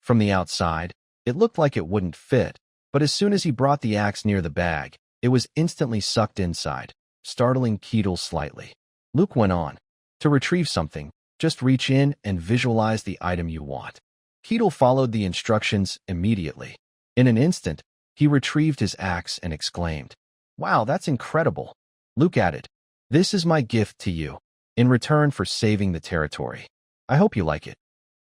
From the outside, it looked like it wouldn't fit, but as soon as he brought the axe near the bag, it was instantly sucked inside, startling Keatle slightly. Luke went on, "To retrieve something, just reach in and visualize the item you want." Keatle followed the instructions immediately. In an instant, he retrieved his axe and exclaimed, "Wow, that's incredible." Luke added, "This is my gift to you, in return for saving the territory. I hope you like it."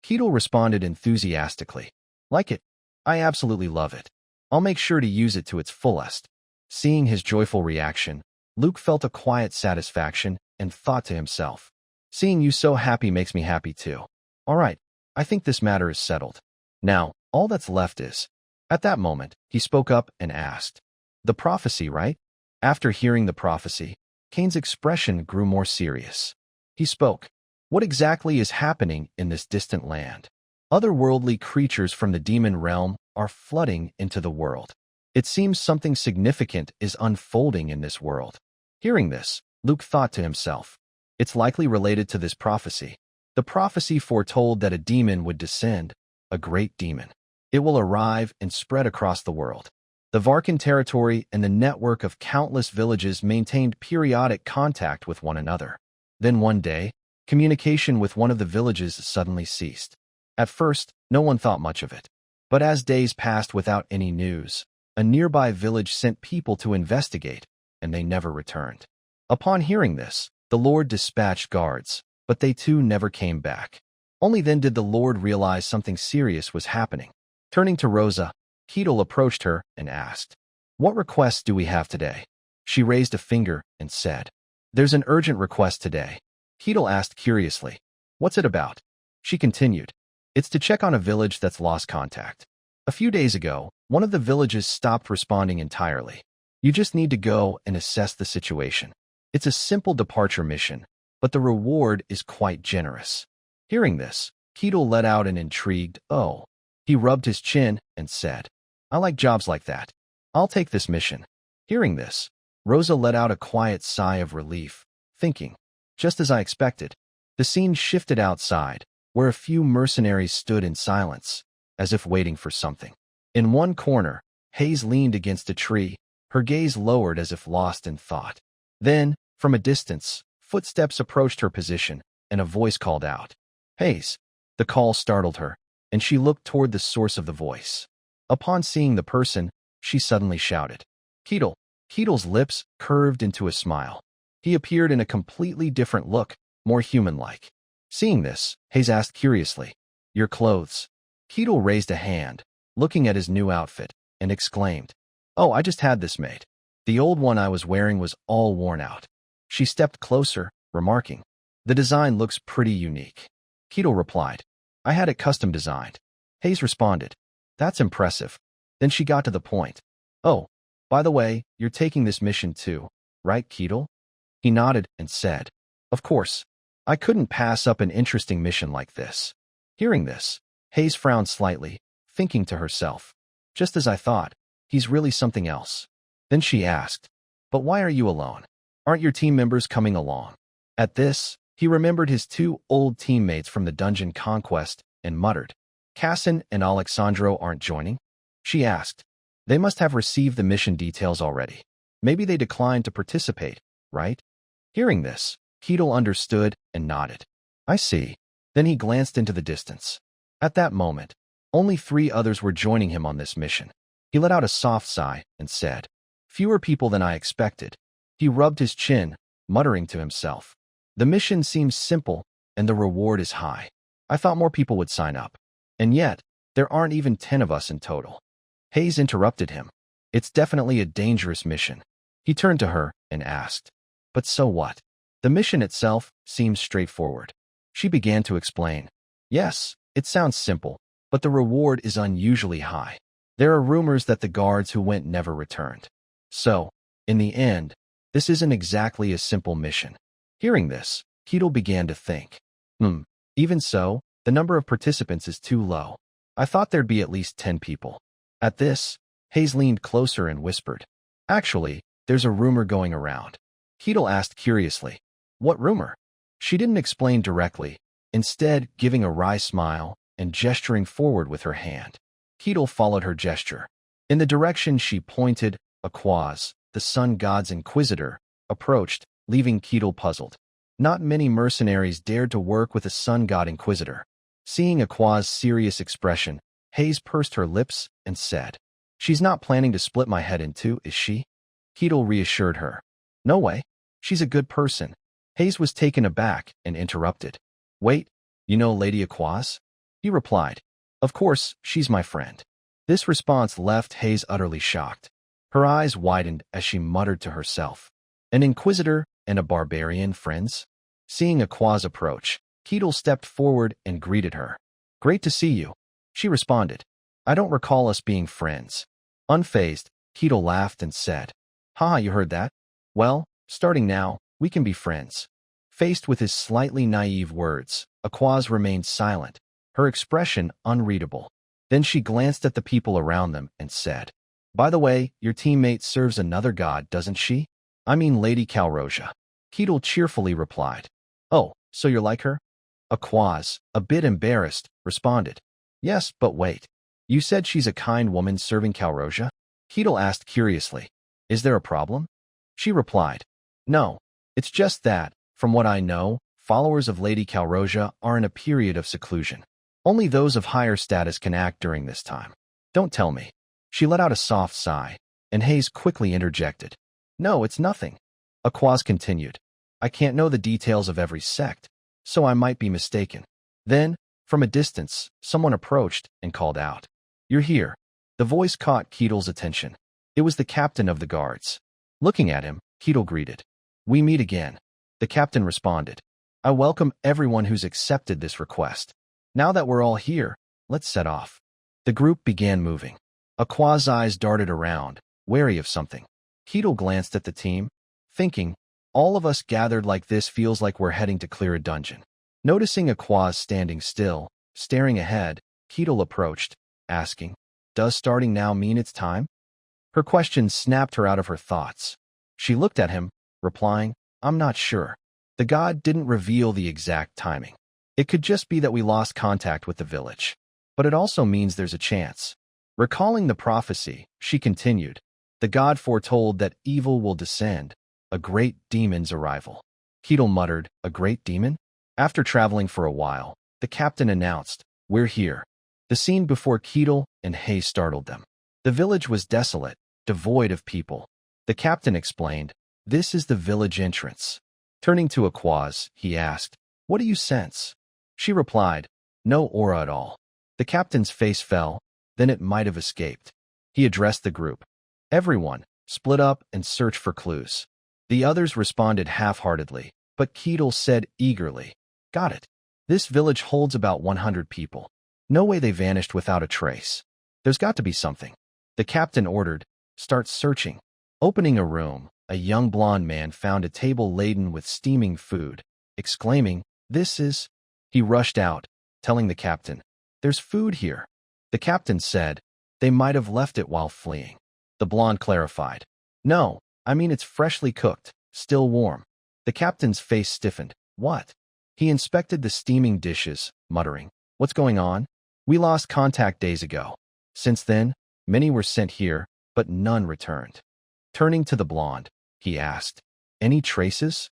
Keatle responded enthusiastically, "Like it? I absolutely love it. I'll make sure to use it to its fullest." Seeing his joyful reaction, Luke felt a quiet satisfaction and thought to himself, "Seeing you so happy makes me happy too. All right, I think this matter is settled. Now, all that's left is..." At that moment, he spoke up and asked, "The prophecy, right?" After hearing the prophecy, Kane's expression grew more serious. He spoke, "What exactly is happening in this distant land? Otherworldly creatures from the demon realm are flooding into the world. It seems something significant is unfolding in this world." Hearing this, Luke thought to himself, "It's likely related to this prophecy. The prophecy foretold that a demon would descend, a great demon. It will arrive and spread across the world." The Varkan territory and the network of countless villages maintained periodic contact with one another. Then one day, communication with one of the villages suddenly ceased. At first, no one thought much of it. But as days passed without any news, a nearby village sent people to investigate, and they never returned. Upon hearing this, the Lord dispatched guards, but they too never came back. Only then did the Lord realize something serious was happening. Turning to Rosa, Keatle approached her and asked, "What requests do we have today?" She raised a finger and said, "There's an urgent request today." Keatle asked curiously, "What's it about?" She continued, "It's to check on a village that's lost contact. A few days ago, one of the villages stopped responding entirely. You just need to go and assess the situation. It's a simple departure mission, but the reward is quite generous." Hearing this, Keatle let out an intrigued, "Oh." He rubbed his chin and said, "I like jobs like that. I'll take this mission." Hearing this, Rosa let out a quiet sigh of relief, thinking, "Just as I expected." The scene shifted outside, where a few mercenaries stood in silence, as if waiting for something. In one corner, Hayes leaned against a tree, her gaze lowered as if lost in thought. Then, from a distance, footsteps approached her position, and a voice called out, "Hayes." The call startled her, and she looked toward the source of the voice. Upon seeing the person, she suddenly shouted, "Keatle." Keatle's lips curved into a smile. He appeared in a completely different look, more human-like. Seeing this, Hayes asked curiously, "Your clothes?" Keatle raised a hand, looking at his new outfit, and exclaimed, "Oh, I just had this made. The old one I was wearing was all worn out." She stepped closer, remarking, "The design looks pretty unique." Keatle replied, "I had it custom designed." Hayes responded, "That's impressive." Then she got to the point. "Oh, by the way, you're taking this mission too, right, Keatle?" He nodded and said, "Of course. I couldn't pass up an interesting mission like this." Hearing this, Hayes frowned slightly, thinking to herself, "Just as I thought, he's really something else." Then she asked, "But why are you alone? Aren't your team members coming along?" At this, he remembered his two old teammates from the dungeon conquest and muttered, "Cassin and Alexandro aren't joining?" She asked, "They must have received the mission details already. Maybe they declined to participate, right?" Hearing this, Keatle understood and nodded. "I see." Then he glanced into the distance. At that moment, only 3 others were joining him on this mission. He let out a soft sigh and said, "Fewer people than I expected." He rubbed his chin, muttering to himself, "The mission seems simple and the reward is high. I thought more people would sign up. And yet, There aren't even 10 of us in total. Hayes interrupted him. It's definitely a dangerous mission. He turned to her and asked, but so what? The mission itself seems straightforward. She began to explain. Yes, it sounds simple, but the reward is unusually high. There are rumors that the guards who went never returned. So, in the end, this isn't exactly a simple mission. Hearing this, Keatle began to think. Even so, the number of participants is too low. I thought there'd be at least 10 people. At this, Hayes leaned closer and whispered, actually, there's a rumor going around. Keatle asked curiously, what rumor? She didn't explain directly, instead giving a wry smile and gesturing forward with her hand. Keatle followed her gesture. In the direction she pointed, Aquaz, the sun god's inquisitor, approached, leaving Keatle puzzled. Not many mercenaries dared to work with a sun god inquisitor. Seeing Aquaz's serious expression, Hayes pursed her lips and said, she's not planning to split my head in two, is she? Keatle reassured her. No way. She's a good person. Hayes was taken aback and interrupted. Wait, you know Lady Aquaz? He replied. Of course, she's my friend. This response left Hayes utterly shocked. Her eyes widened as she muttered to herself. An inquisitor and a barbarian friends? Seeing Aquaz approach, Keatle stepped forward and greeted her. Great to see you, she responded. I don't recall us being friends. Unfazed, Keatle laughed and said, haha, you heard that? Well, starting now, we can be friends. Faced with his slightly naive words, Aquaz remained silent, her expression unreadable. Then she glanced at the people around them and said, by the way, your teammate serves another god, doesn't she? I mean Lady Calrosia. Keatle cheerfully replied. Oh, so you're like her? Aquaz, a bit embarrassed, responded. Yes, but wait. You said she's a kind woman serving Calrosia? Keatle asked curiously. Is there a problem? She replied. No, it's just that, from what I know, followers of Lady Calrosia are in a period of seclusion. Only those of higher status can act during this time. Don't tell me. She let out a soft sigh, and Hayes quickly interjected. No, it's nothing. Aquaz continued. I can't know the details of every sect, so I might be mistaken. Then, from a distance, someone approached and called out. You're here. The voice caught Keatle's attention. It was the captain of the guards. Looking at him, Keatle greeted. We meet again. The captain responded. I welcome everyone who's accepted this request. Now that we're all here, let's set off. The group began moving. Aquaz's eyes darted around, wary of something. Keatle glanced at the team, thinking, all of us gathered like this feels like we're heading to clear a dungeon. Noticing Aquaz standing still, staring ahead, Keatle approached, asking, does starting now mean it's time? Her question snapped her out of her thoughts. She looked at him, replying, I'm not sure. The god didn't reveal the exact timing. It could just be that we lost contact with the village. But it also means there's a chance. Recalling the prophecy, she continued, the god foretold that evil will descend, a great demon's arrival. Keatle muttered, a great demon? After traveling for a while, the captain announced, we're here. The scene before Keatle and Hayes startled them. The village was desolate, devoid of people. The captain explained, this is the village entrance. Turning to Aquaz, he asked, what do you sense? She replied, no aura at all. The captain's face fell, then it might have escaped. He addressed the group. Everyone, split up and search for clues. The others responded half-heartedly, but Keatle said eagerly, got it. This village holds about 100 people. No way they vanished without a trace. There's got to be something. The captain ordered, start searching. Opening a room, a young blonde man found a table laden with steaming food, exclaiming, this is... He rushed out, telling the captain, there's food here. The captain said, they might have left it while fleeing. The blonde clarified, no, I mean it's freshly cooked, still warm. The captain's face stiffened. What? He inspected the steaming dishes, muttering, what's going on? We lost contact days ago. Since then, many were sent here, but none returned. Turning to the blonde, he asked, any traces?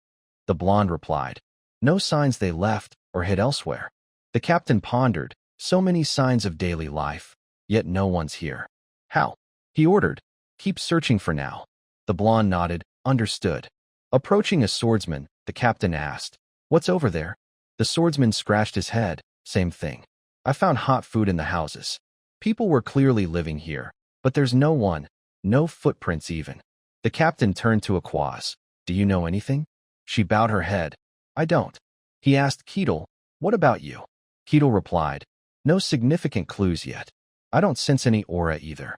The blonde replied, no signs they left or hid elsewhere. The captain pondered, so many signs of daily life, yet no one's here. How? He ordered, keep searching for now. The blonde nodded, understood. Approaching a swordsman, the captain asked, what's over there? The swordsman scratched his head, same thing. I found hot food in the houses. People were clearly living here, but there's no one, no footprints even. The captain turned to Aquaz. Do you know anything? She bowed her head. I don't. He asked Keetle, what about you? Keetle replied, no significant clues yet. I don't sense any aura either.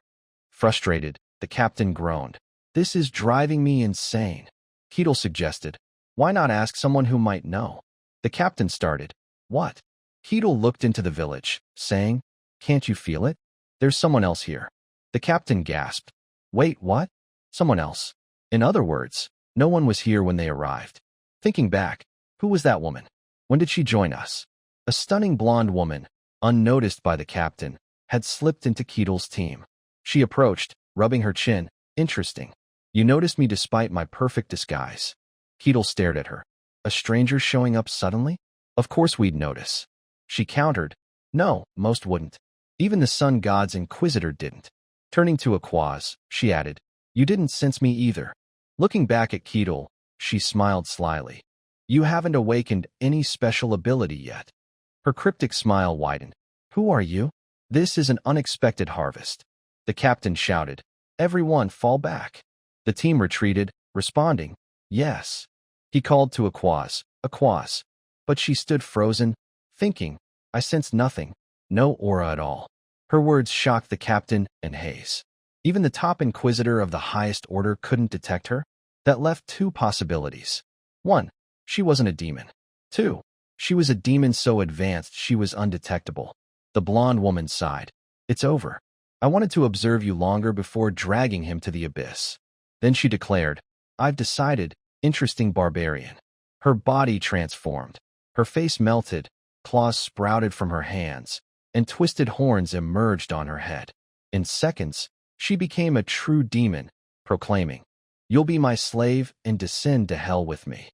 Frustrated, the captain groaned. This is driving me insane. Keetle suggested, why not ask someone who might know? The captain started, what? Keetle looked into the village, saying, can't you feel it? There's someone else here. The captain gasped. Wait, what? Someone else. In other words, no one was here when they arrived. Thinking back, who was that woman? When did she join us? A stunning blonde woman, unnoticed by the captain, had slipped into Keetle's team. She approached, rubbing her chin. Interesting. You noticed me despite my perfect disguise. Keetle stared at her. A stranger showing up suddenly? Of course we'd notice. She countered. No, most wouldn't. Even the sun god's inquisitor didn't. Turning to Aquaz, she added, you didn't sense me either. Looking back at Keetle, she smiled slyly. You haven't awakened any special ability yet. Her cryptic smile widened. Who are you? This is an unexpected harvest. The captain shouted. Everyone fall back. The team retreated, responding, yes. He called to Aquaz, Aquaz. But she stood frozen, thinking, I sensed nothing, no aura at all. Her words shocked the captain and Hayes. Even the top inquisitor of the highest order couldn't detect her. That left two possibilities. 1. She wasn't a demon. 2. She was a demon so advanced she was undetectable. The blonde woman sighed. It's over. I wanted to observe you longer before dragging him to the abyss. Then she declared, I've decided, interesting barbarian. Her body transformed. Her face melted, claws sprouted from her hands, and twisted horns emerged on her head. In seconds, she became a true demon, proclaiming, You'll be my slave and descend to hell with me.